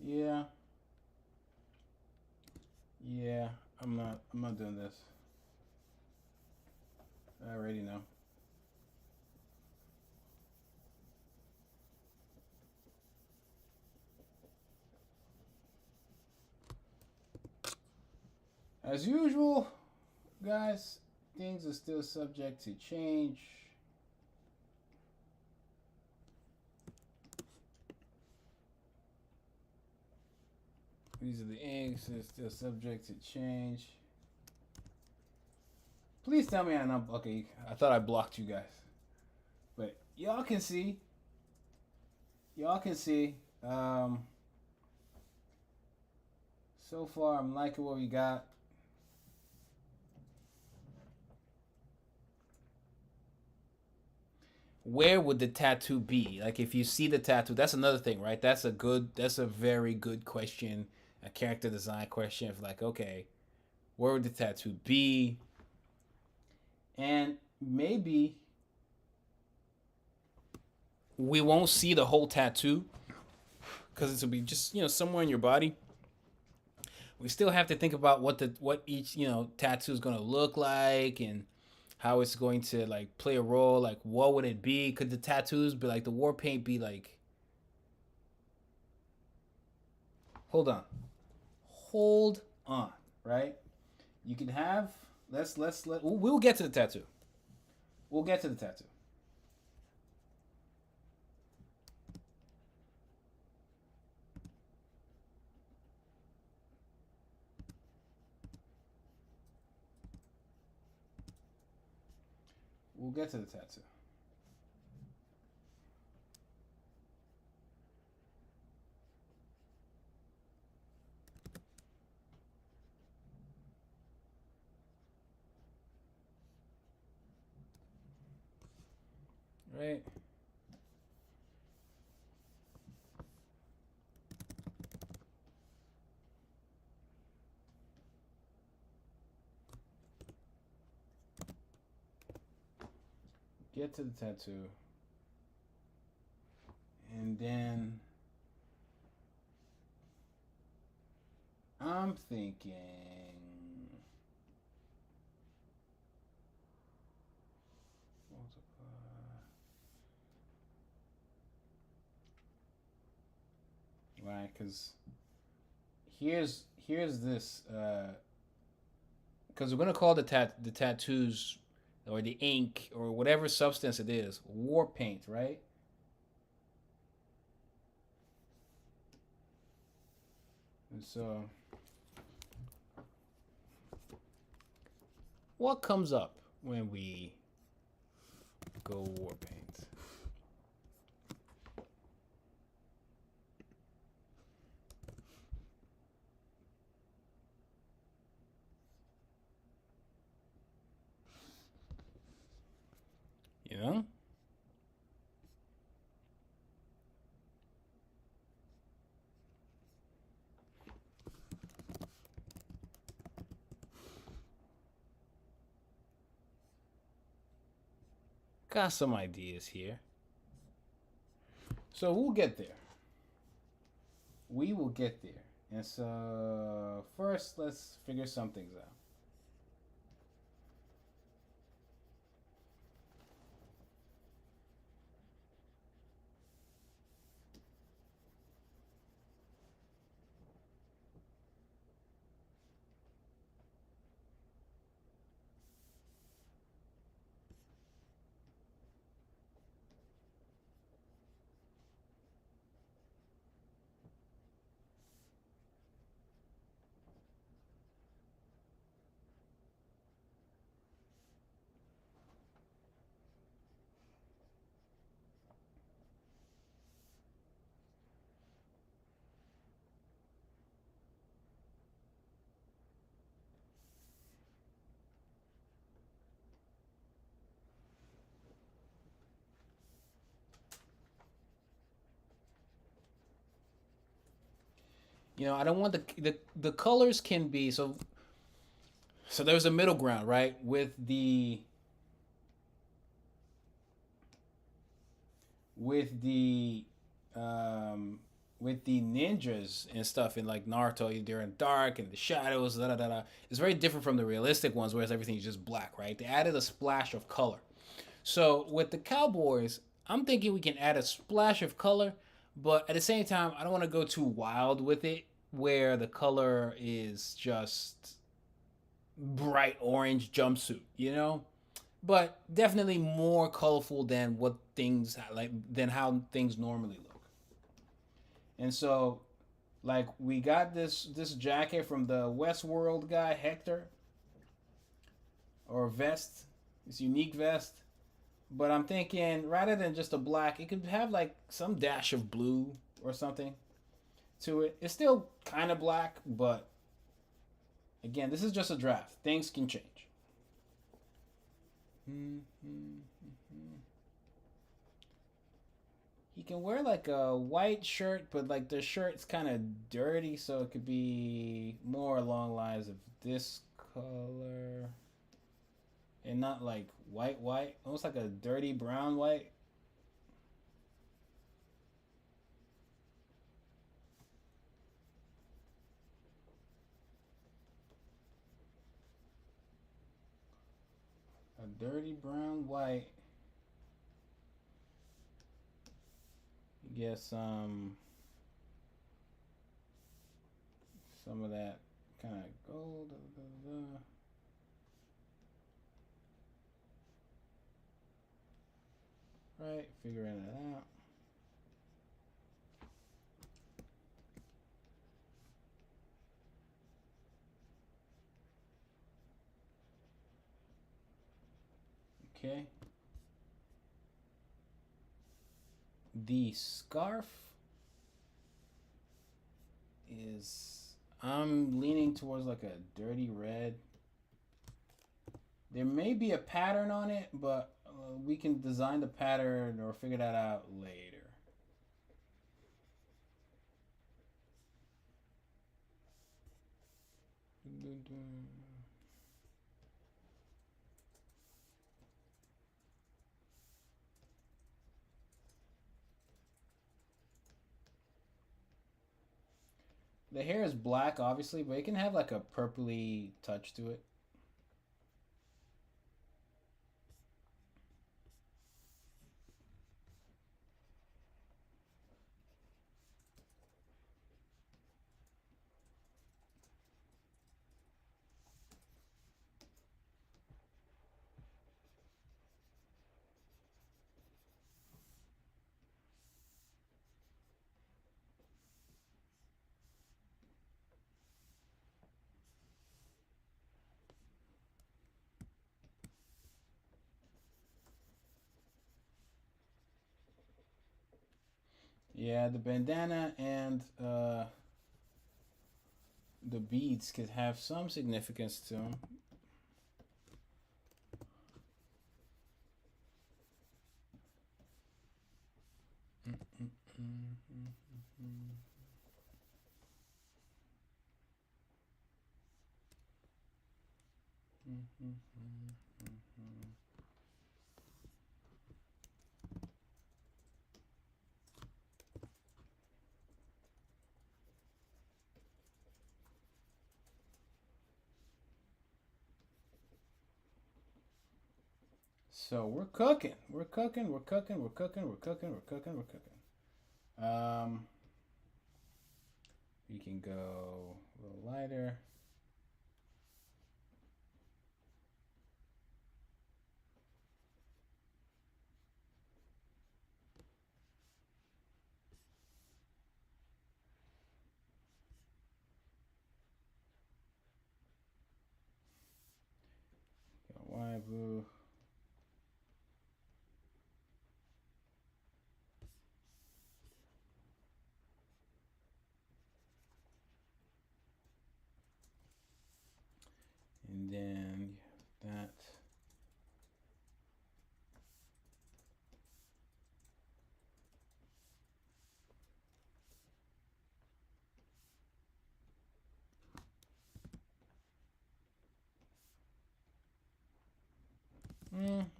Yeah. Yeah, I'm not doing this. I already know. As usual, guys, things are still subject to change. These are the inks, they're still subject to change. Please tell me I'm not okay. I thought I blocked you guys. But y'all can see. Y'all can see. So far I'm liking what we got. Where would the tattoo be? Like if you see the tattoo, that's another thing, right? That's a very good question. A character design question of like, okay, where would the tattoo be? And maybe we won't see the whole tattoo because it'll be just somewhere in your body. We still have to think about what each tattoo is going to look like and how it's going to like play a role. Like what would it be? Could the tattoos be like the war paint be like? Hold on, hold on, right? You can have we'll get to the tattoo. We'll get to the tattoo. We'll get to the tattoo. Right? Get to the tattoo. And then I'm thinking right, because here's this because we're gonna call the tattoos or the ink or whatever substance it is war paint, right? And so, what comes up when we go Warpaint? You know? Got some ideas here. So we'll get there. We will get there. And so first, let's figure some things out. You know, I don't want the colors can be so there's a middle ground, right? With the with the ninjas and stuff in like Naruto, they're in dark and the shadows, da da da da. It's very different from the realistic ones, whereas everything's just black, right? They added a splash of color. So with the Cowboys, I'm thinking we can add a splash of color, but at the same time, I don't want to go too wild with it, where the color is just bright orange jumpsuit, you know? But definitely more colorful than what things like than how things normally look. And so, like, we got this jacket from the Westworld guy Hector, or vest, this unique vest. But I'm thinking rather than just a black, it could have like some dash of blue or something to it. It's still kind of black, but again, this is just a draft. Things can change. He can wear like a white shirt, but like the shirt's kind of dirty, so it could be more along lines of this color and not like white, almost like a dirty brown white. A dirty brown white. Get some of that kind of gold. Right, figuring it out. Okay. The scarf is, I'm leaning towards like a dirty red. There may be a pattern on it, but we can design the pattern or figure that out later. The hair is black, obviously, but it can have like a purpley touch to it. Yeah, the bandana and the beads could have some significance to them. So we're cooking. We're cooking. We're cooking. We're cooking. We're cooking. We're cooking. We're cooking. We can go a little lighter. Go Waibu. And then that.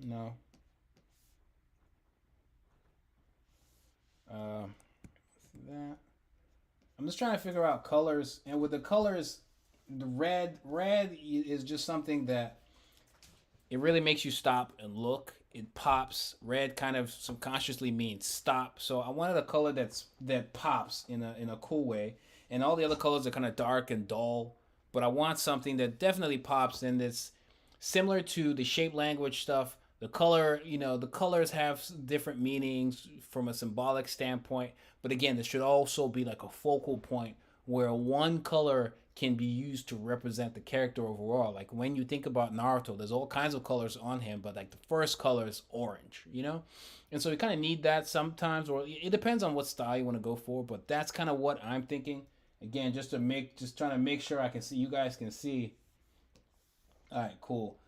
No. That. I'm just trying to figure out colors, and with the colors, the red is just something that it really makes you stop and look. It pops. Red kind of subconsciously means stop. So I wanted a color that pops in a cool way, and all the other colors are kind of dark and dull. But I want something that definitely pops and that's similar to the shape language stuff. The color, the colors have different meanings from a symbolic standpoint. But again, this should also be like a focal point where one color can be used to represent the character overall. Like when you think about Naruto, there's all kinds of colors on him, but like the first color is orange, And so you kind of need that sometimes, or it depends on what style you want to go for, but that's kind of what I'm thinking. Again, just trying to make sure I can see, you guys can see. All right, cool.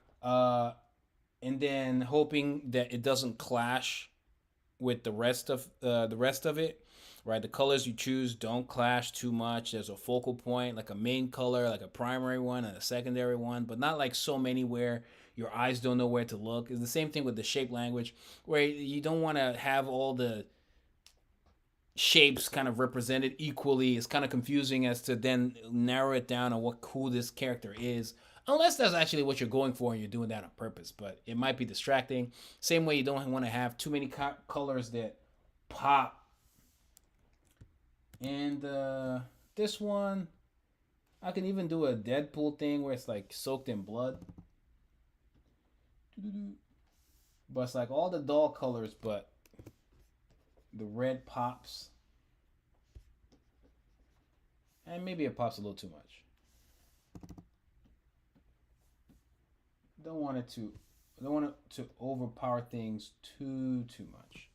And then hoping that it doesn't clash with the rest of it, right? The colors you choose don't clash too much. There's a focal point, like a main color, like a primary one and a secondary one, but not like so many where your eyes don't know where to look. It's the same thing with the shape language, where you don't want to have all the shapes kind of represented equally. It's kind of confusing as to then narrow it down on who this character is, unless that's actually what you're going for and you're doing that on purpose. But it might be distracting. Same way you don't want to have too many colors that pop. And this one, I can even do a Deadpool thing where it's like soaked in blood. But it's like all the dull colors, but the red pops. And maybe it pops a little too much. Don't want it to overpower things too much.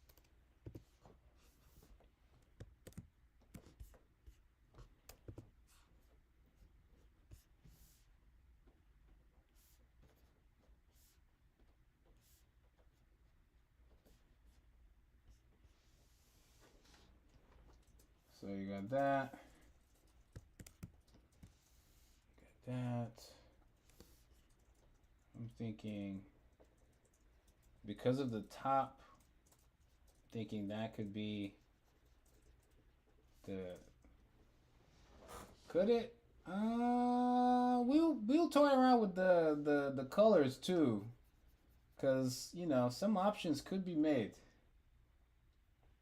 So you got that. Got that. I'm thinking because of the top, thinking that could be the. Could it? We'll toy around with the colors too, because some options could be made.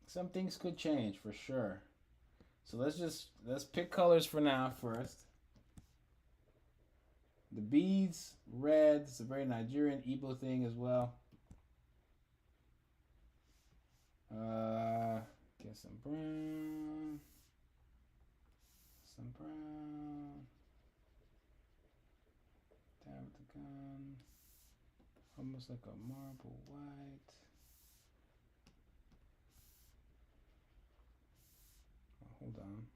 Some things could change for sure. So let's pick colors for now first. The beads, red. It's a very Nigerian Igbo thing as well. Get some brown. Some brown. Down with the gun. Almost like a marble white. Hold on.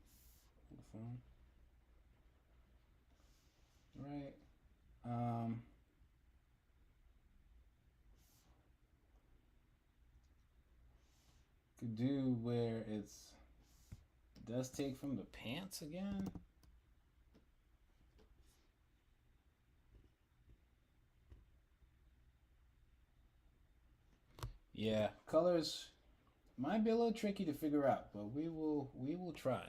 Hold the phone. Right. Could do where it does take from the pants again. Yeah, colors might be a little tricky to figure out, but we will try.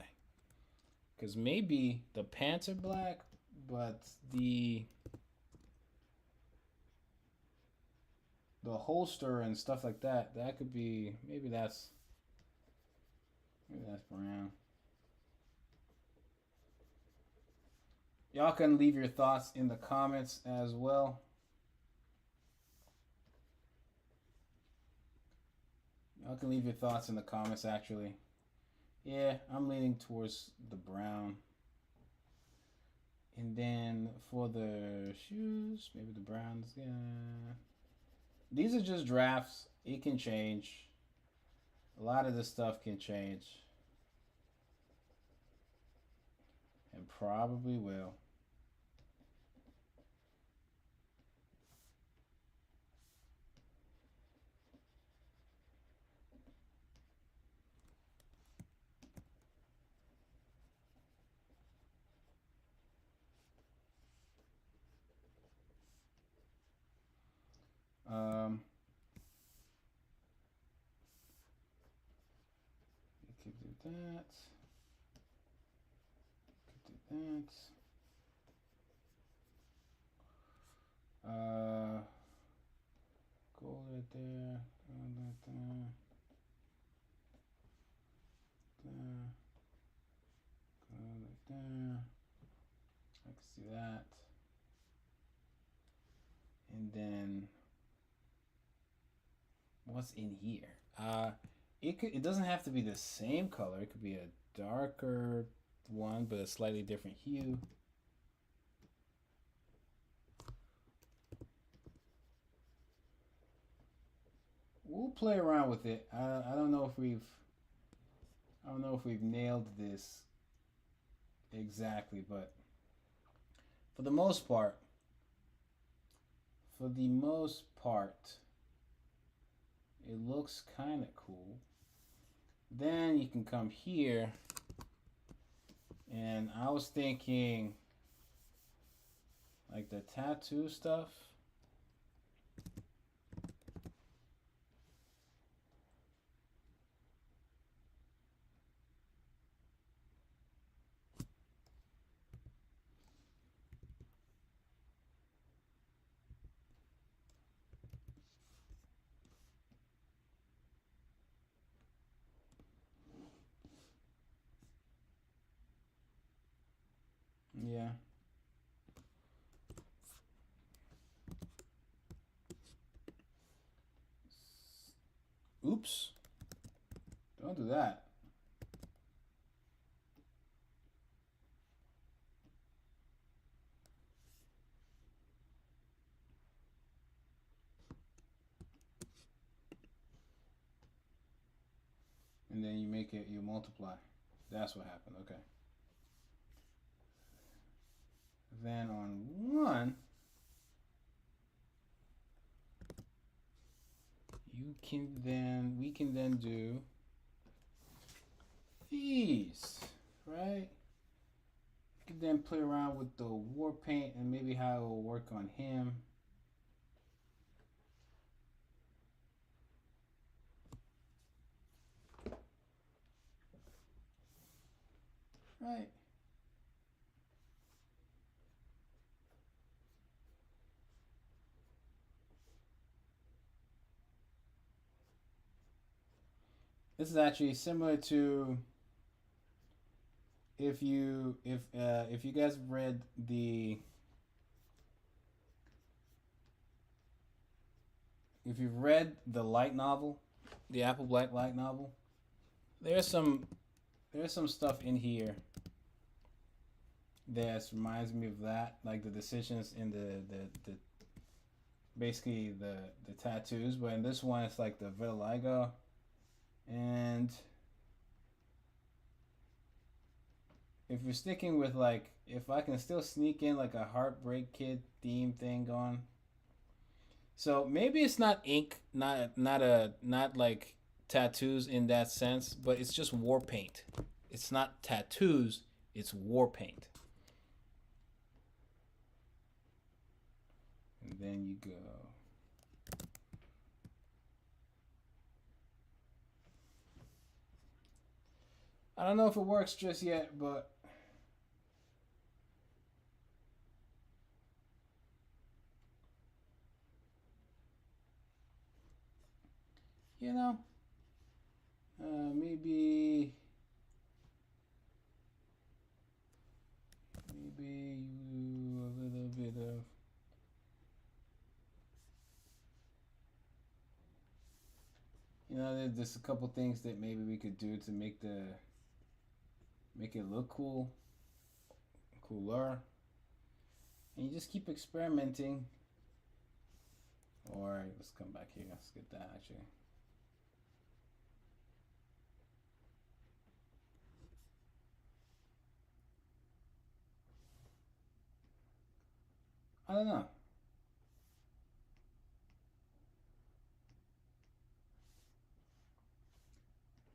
Cause maybe the pants are black, but the holster and stuff like that could be, maybe that's brown. Y'all can leave your thoughts in the comments as well. Y'all can leave your thoughts in the comments actually. Yeah, I'm leaning towards the brown. And then for the shoes, maybe the browns. Yeah. These are just drafts. It can change. A lot of this stuff can change. And probably will. You could do that. Could do that. Go right there. Go right there. There. Go right there. I can see that. And then what's in here? It doesn't have to be the same color. It could be a darker one, but a slightly different hue. We'll play around with it. I don't know if we've nailed this exactly, but for the most part, it looks kind of cool. Then you can come here, and I was thinking like the tattoo stuff. Yeah. Oops. Don't do that. And then you make it, you multiply. That's what happened. Okay. Then on one, we can then do these, right? You can then play around with the war paint and maybe how it will work on him. Right. This is actually similar to if you guys read if you've read the light novel, the Apple Black light novel, there's some stuff in here that reminds me of that, like the decisions in the basically the tattoos, but in this one it's like the vitiligo, and if you're sticking with like, if I can still sneak in like a Heartbreak Kid theme thing going. So maybe it's not ink, not like tattoos in that sense, but it's just war paint. It's not tattoos, it's war paint. And then you go. I don't know if it works just yet, but you know, maybe you a little bit of. You know, there's just a couple things that maybe we could do to make it look cooler, and you just keep experimenting. Or let's come back here. Let's get that actually. I don't know.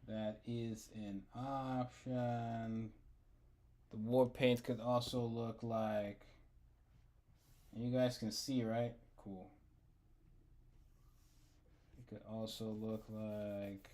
That is an option. The war paint could also look like, and you guys can see, right? Cool. It could also look like,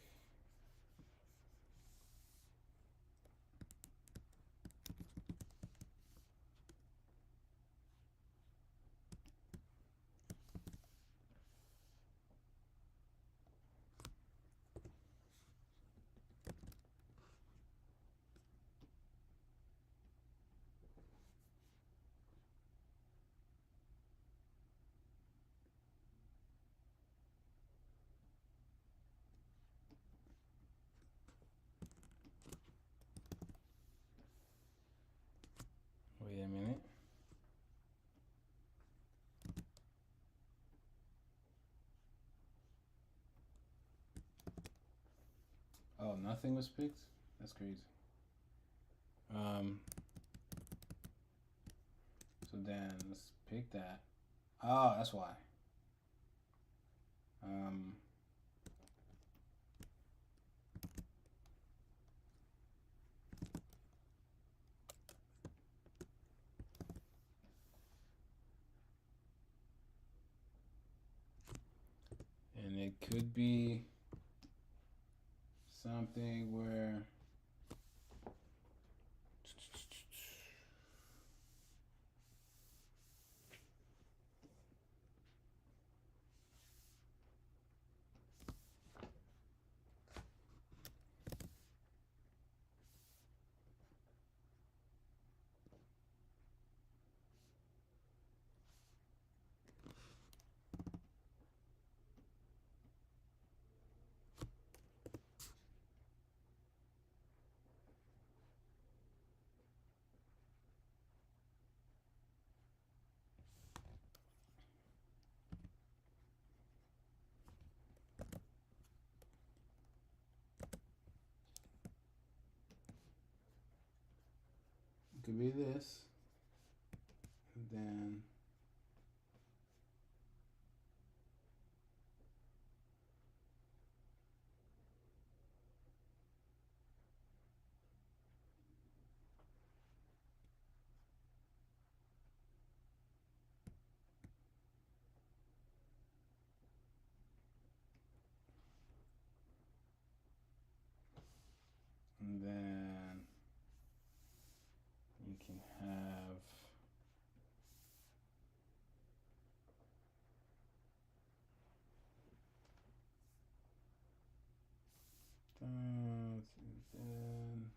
wait a minute. Oh, nothing was picked? That's crazy. So then let's pick that. Oh, that's why. And it could be something where it could be this. And then you can have that, and then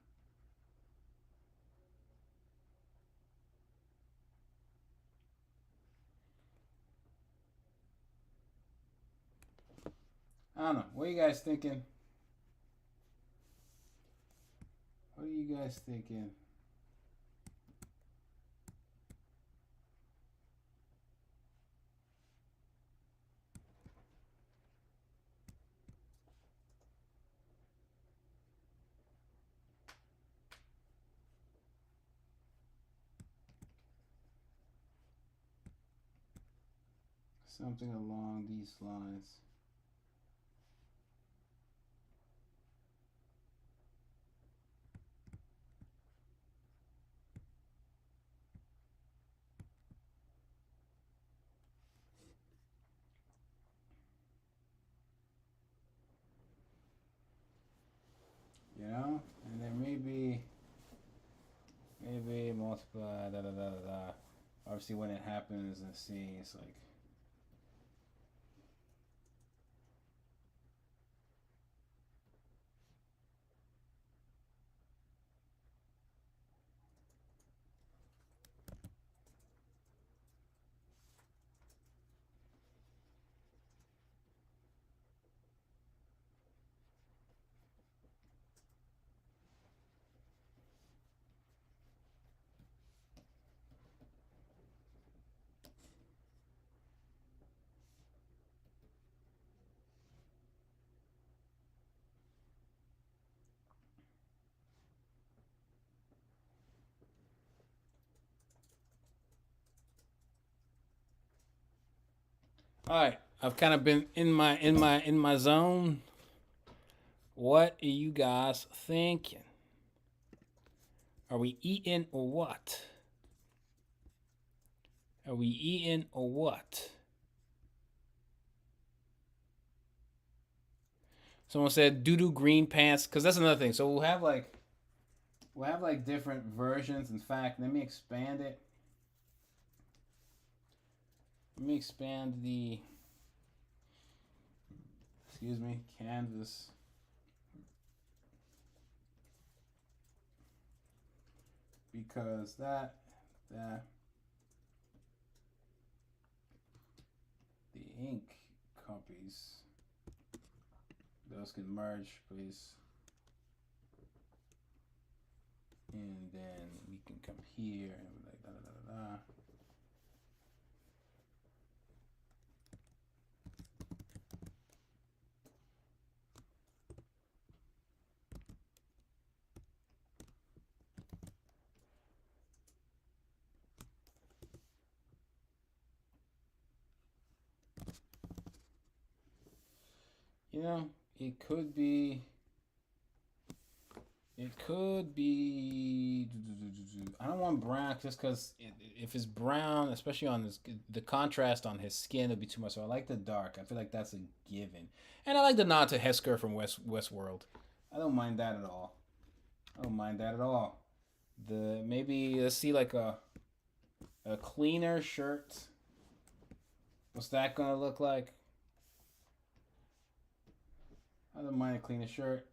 I don't know. What are you guys thinking? What are you guys thinking? Something along these lines. You know, and then maybe multiply da da da da da. Obviously, when it happens, let's see, it's like. All right, I've kind of been in my zone. What are you guys thinking? Are we eating or what? Are we eating or what? Someone said doo-doo green pants, because that's another thing. So we'll have like different versions. In fact, let me expand it. Let me expand the canvas. Because that the ink copies, those can merge, please. And then we can come here and like da da da da. You know, it could be. I don't want brown just because if it's brown, especially on this, the contrast on his skin would be too much. So I like the dark. I feel like that's a given, and I like the nod to Hesker from Westworld. I don't mind that at all. I don't mind that at all. The maybe let's see like a cleaner shirt. What's that gonna look like? I don't mind a cleaner shirt.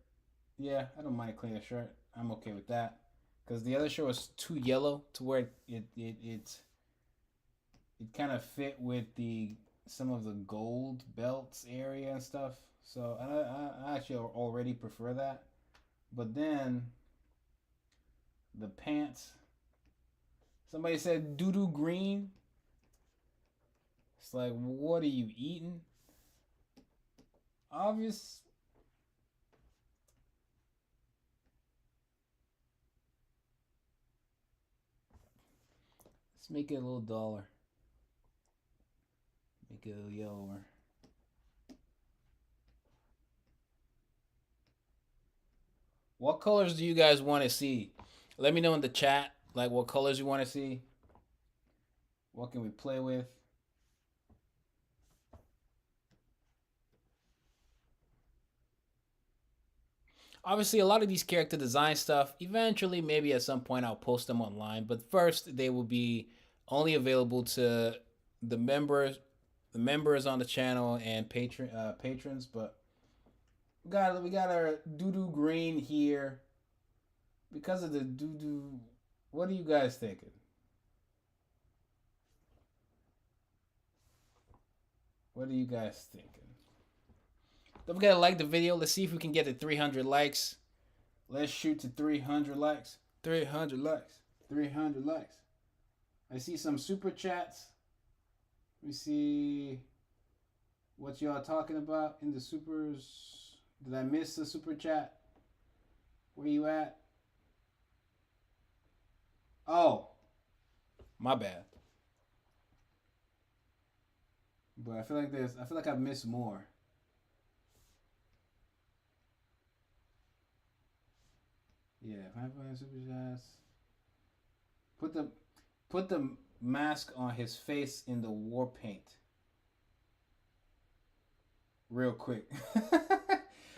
Yeah, I don't mind a cleaner shirt. I'm okay with that. Because the other shirt was too yellow to where it kind of fit with the some of the gold belts area and stuff. So I actually already prefer that. But then the pants. Somebody said doo doo green. It's like, what are you eating? Obvious. Let's make it a little duller. Make it a little yellower. What colors do you guys want to see? Let me know in the chat, like what colors you want to see. What can we play with? Obviously, a lot of these character design stuff, eventually, maybe at some point, I'll post them online. But first, they will be only available to the members on the channel and patrons. But we got our doo doo green here because of the doo doo. What are you guys thinking? What are you guys thinking? Don't forget to like the video. Let's see if we can get to 300 likes. Let's shoot to 300 likes. 300 likes. 300 likes. I see some super chats. We see what y'all talking about in the supers. Did I miss the super chat? Where you at? Oh, my bad. but I feel like I've missed more. Yeah, Vampire Super Shots. Put the put the mask on his face in the war paint real quick.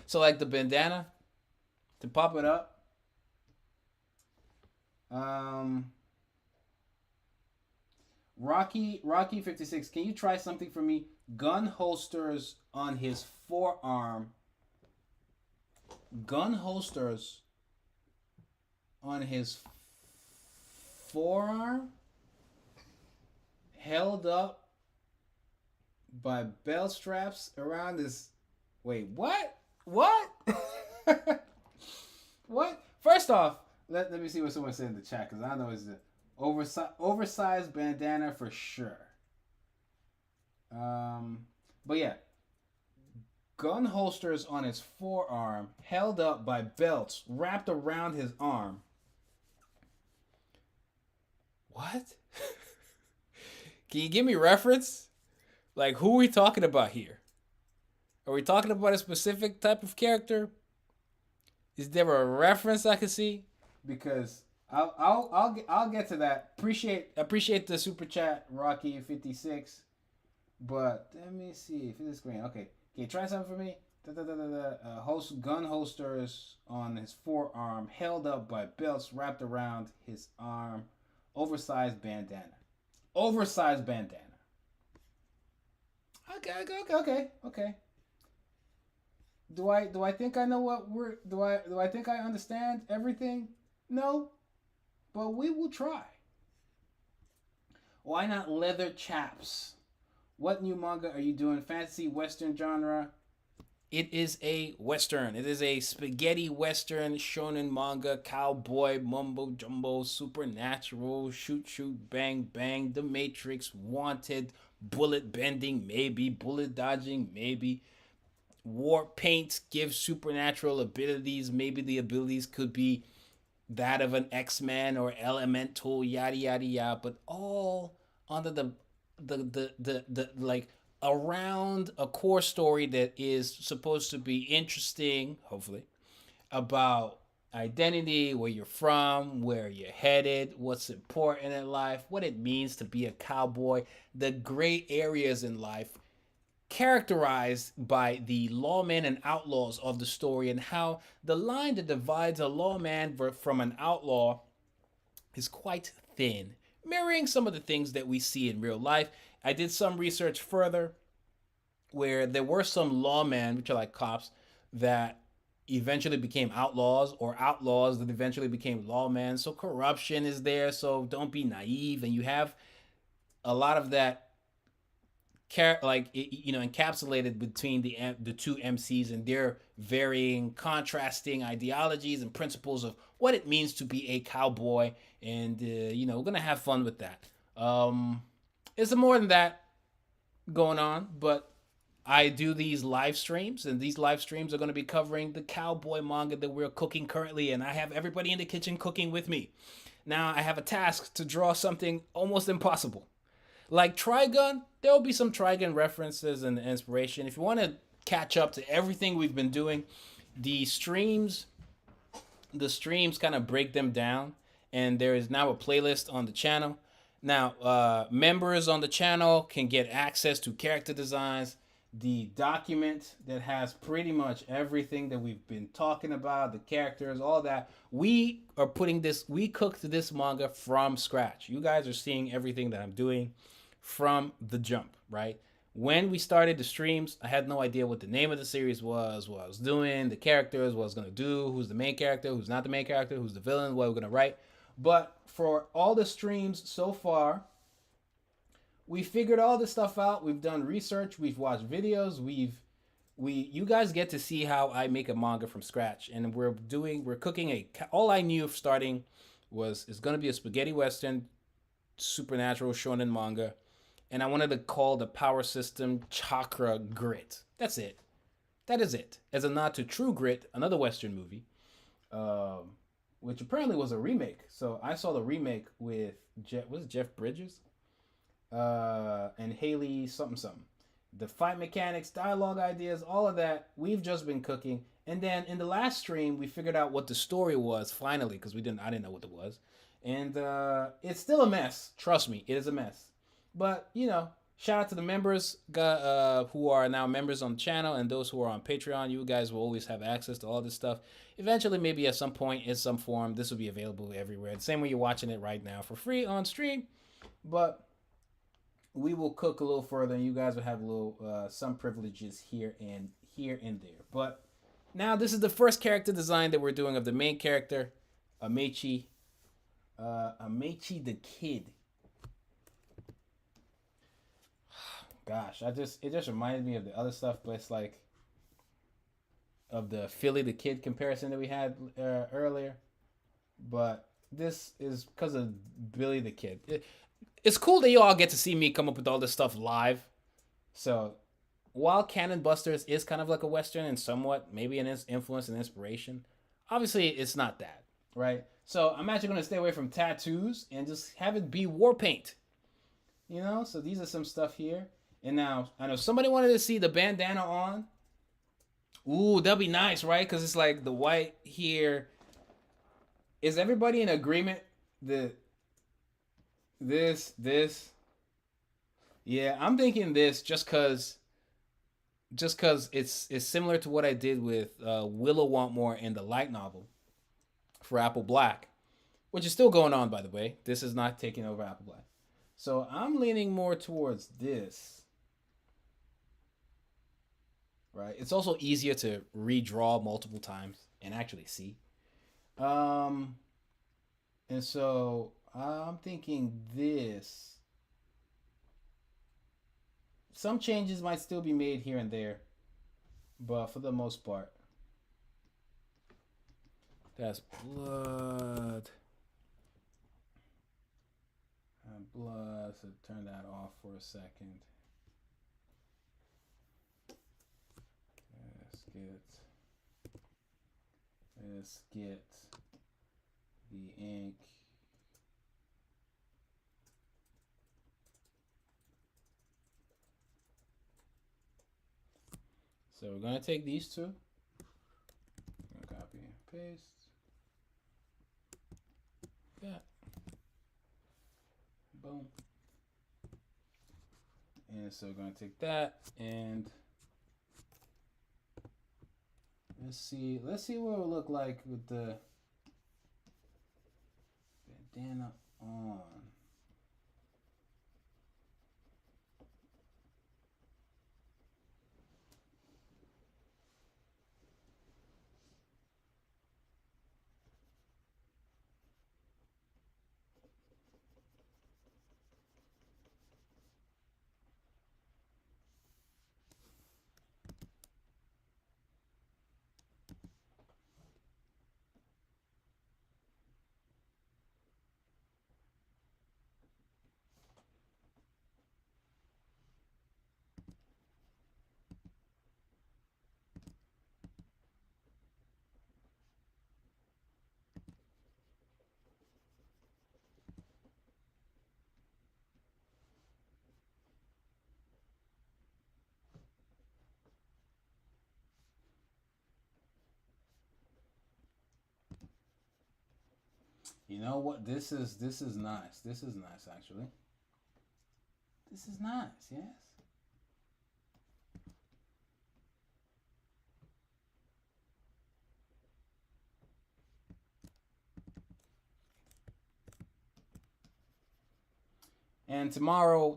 So like the bandana to pop it up. Um, Rocky 56. Can you try something for me? Gun holsters on his forearm. Gun holsters on his forearm held up by belt straps around his. Wait, what? What? What? First off, let me see what someone said in the chat, because I know it's an oversized bandana for sure. But yeah, gun holsters on his forearm held up by belts wrapped around his arm. What? Can you give me reference? Like, who are we talking about here? Are we talking about a specific type of character? Is there a reference I can see? Because I'll get to that. Appreciate the super chat, Rocky56. But let me see if it's green. Okay, can you try something for me? Gun holsters on his forearm, held up by belts wrapped around his arm. Oversized bandana. Oversized bandana. Okay. Do I think I know what we're do I think I understand everything? No. But we will try. Why not leather chaps? What new manga are you doing? Fantasy Western genre? It is a Western. It is a spaghetti Western shonen manga, cowboy, mumbo jumbo, supernatural, shoot, bang, bang, The Matrix, Wanted, bullet bending, maybe, bullet dodging, maybe. War paint gives supernatural abilities. Maybe the abilities could be that of an X-Men or elemental, yada yada yada, but all under the like around a core story that is supposed to be interesting, hopefully, about identity, where you're from, where you're headed, what's important in life, what it means to be a cowboy, the gray areas in life characterized by the lawmen and outlaws of the story, and how the line that divides a lawman from an outlaw is quite thin, mirroring some of the things that we see in real life. I did some research further where there were some lawmen, which are like cops, that eventually became outlaws, or outlaws that eventually became lawmen. So corruption is there, so don't be naive. And you have a lot of that encapsulated between the two MCs and their varying, contrasting ideologies and principles of what it means to be a cowboy. And we're gonna have fun with that. There's more than that going on, but I do these live streams, and these live streams are going to be covering the cowboy manga that we're cooking currently, and I have everybody in the kitchen cooking with me. Now I have a task to draw something almost impossible. Like Trigun, there will be some Trigun references and inspiration. If you want to catch up to everything we've been doing, the streams kind of break them down, and there is now a playlist on the channel. Now, members on the channel can get access to character designs, the document that has pretty much everything that we've been talking about, the characters, all that. We cooked this manga from scratch. You guys are seeing everything that I'm doing from the jump, right? When we started the streams, I had no idea what the name of the series was, what I was doing, the characters, what I was going to do, who's the main character, who's not the main character, who's the villain, what we're going to write. But for all the streams so far, we figured all this stuff out. We've done research, we've watched videos, you guys get to see how I make a manga from scratch. And we're cooking all I knew of starting it's going to be a spaghetti Western supernatural shonen manga. And I wanted to call the power system Chakra Grit. That's it. That is it. As a nod to True Grit, another Western movie, which apparently was a remake. So I saw the remake with Jeff Bridges and Haley something. the fight mechanics, dialogue ideas, all of that, we've just been cooking. And then in the last stream, we figured out what the story was finally because I didn't know what it was, and it's still a mess. Trust me, it is a mess. But you know, shout out to the members who are now members on the channel and those who are on Patreon. You guys will always have access to all this stuff. Eventually, maybe at some point, in some form, this will be available everywhere. The same way you're watching it right now for free on stream, but we will cook a little further, and you guys will have a little some privileges here and there. But now this is the first character design that we're doing of the main character, Amechi. Amechi the Kid. Gosh, it just reminded me of the other stuff, but it's like of the Philly the Kid comparison that we had earlier. But this is because of Billy the Kid. It's cool that you all get to see me come up with all this stuff live. So while Cannon Busters is kind of like a Western and somewhat maybe an influence and inspiration, obviously it's not that, right? So I'm actually going to stay away from tattoos and just have it be war paint. You know, so these are some stuff here. And now, I know somebody wanted to see the bandana on. Ooh, that'd be nice, right? Because it's like the white here. Is everybody in agreement that this? Yeah, I'm thinking this just because it's similar to what I did with Willow Want More in the light novel for Apple Black, which is still going on, by the way. This is not taking over Apple Black. So I'm leaning more towards this. Right? It's also easier to redraw multiple times and actually see. And so I'm thinking this. Some changes might still be made here and there, but for the most part, that's blood. Blood, so turn that off for a second. Let's get the ink. So we're gonna take these two. Copy and paste. That. Boom. And so we're gonna take that and let's see what it will look like with the bandana on. You know what? This is nice. This is nice, actually. This is nice, yes. And tomorrow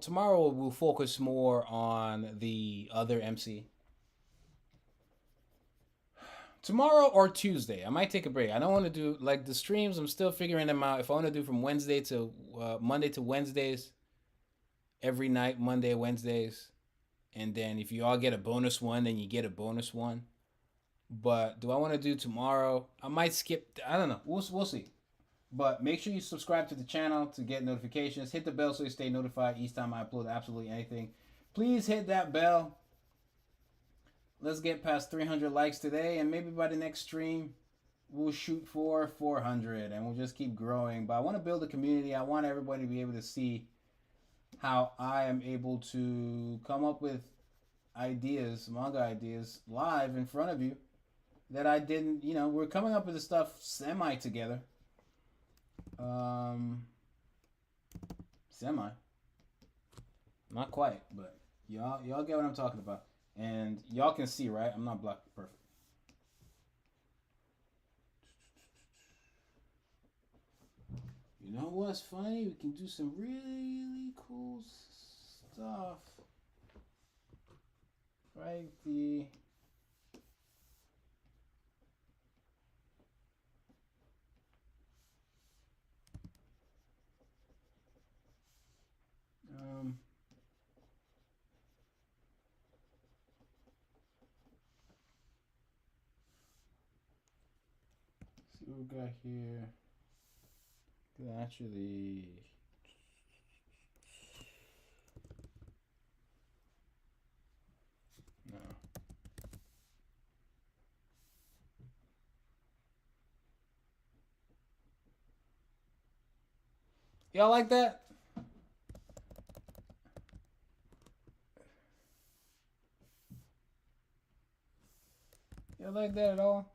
we'll focus more on the other MC. Tomorrow or Tuesday. I might take a break. I don't want to do like the streams. I'm still figuring them out. If I want to do from Wednesday to Monday to Wednesdays, every night, Monday, Wednesdays, and then if you all get a bonus one, then you get a bonus one. But do I want to do tomorrow? I might skip. I don't know. We'll see. But make sure you subscribe to the channel to get notifications. Hit the bell so you stay notified each time I upload absolutely anything. Please hit that bell. Let's get past 300 likes today, and maybe by the next stream, we'll shoot for 400, and we'll just keep growing. But I want to build a community. I want everybody to be able to see how I am able to come up with ideas, manga ideas, live in front of you that I didn't. We're coming up with the stuff semi together. Semi, not quite, but y'all get what I'm talking about, and y'all can see, right? I'm not black perfect. You know what's funny? We can do some really cool stuff. Right, the see what we got here. Actually, no. Y'all like that? Y'all like that at all?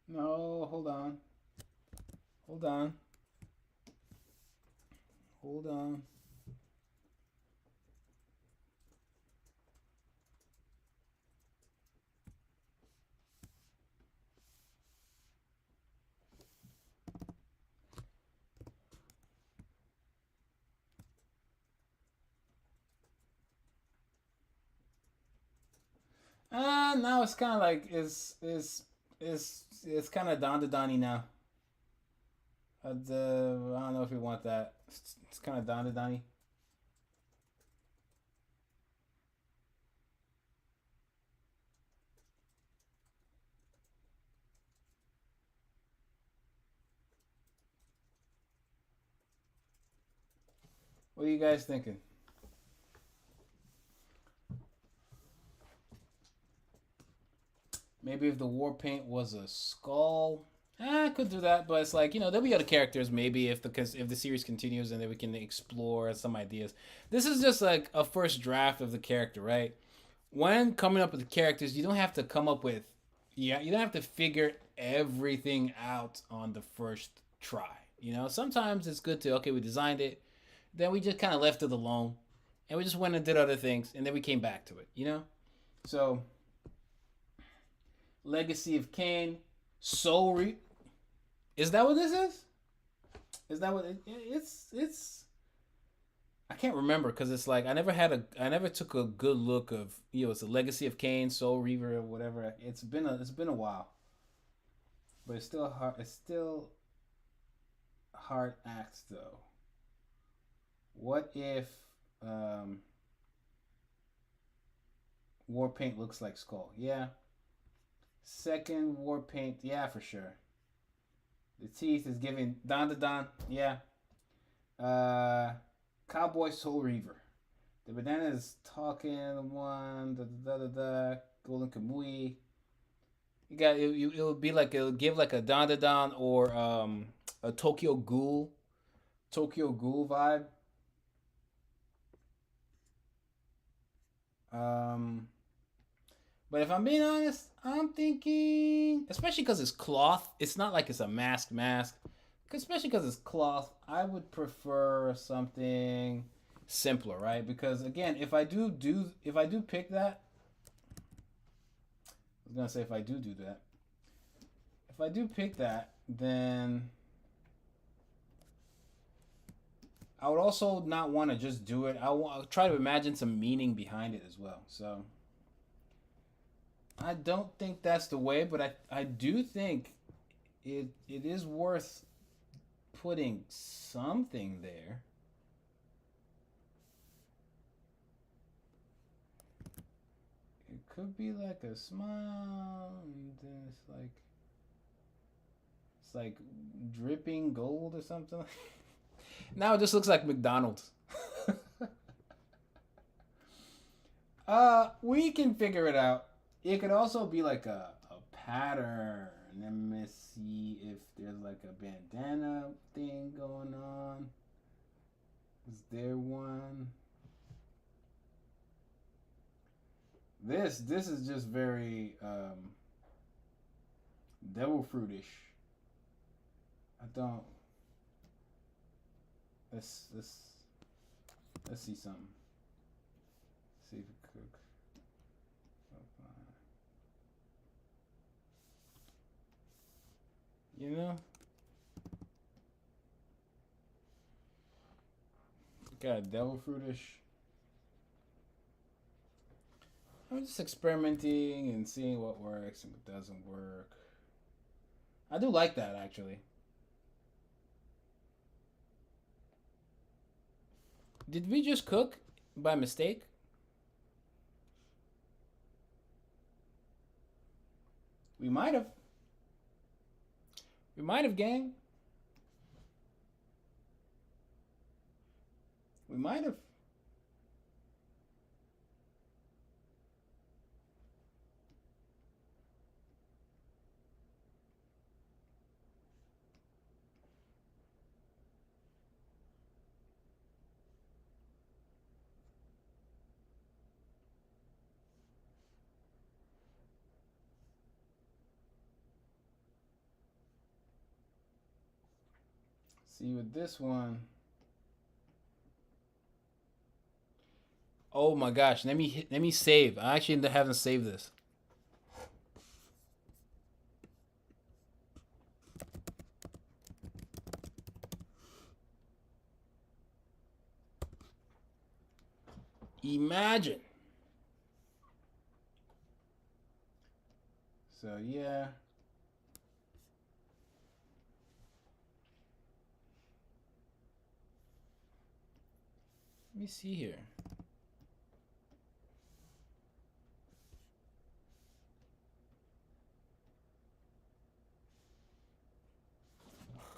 No, hold on. Hold on. Hold on. Now it's kind of like it's kind of Don to Donnie now. I don't know if we want that. It's kind of Don to Donnie. What are you guys thinking? Maybe if the war paint was a skull, I could do that. But it's like there'll be other characters. Maybe if the series continues and then we can explore some ideas. This is just like a first draft of the character, right? When coming up with the characters, you don't have to come up with you don't have to figure everything out on the first try. Sometimes it's good to we designed it, then we just kind of left it alone, and we just went and did other things, and then we came back to it. So Legacy of Kain, Soul Reap. Is that what this is? Is that what it's? I can't remember because it's like I never took a good look of it's a Legacy of Kain, Soul Reaver, or whatever. It's been a while, but it's still hard. It's still hard act though. What if war paint looks like skull? Yeah. Second war paint, yeah, for sure. The teeth is giving Don to Don, yeah. Cowboy Soul Reaver. The banana is talking one, Golden Kamui. You got it'll be like it'll give like a Don to Don or a Tokyo Ghoul vibe. But if I'm being honest, I'm thinking, especially because it's cloth, it's not like it's a mask. Especially because it's cloth, I would prefer something simpler, right? Because again, if I do pick that, I was gonna say if I do that, if I do pick that, then I would also not want to just do it. I'll try to imagine some meaning behind it as well. So I don't think that's the way, but I do think it is worth putting something there. It could be like a smile, and then it's like dripping gold or something. Now it just looks like McDonald's. We can figure it out. It could also be like a pattern. Let me see if there's like a bandana thing going on. Is there one? This is just very devil fruitish. I don't. Let's see something. See if it cook. You know, got devil fruitish. I'm just experimenting and seeing what works and what doesn't work. I do like that actually. Did we just cook by mistake? We might have. We might have, gang. We might have. See with this one. Oh my gosh, let me save. I actually haven't saved this. Imagine. So yeah. Let me see here.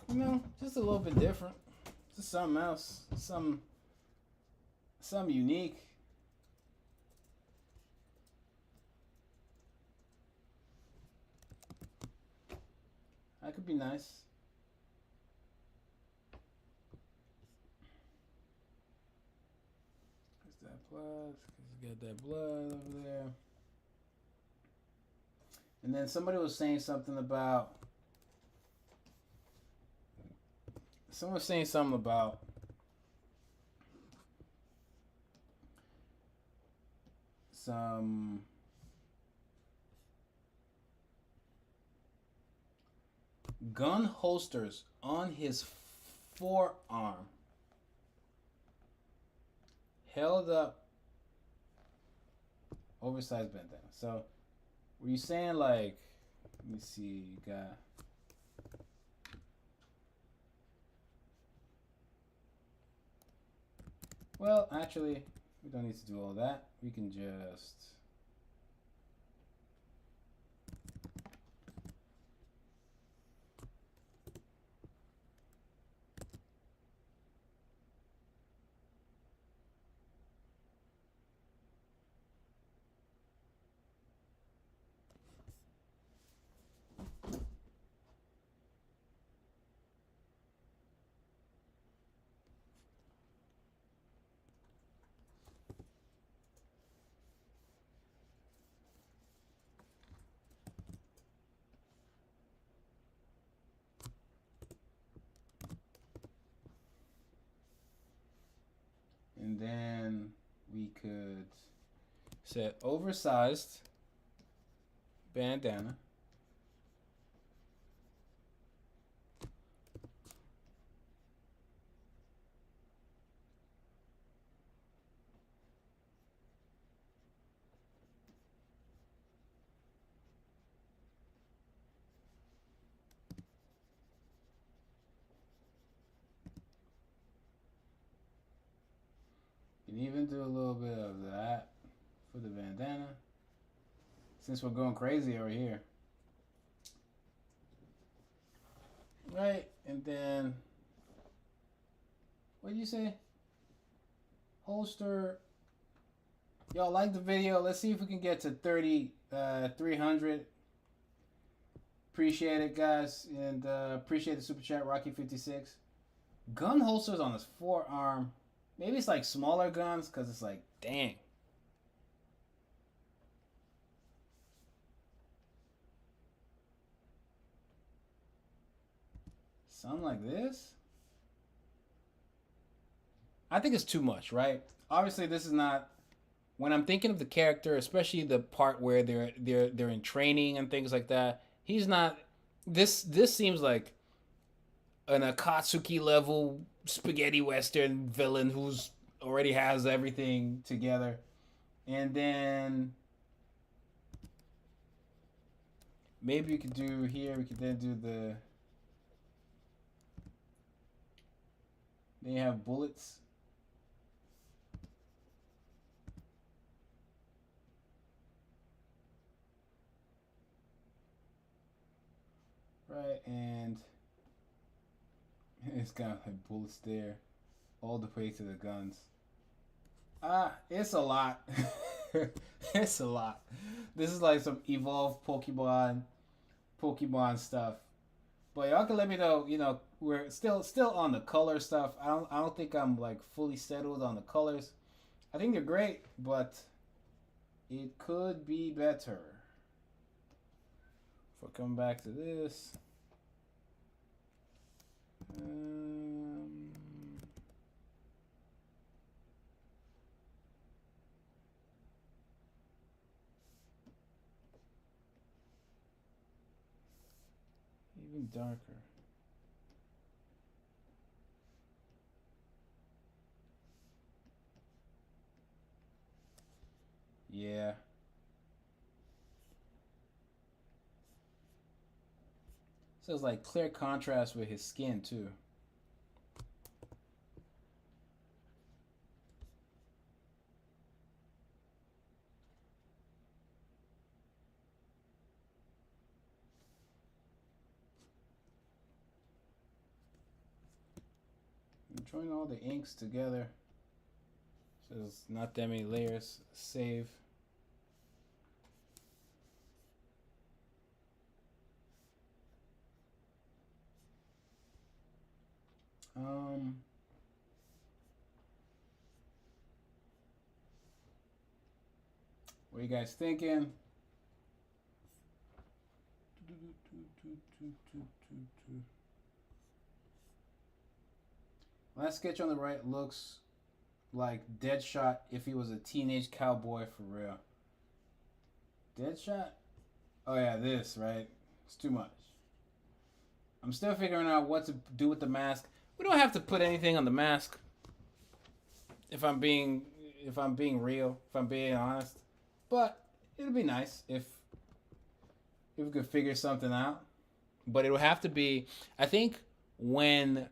You know, just a little bit different. Just something else. Something unique. That could be nice. There's that blood. You got that blood over there. And then somebody was saying something about. Someone was saying something about some gun holsters on his forearm held up oversized bandana. So were you saying like, let me see, you got well, actually, we don't need to do all that. We can just and then we could set oversized bandana. You can even do a little bit of that for the bandana, since we're going crazy over here. Right, and then, what did you say? Holster. Y'all like the video? Let's see if we can get to 300. Appreciate it, guys, and appreciate the super chat, Rocky56. Gun holsters on his forearm. Maybe it's like smaller guns, because it's like, dang. Something like this? I think it's too much, right? Obviously, this is not. When I'm thinking of the character, especially the part where they're in training and things like that, he's not. This seems like an Akatsuki level spaghetti western villain who's already has everything together, and then maybe we could do here. We could then do the. Then you have bullets. Right, and it's got like bullets there, all the way to the guns. It's a lot. It's a lot. This is like some evolved Pokemon stuff. But y'all can let me know. You know, we're still on the color stuff. I don't think I'm like fully settled on the colors. I think they're great, but it could be better. If I come back to this. Even darker. Yeah. So it's like clear contrast with his skin too. I'm join all the inks together. So there's not that many layers. Save. What are you guys thinking? Last sketch on the right looks like Deadshot if he was a teenage cowboy for real. Deadshot? Oh yeah, this, right? It's too much. I'm still figuring out what to do with the mask. We don't have to put anything on the mask. If I'm being real, if I'm being honest. But it'll be nice if we could figure something out. But it'll have to be, I think, when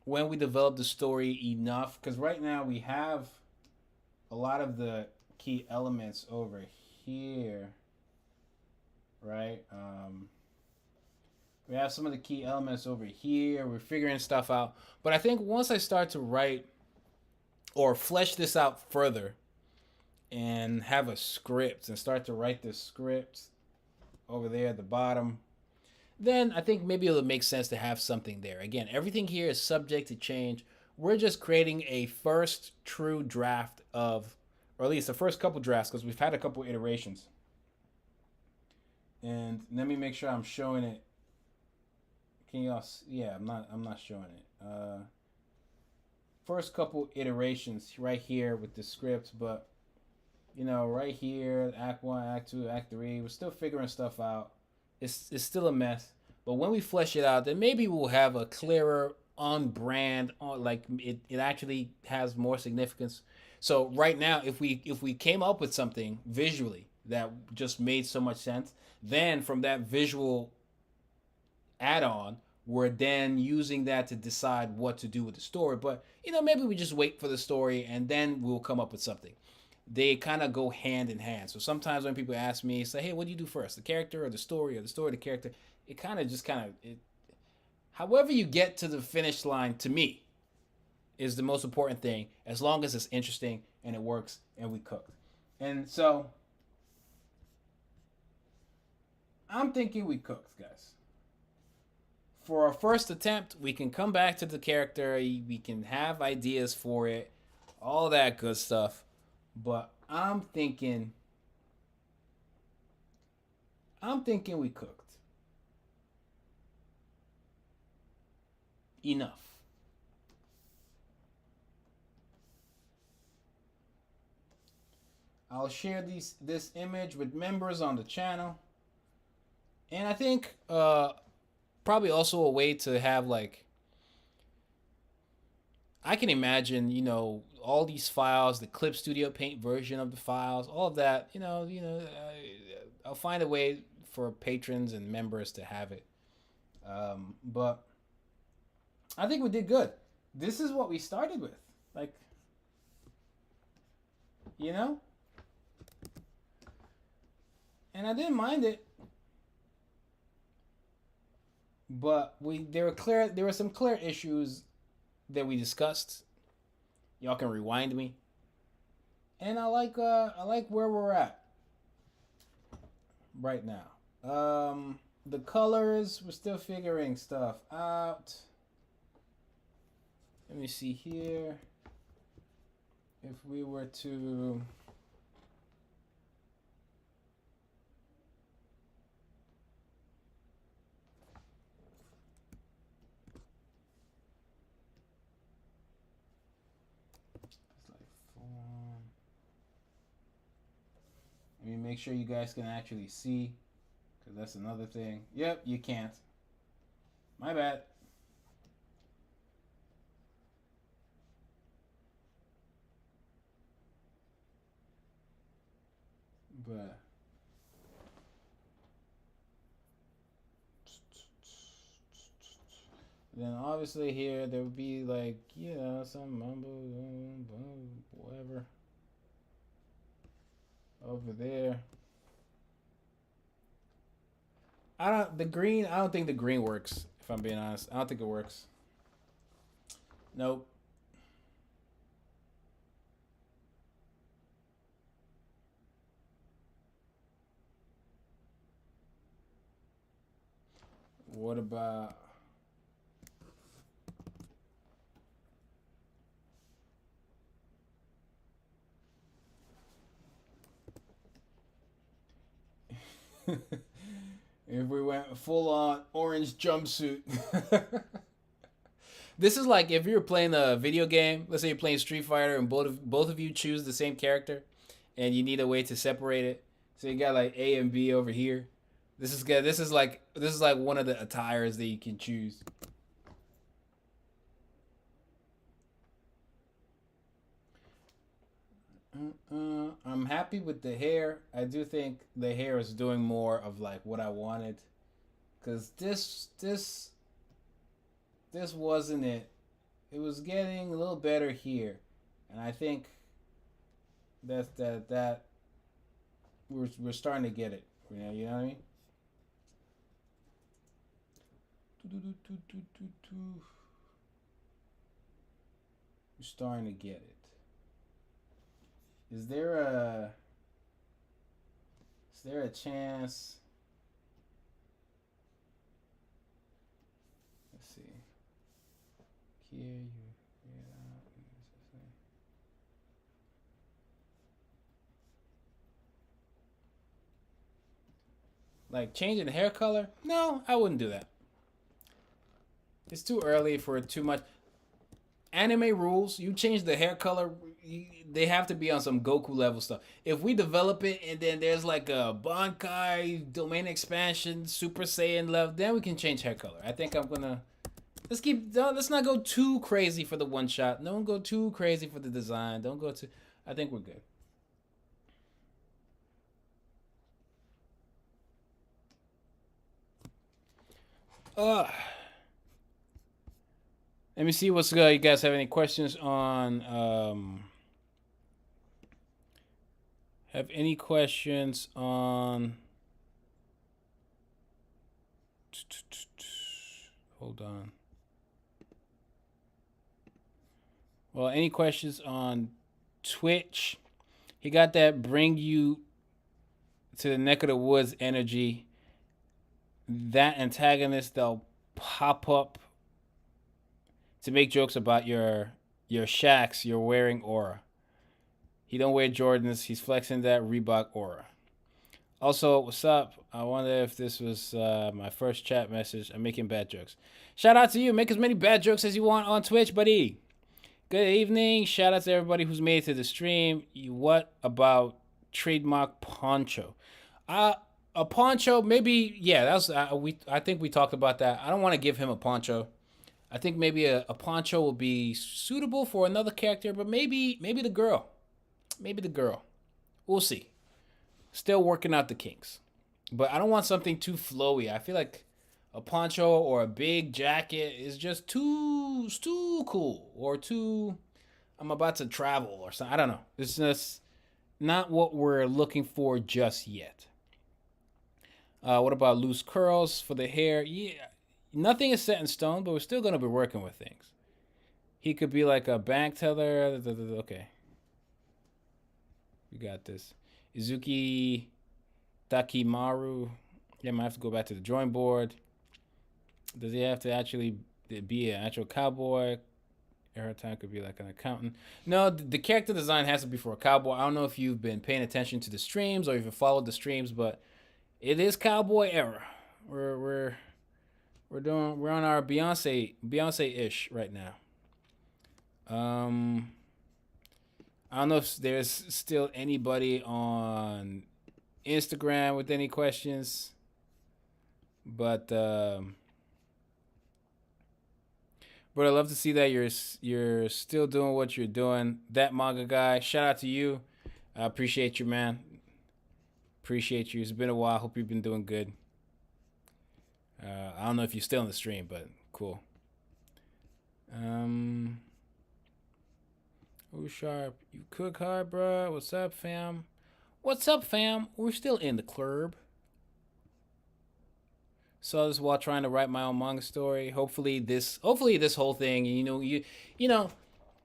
we develop the story enough, because right now we have a lot of the key elements over here, right? We have some of the key elements over here. We're figuring stuff out. But I think once I start to write or flesh this out further and have a script and start to write this script over there at the bottom, then I think maybe it'll make sense to have something there. Again, everything here is subject to change. We're just creating a first true draft of, or at least the first couple drafts, because we've had a couple iterations. And let me make sure I'm showing it. Can y'all see? Yeah, I'm not showing it. First couple iterations right here with the script, but you know, right here, Act 1, Act 2, Act 3, we're still figuring stuff out. It's still a mess, but when we flesh it out, then maybe we'll have a clearer on brand, like it actually has more significance. So right now, if we came up with something visually that just made so much sense, then from that visual add-on, we're then using that to decide what to do with the story. But you know, maybe we just wait for the story and then we'll come up with something. They kind of go hand in hand. So sometimes when people ask me, say, "Hey, what do you do first, the character or the story, or the story, the character?" It kind of however you get to the finish line, to me, is the most important thing. As long as it's interesting and it works and we cook. And so I'm thinking we cooked, guys. For our first attempt, we can come back to the character. We can have ideas for it, all that good stuff. But I'm thinking we cooked enough. I'll share this image with members on the channel, and I think probably also a way to have like, I can imagine, all these files, the Clip Studio Paint version of the files, all of that. I'll find a way for patrons and members to have it. But I think we did good. This is what we started with, like, you know, and I didn't mind it. But there were some clear issues that we discussed. Y'all can rewind me. And I like where we're at right now. The colors, we're still figuring stuff out. Let me see here. If we were to let me make sure you guys can actually see, because that's another thing. Yep, you can't. My bad. But then obviously here there would be like, some mumbo, whatever over there. I don't think the green works, if I'm being honest. I don't think it works. Nope. What about if we went full on orange jumpsuit? This is like if you're playing a video game. Let's say you're playing Street Fighter, and both of you choose the same character, and you need a way to separate it. So you got like A and B over here. This is good. This is like one of the attires that you can choose. I'm happy with the hair. I do think the hair is doing more of like what I wanted, cause this wasn't it. It was getting a little better here, and I think that we're starting to get it. You know what I mean? We're starting to get it. Is there a chance? Let's see. Here you like changing the hair color? No, I wouldn't do that. It's too early for too much. Anime rules, you change the hair color, they have to be on some Goku level stuff. If we develop it and then there's like a Bankai domain expansion Super Saiyan level, then we can change hair color. I think I'm gonna let's not go too crazy for the one shot. Don't go too crazy for the design. Don't go too. I think we're good. Let me see what's good. You guys have any questions on have any questions on hold on. Well, any questions on Twitch? He got that bring you to the neck of the woods energy. that antagonist that'll pop up to make jokes about your shacks you're wearing aura. He don't wear Jordans. He's flexing that Reebok aura. Also, what's up? I wonder if this was my first chat message. I'm making bad jokes. Shout out to you. Make as many bad jokes as you want on Twitch, buddy. Good evening. Shout out to everybody who's made it to the stream. What about trademark poncho? A poncho, maybe. Yeah, that was I think we talked about that. I don't want to give him a poncho. I think maybe a poncho will be suitable for another character, but maybe the girl. Maybe the girl. We'll see. Still working out the kinks. But I don't want something too flowy. I feel like a poncho or a big jacket is just too cool or too I'm about to travel or something. I don't know. It's just not what we're looking for just yet. What about loose curls for the hair? Yeah, nothing is set in stone, but we're still going to be working with things. He could be like a bank teller. Okay. We got this. Izuki Takimaru. Yeah, I might have to go back to the drawing board. Does he have to actually be an actual cowboy? Airtime could be like an accountant. No, the character design has to be for a cowboy. I don't know if you've been paying attention to the streams or if you followed the streams, but it is cowboy era. We're on our Beyonce ish right now. I don't know if there's still anybody on Instagram with any questions, but I love to see that you're still doing what you're doing. That manga guy, shout out to you. I appreciate you, man. Appreciate you. It's been a while. Hope you've been doing good. I don't know if you're still in the stream, but cool. Oh, Sharp, you cook hard, bro. What's up, fam? What's up, fam? We're still in the club. Saw this while trying to write my own manga story. Hopefully this whole thing, you know,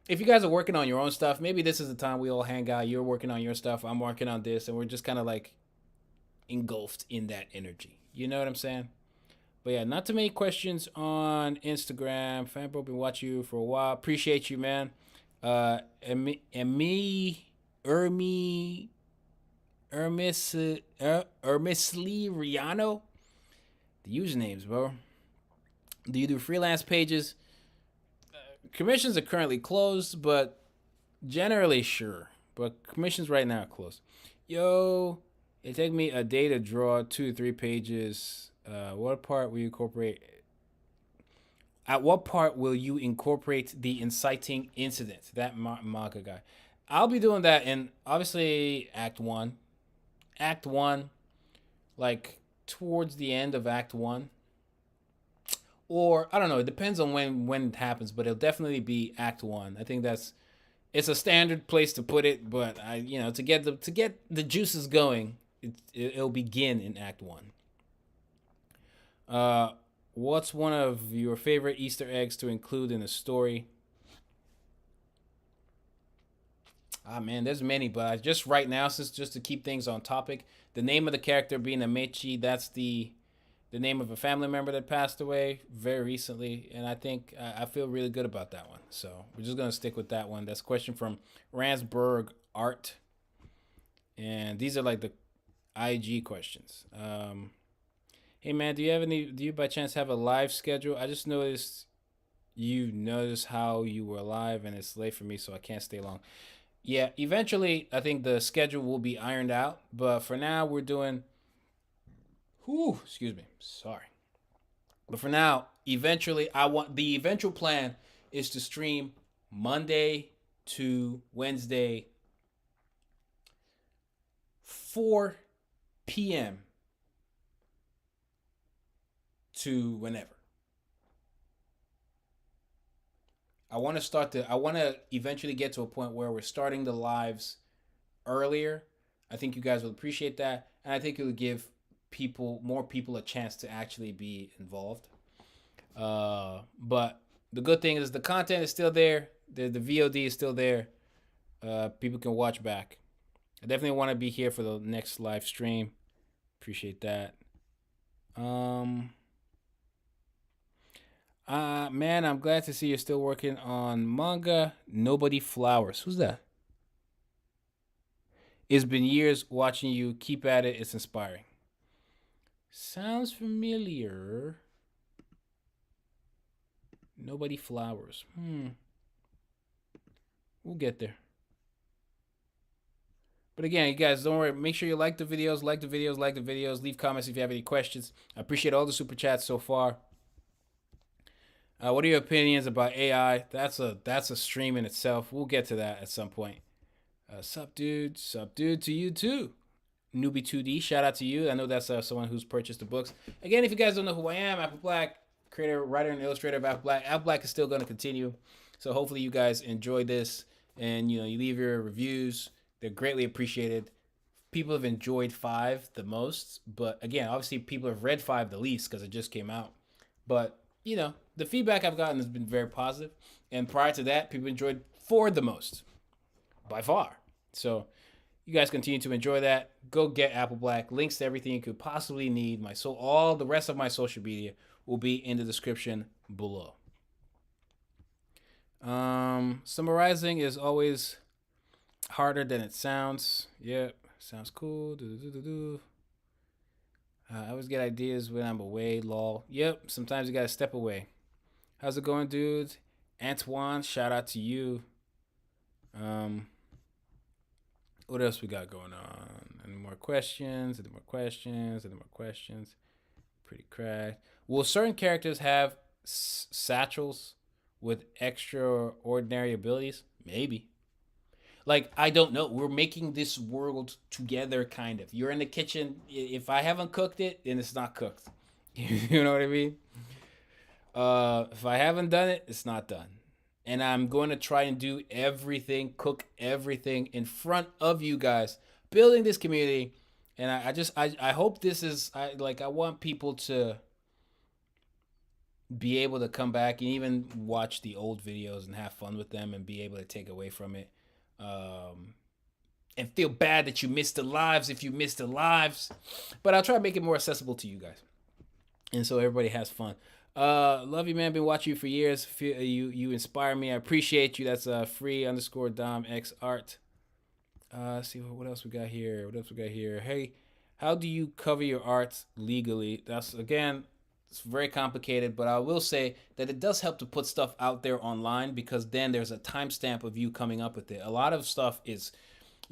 if you guys are working on your own stuff, maybe this is the time we all hang out. You're working on your stuff, I'm working on this, and we're just kind of like engulfed in that energy. You know what I'm saying? But yeah, not too many questions on Instagram. Fanbro, been watching you for a while. Appreciate you, man. Ermisli Riano. The usernames, bro. Do you do freelance pages? Commissions are currently closed, but generally sure. But commissions right now are closed. Yo, it take me a day to draw 2 to 3 pages. What part will you incorporate? At what part will you incorporate the inciting incident? That manga guy. I'll be doing that in obviously Act 1. Act 1, like towards the end of Act 1. Or I don't know, it depends on when it happens, but it'll definitely be Act 1. I think it's a standard place to put it, but to get the juices going, it'll begin in Act 1. What's one of your favorite Easter eggs to include in a story? Ah, man, there's many, but just right now, just to keep things on topic, the name of the character being Amechi, that's the name of a family member that passed away very recently, and I think I feel really good about that one. So we're just gonna stick with that one. That's a question from Ransburg Art, and these are like the IG questions. Hey man, do you by chance have a live schedule? I just noticed how you were live and it's late for me, so I can't stay long. Yeah, eventually I think the schedule will be ironed out, but for now we're doing excuse me. Sorry. But for now, eventually the eventual plan is to stream Monday to Wednesday 4 p.m. to whenever. I want to eventually get to a point where we're starting the lives earlier. I think you guys will appreciate that, and I think it will give more people a chance to actually be involved. But the good thing is the content is still there. The VOD is still there. People can watch back. I definitely want to be here for the next live stream. Appreciate that. Um, Man, I'm glad to see you're still working on manga. Nobody Flowers. Who's that? It's been years watching you. Keep at it. It's inspiring. Sounds familiar. Nobody Flowers. We'll get there. But again, you guys, don't worry. Make sure you like the videos, like the videos, like the videos. Leave comments if you have any questions. I appreciate all the super chats so far. What are your opinions about AI? That's a stream in itself. We'll get to that at some point. Sup, dude. Sup, dude. To you too. Newbie 2D. Shout out to you. I know that's someone who's purchased the books. Again, if you guys don't know who I am, Apple Black, creator, writer, and illustrator of Apple Black. Apple Black is still going to continue. So hopefully you guys enjoy this, and you leave your reviews. They're greatly appreciated. People have enjoyed 5 the most, but again, obviously people have read 5 the least because it just came out. But the feedback I've gotten has been very positive, and prior to that, people enjoyed 4 the most, by far. So you guys continue to enjoy that. Go get Apple Black. Links to everything you could possibly need. All the rest of my social media will be in the description below. Summarizing is always harder than it sounds. Yep, sounds cool. I always get ideas when I'm away, lol. Yep, sometimes you gotta step away. How's it going, dudes? Antoine, shout out to you. What else we got going on? Any more questions? Any more questions? Any more questions? Pretty cracked. Will certain characters have satchels with extraordinary abilities? Maybe. Like, I don't know. We're making this world together, kind of. You're in the kitchen. If I haven't cooked it, then it's not cooked. You know what I mean? If I haven't done it, it's not done. And I'm going to try and do everything, cook everything in front of you guys, building this community. And I hope this is, I want people to be able to come back and even watch the old videos and have fun with them and be able to take away from it. And feel bad that you missed the lives if you missed the lives. But I'll try to make it more accessible to you guys. And so everybody has fun. Love you, man. Been watching you for years. You inspire me. I appreciate you. That's free_Dom X art. See what else we got here. Hey, how do you cover your art legally? It's very complicated, but I will say that it does help to put stuff out there online because then there's a timestamp of you coming up with it. A lot of stuff is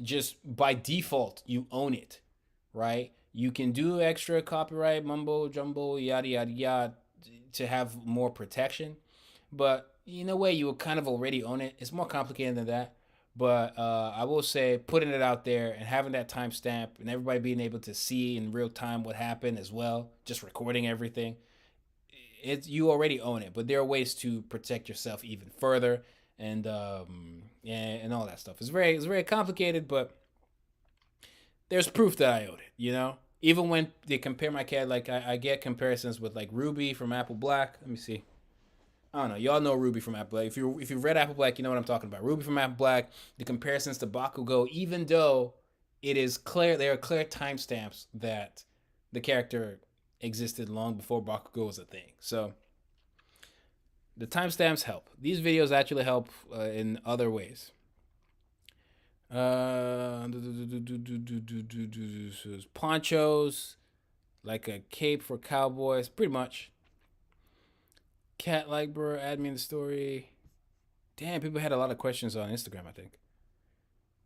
just by default, you own it, right? You can do extra copyright, mumbo jumbo, yada, yada, yada, to have more protection. But in a way, you will kind of already own it. It's more complicated than that. But I will say putting it out there and having that timestamp and everybody being able to see in real time what happened as well, just recording everything, you already own it. But there are ways to protect yourself even further and all that stuff. It's very complicated, but there's proof that I own it. Even when they compare my cat, like I get comparisons with like Ruby from Apple Black. Let me see. I don't know. Y'all know Ruby from Apple Black. If you've read Apple Black, you know what I'm talking about. Ruby from Apple Black. The comparisons to Bakugo, even though it is clear, there are clear timestamps that the character existed long before Bakugo was a thing. So the timestamps help. These videos actually help in other ways. Ponchos, like a cape for cowboys, pretty much. Cat like bro, add me in the story. Damn, people had a lot of questions on Instagram, I think.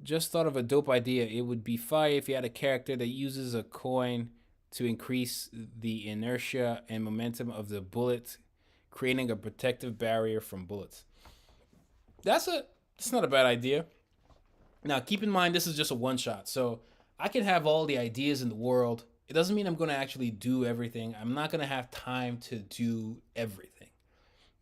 Just thought of a dope idea. It would be fire if you had a character that uses a coin to increase the inertia and momentum of the bullet, creating a protective barrier from bullets. That's not a bad idea. Now, keep in mind, this is just a one-shot, so I can have all the ideas in the world. It doesn't mean I'm going to actually do everything. I'm not going to have time to do everything.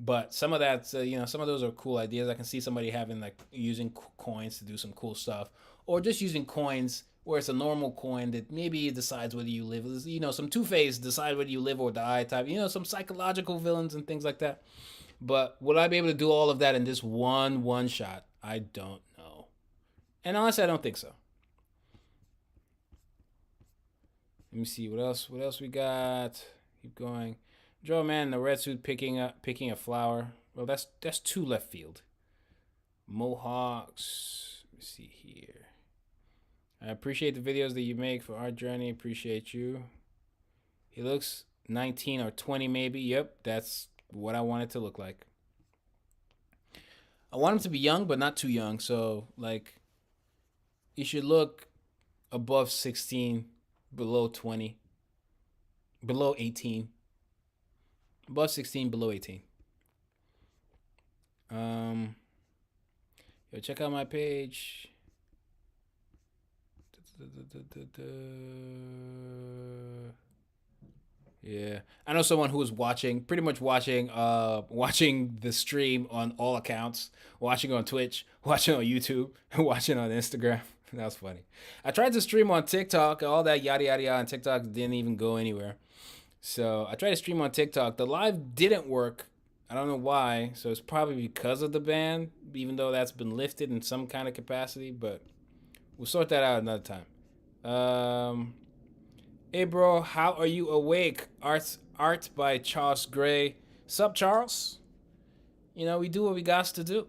But some of that, some of those are cool ideas. I can see somebody having using coins to do some cool stuff, or just using coins where it's a normal coin that maybe decides whether you live. Some Two-Face decide whether you live or die type. Some psychological villains and things like that. But would I be able to do all of that in this one shot? I don't know. And honestly, I don't think so. Let me see what else we got. Keep going. Draw a man in a red suit picking a flower. Well, that's too left field. Mohawks. Let me see here. I appreciate the videos that you make for our journey. Appreciate you. He looks 19 or 20 maybe. Yep, that's what I want it to look like. I want him to be young, but not too young. So, like, he should look above 16, below 20, below 18. Above 16, below 18. Yo, check out my page. Yeah, I know someone who was watching, pretty much watching the stream on all accounts, watching on Twitch, watching on YouTube, watching on Instagram. That was funny. I tried to stream on TikTok, all that yada yada yada, and TikTok didn't even go anywhere. So I tried to stream on TikTok. The live didn't work. I don't know why. So it's probably because of the ban, even though that's been lifted in some kind of capacity. But we'll sort that out another time. Hey, bro, how are you awake? Art by Charles Gray. Sup, Charles? You know, we do what we got to do.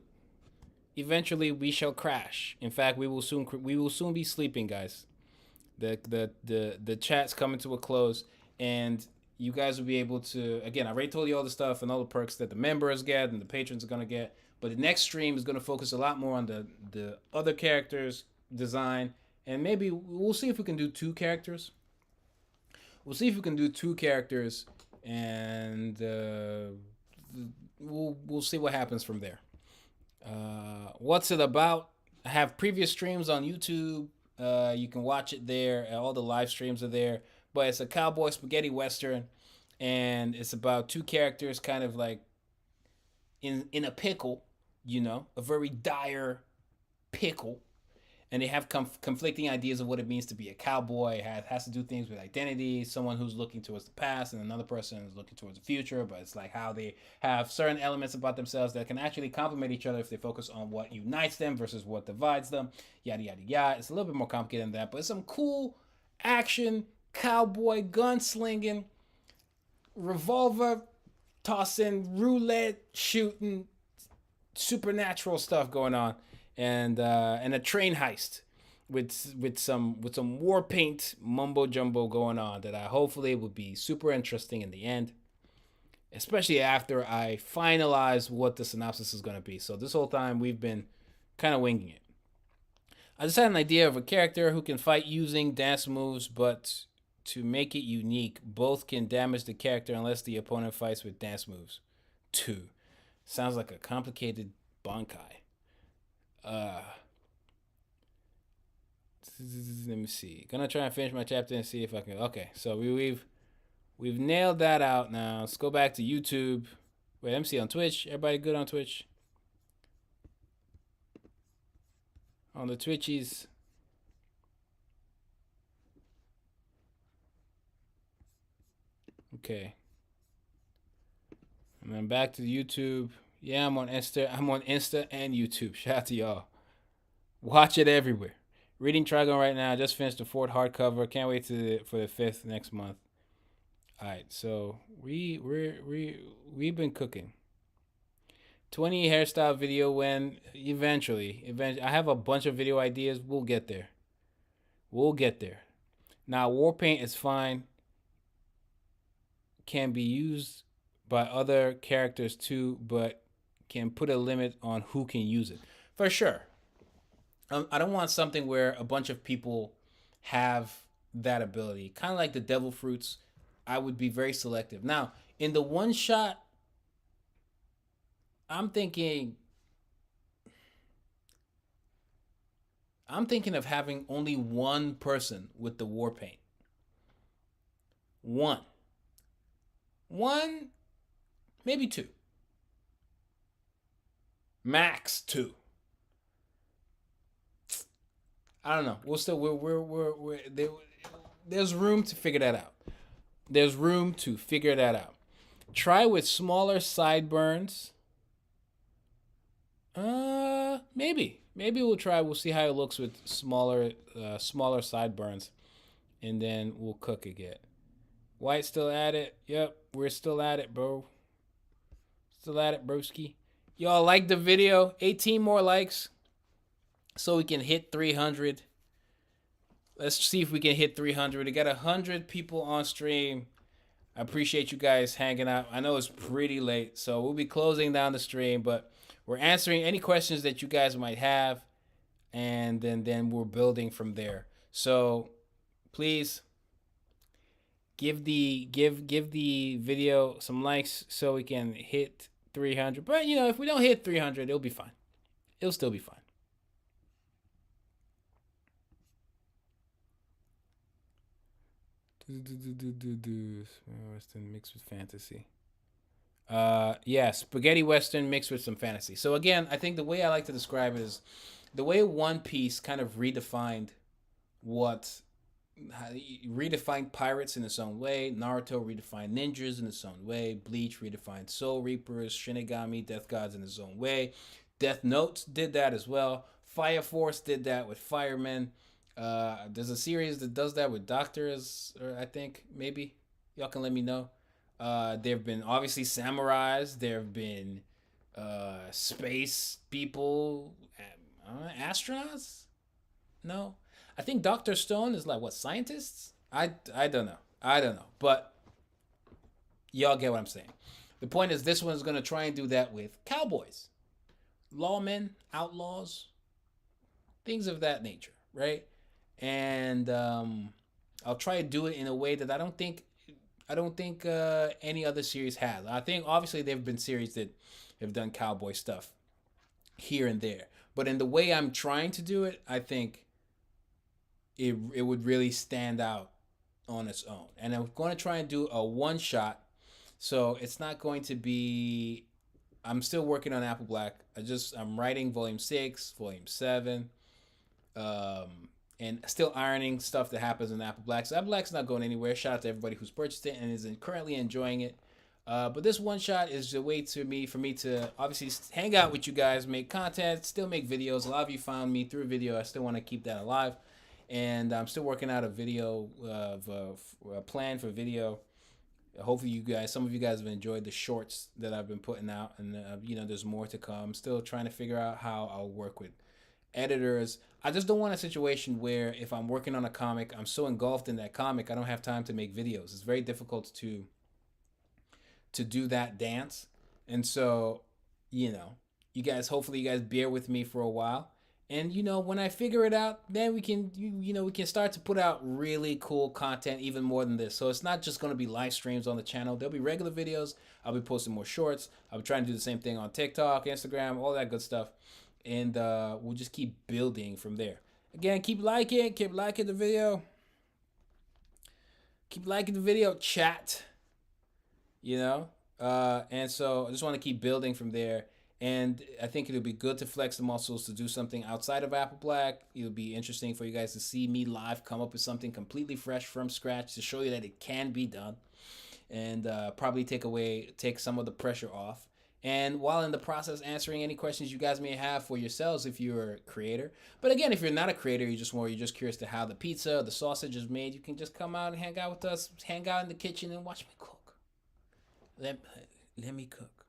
Eventually, we shall crash. In fact, we will soon be sleeping, guys. The chat's coming to a close, and you guys will be able to. Again, I already told you all the stuff and all the perks that the members get and the patrons are gonna get. But the next stream is gonna focus a lot more on the other characters' design, and maybe we'll see if we can do 2 characters. We'll see if we can do 2 characters, and we'll see what happens from there. What's it about? I have previous streams on YouTube. You can watch it there. All the live streams are there. But it's a cowboy spaghetti western, and it's about 2 characters kind of like in a pickle, you know, a very dire pickle. And they have conflicting ideas of what it means to be a cowboy. It has to do things with identity, someone who's looking towards the past, and another person is looking towards the future. But it's like how they have certain elements about themselves that can actually complement each other if they focus on what unites them versus what divides them. Yada, yada, yada. It's a little bit more complicated than that, but it's some cool action, cowboy, gunslinging, revolver tossing, roulette shooting, supernatural stuff going on. And a train heist with some war paint mumbo jumbo going on that I hopefully will be super interesting in the end, especially after I finalize what the synopsis is going to be. So this whole time we've been kind of winging it. I just had an idea of a character who can fight using dance moves, but to make it unique, both can damage the character unless the opponent fights with dance moves. 2. Sounds like a complicated bankai. Let me see. Gonna try and finish my chapter and see if I can. Okay, so we've nailed that out now. Let's go back to YouTube. Wait, let me see on Twitch. Everybody good on Twitch? On the Twitchies. Okay. And then back to YouTube. Yeah, I'm on Insta. I'm on Insta and YouTube. Shout out to y'all. Watch it everywhere. Reading Trigon right now. Just finished the 4th hardcover. Can't wait for the 5th next month. All right, so we've been cooking. 20 hairstyle video when eventually I have a bunch of video ideas. We'll get there. Now war paint is fine. Can be used by other characters too, but can put a limit on who can use it. For sure. I don't want something where a bunch of people have that ability. Kind of like the devil fruits. I would be very selective. Now, in the one shot, I'm thinking of having only one person with the war paint. One, maybe 2. Max 2. I don't know. There's room to figure that out. Try with smaller sideburns. Maybe we'll try. We'll see how it looks with smaller sideburns, and then we'll cook again. Whyt still at it. Yep, we're still at it, bro. Still at it, broski. Y'all like the video? 18 more likes so we can hit 300. Let's see if we can hit 300. We got 100 people on stream. I appreciate you guys hanging out. I know it's pretty late, so we'll be closing down the stream, but we're answering any questions that you guys might have, and then we're building from there. So please give the video some likes so we can hit 300. But you know, if we don't hit 300, it'll be fine. It'll still be fine. Western mixed with fantasy. Yeah, spaghetti western mixed with some fantasy. So again, I think the way I like to describe it is the way One Piece kind of redefined pirates in its own way. Naruto redefined ninjas in its own way. Bleach redefined soul reapers, Shinigami, death gods in its own way. Death Note did that as well. Fire Force did that with firemen. There's a series that does that with doctors, or I think maybe y'all can let me know. There have been obviously samurais. There have been space people, astronauts. No, I think Doctor Stone is like what, scientists? I don't know. I don't know, but y'all get what I'm saying. The point is, this one's gonna try and do that with cowboys, lawmen, outlaws, things of that nature, right? And I'll try to do it in a way that I don't think any other series has. I think obviously there have been series that have done cowboy stuff here and there, but in the way I'm trying to do it, I think it would really stand out on its own. And I'm going to try and do a one shot, so it's not going to be. I'm still working on Apple Black. I'm writing Volume 6, Volume 7. And still ironing stuff that happens in Apple Black. So Apple Black's not going anywhere. Shout out to everybody who's purchased it and is currently enjoying it. But this one shot is a way for me to obviously hang out with you guys, make content, still make videos. A lot of you found me through video. I still want to keep that alive. And I'm still working out a video, a plan for video. Hopefully some of you guys have enjoyed the shorts that I've been putting out. And, there's more to come. Still trying to figure out how I'll work with editors. I just don't want a situation where if I'm working on a comic, I'm so engulfed in that comic, I don't have time to make videos. It's very difficult to do that dance. And so, hopefully you guys bear with me for a while. And when I figure it out, then we can start to put out really cool content, even more than this. So it's not just going to be live streams on the channel. There'll be regular videos. I'll be posting more shorts. I'll be trying to do the same thing on TikTok, Instagram, all that good stuff. And we'll just keep building from there. Again, keep liking the video. Keep liking the video, chat. And so I just want to keep building from there. And I think it'll be good to flex the muscles to do something outside of Apple Black. It'll be interesting for you guys to see me live come up with something completely fresh from scratch to show you that it can be done. And probably take some of the pressure off. And while in the process answering any questions you guys may have for yourselves if you're a creator. But again, if you're not a creator, you're just curious to how the pizza, the sausage is made, you can just come out and hang out with us, hang out in the kitchen and watch me cook. Let me cook.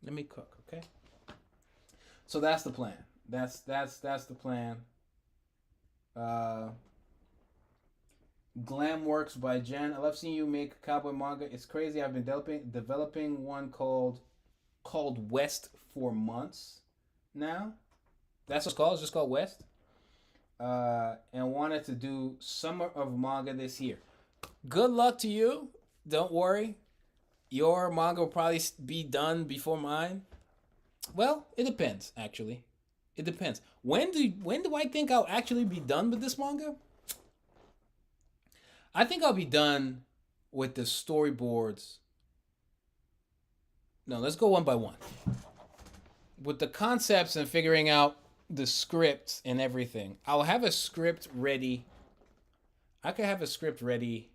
Let me cook, okay? So that's the plan. That's the plan. Glamworks by Jen. I love seeing you make cowboy manga. It's crazy. I've been developing one called West for months now. That's what it's called. It's just called West. And wanted to do Summer of Manga this year. Good luck to you. Don't worry. Your manga will probably be done before mine. Well, it depends, actually. It depends. When do I think I'll actually be done with this manga? I think I'll be done with the storyboards. No, let's go one by one. With the concepts and figuring out the script and everything, I'll have a script ready. I could have a script ready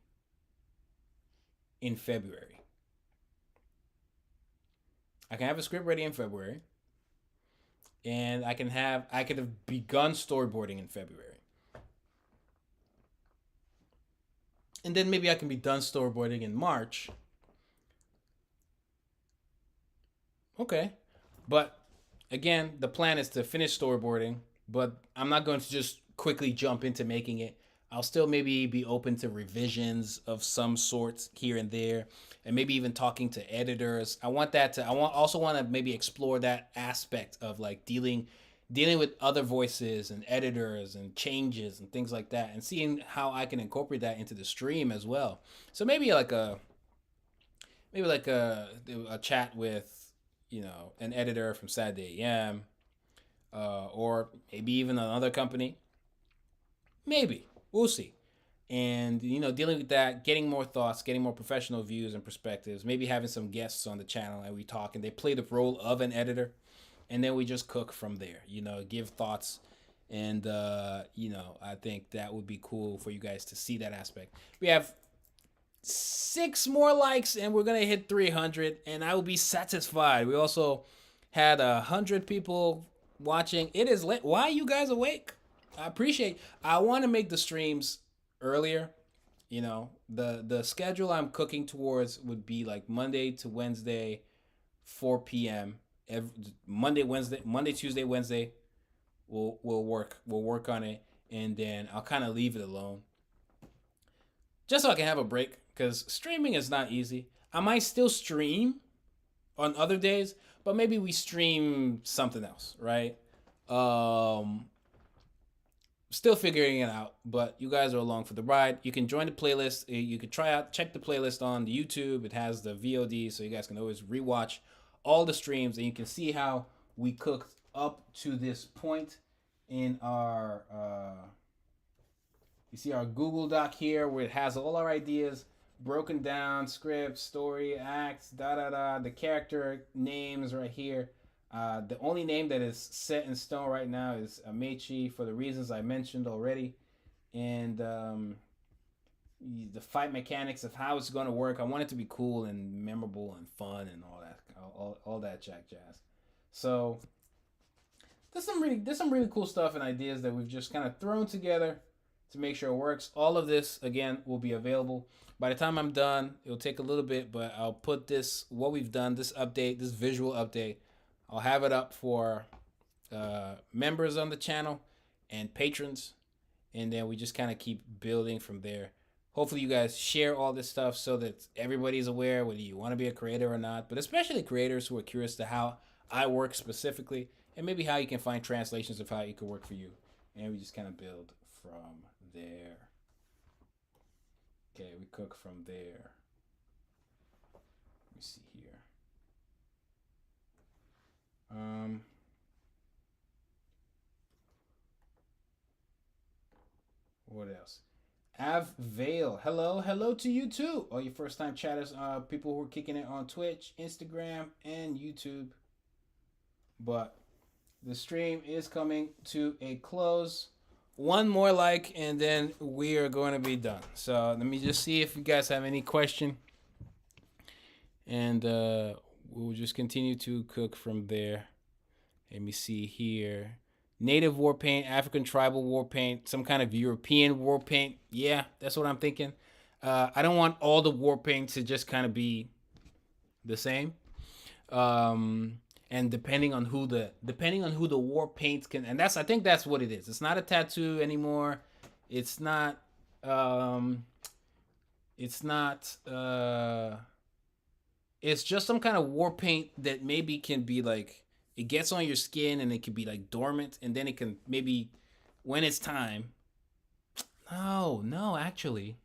in February. I can have a script ready in February. And I could have begun storyboarding in February. and then maybe I can be done storyboarding in March. Okay. But again, the plan is to finish storyboarding, but I'm not going to just quickly jump into making it. I'll still maybe be open to revisions of some sorts here and there, and maybe even talking to editors. Also want to maybe explore that aspect of like dealing with other voices and editors and changes and things like that, and seeing how I can incorporate that into the stream as well. So maybe like a chat with, an editor from Saturday AM, or maybe even another company. Maybe we'll see. And dealing with that, getting more thoughts, getting more professional views and perspectives. Maybe having some guests on the channel and we talk, and they play the role of an editor, and then we just cook from there. Give thoughts, and I think that would be cool for you guys to see that aspect. We have 6 more likes and we're gonna hit 300, and I will be satisfied. We also had 100 people watching. It is late. Why are you guys awake? I want to make the streams earlier. The schedule I'm cooking towards would be like Monday to Wednesday, 4 p.m. Monday, Tuesday, Wednesday. We'll work on it, and then I'll kind of leave it alone, just so I can have a break, because streaming is not easy. I might still stream on other days, but maybe we stream something else, right? Still figuring it out, but you guys are along for the ride. You can join the playlist. You can check the playlist on the YouTube. It has the VOD, so you guys can always rewatch all the streams, and you can see how we cooked up to this point in our you see our Google Doc here, where it has all our ideas broken down, script, story, acts, the character names right here. The only name that is set in stone right now is Amechi, for the reasons I mentioned already. And the fight mechanics of how it's going to work, I want it to be cool and memorable and fun and all that jazz. So there's some really cool stuff and ideas that we've just kind of thrown together to make sure it works. All of this, again, will be available. By the time I'm done, it'll take a little bit, but I'll put what we've done, this visual update, I'll have it up for members on the channel and patrons, and then we just kind of keep building from there. Hopefully you guys share all this stuff so that everybody's aware, whether you want to be a creator or not, but especially creators who are curious to how I work specifically, and maybe how you can find translations of how it could work for you. And we just kind of build from there. Okay, we cook from there. Let me see here. What else? Av Vale, hello to you too. All your first time chatters, people who are kicking it on Twitch, Instagram, and YouTube. But the stream is coming to a close. One more like, and then we are going to be done. So let me just see if you guys have any question, and we'll just continue to cook from there. Let me see here. Native war paint, African tribal war paint, some kind of European war paint. Yeah, that's what I'm thinking. I don't want all the war paint to just kind of be the same. And depending on who the war paints can, and I think that's what it is. It's not a tattoo anymore. It's not. It's just some kind of war paint that maybe can be like, it gets on your skin and it can be like dormant, and then it can maybe, when it's time. No, actually.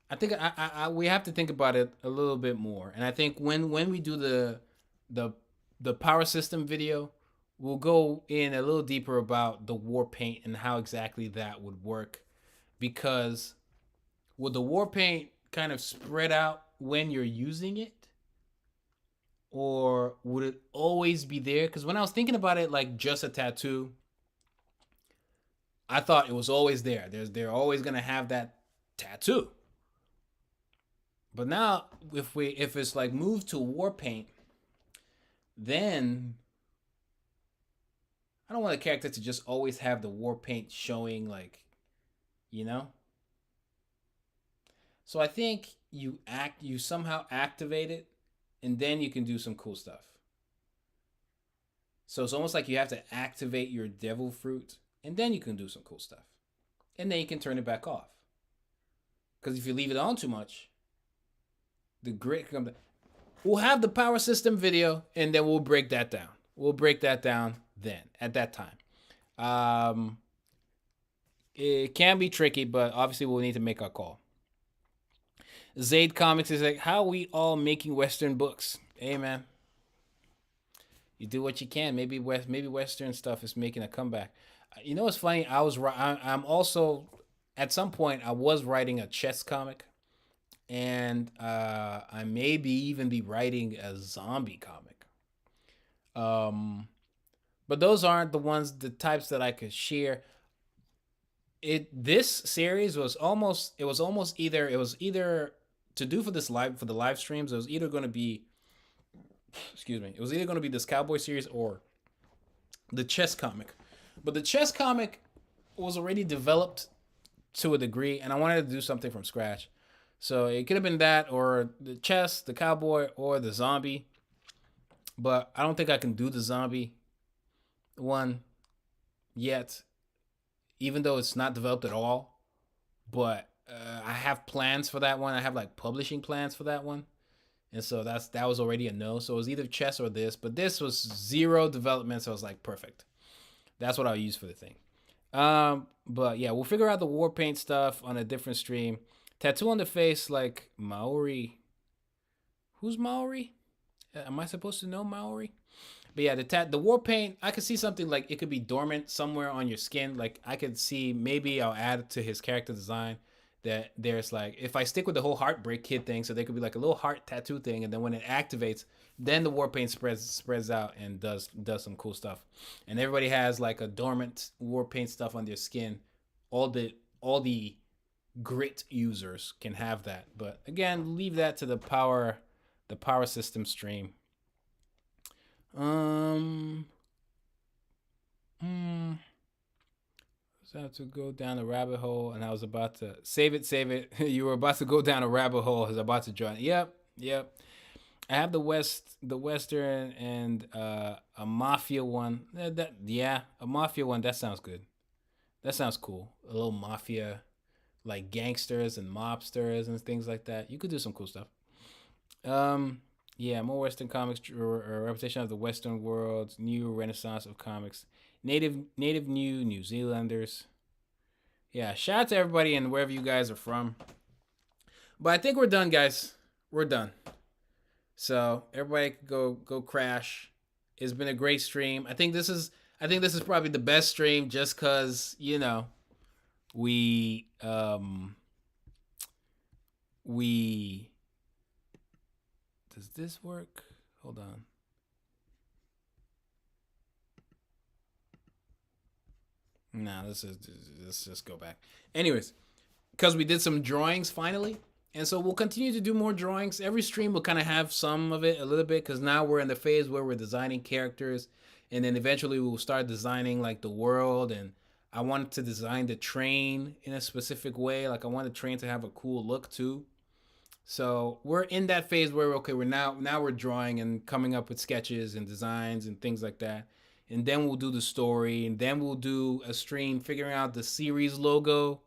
I think we have to think about it a little bit more, and I think when we do the power system video, we'll go in a little deeper about the war paint and how exactly that would work, because would the war paint kind of spread out when you're using it, or would it always be there? Because when I was thinking about it like just a tattoo, I thought it was always there. They're always gonna have that tattoo. But now, if it's like moved to war paint, then I don't want a character to just always have the war paint showing, like, you know. So I think you somehow activate it, and then you can do some cool stuff. So it's almost like you have to activate your devil fruit, and then you can do some cool stuff, and then you can turn it back off. Because if you leave it on too much, the grit can come down. We'll have the power system video, and then we'll break that down. We'll break that down then, at that time. It can be tricky, but obviously we'll need to make our call. Zaid Comics is like, how are we all making Western books? Hey, man. You do what you can. Maybe Western stuff is making a comeback. You know what's funny? I'm also, at some point, I was writing a chess comic. And I maybe even be writing a zombie comic. But those aren't the types that I could share. This series was almost either to do for the live streams. It was either going to be, it was either going to be this cowboy series or the chess comic. But the chess comic was already developed to a degree, and I wanted to do something from scratch. So it could have been that, or the chess, the cowboy, or the zombie. But I don't think I can do the zombie one yet, even though it's not developed at all. But I have plans for that one. I have like publishing plans for that one. And so that was already a no. So it was either chess or this. But this was zero development, so I was like, perfect. That's what I'll use for the thing. But yeah, we'll figure out the war paint stuff on a different stream. Tattoo on the face like Maori. Who's Maori? Am I supposed to know Maori? But yeah, the war paint, I could see something like it could be dormant somewhere on your skin. Like I could see maybe I'll add to his character design that there's like, if I stick with the whole Heartbreak Kid thing, so there could be like a little heart tattoo thing, and then when it activates, then the war paint spreads out and does some cool stuff. And everybody has like a dormant war paint stuff on their skin. All the grit users can have that. But again, leave that to the power system stream. I have to go down a rabbit hole, and I was about to save it. You were about to go down a rabbit hole. I was about to join. Yep. I have the Western and a mafia one. A mafia one. That sounds good. That sounds cool. A little mafia, like gangsters and mobsters and things like that. You could do some cool stuff. Yeah, more Western comics, representation of the Western world, new renaissance of comics, native New Zealanders. Yeah, shout out to everybody and wherever you guys are from. But I think we're done, guys. We're done. So everybody can go crash. It's been a great stream. I think this is probably the best stream just cause, you know, we does this work? Hold on. Nah, let's just go back. Anyways, because we did some drawings finally, and so we'll continue to do more drawings. Every stream will kind of have some of it a little bit, because now we're in the phase where we're designing characters, and then eventually we'll start designing like the world. And I wanted to design the train in a specific way. Like I want the train to have a cool look too. So we're in that phase where we're now we're drawing and coming up with sketches and designs and things like that. And then we'll do the story, and then we'll do a stream figuring out the series logo,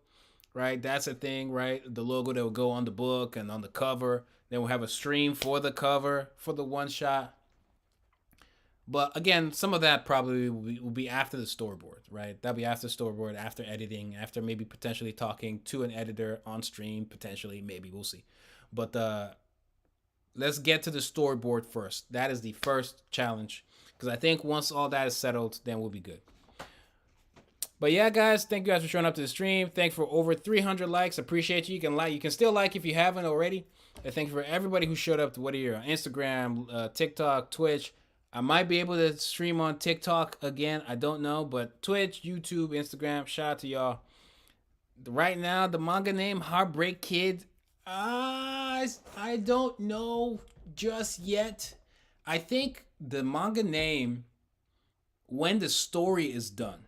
right? That's a thing, right? The logo that will go on the book and on the cover. Then we'll have a stream for the cover for the one shot. But again, some of that probably will be after the storyboard, right? That'll be after storyboard, after editing, after maybe potentially talking to an editor on stream, potentially, maybe, we'll see. But let's get to the storyboard first. That is the first challenge, because I think once all that is settled, then we'll be good. But yeah, guys, thank you guys for showing up to the stream. Thanks for over 300 likes. Appreciate you. You can still like if you haven't already. And thank you for everybody who showed up, whether you're on Instagram, TikTok, Twitch. I might be able to stream on TikTok again. I don't know, but Twitch, YouTube, Instagram, shout out to y'all. Right now, the manga name, Heartbreak Kid. I don't know just yet. I think the manga name When the story is done,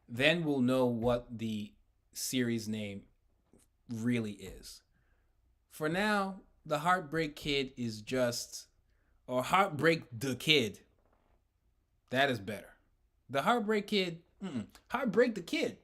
then we'll know what the series name really is. For now, the Heartbreak Kid is just, or Heartbreak the Kid. That is better. The Heartbreak Kid, Heartbreak the Kid.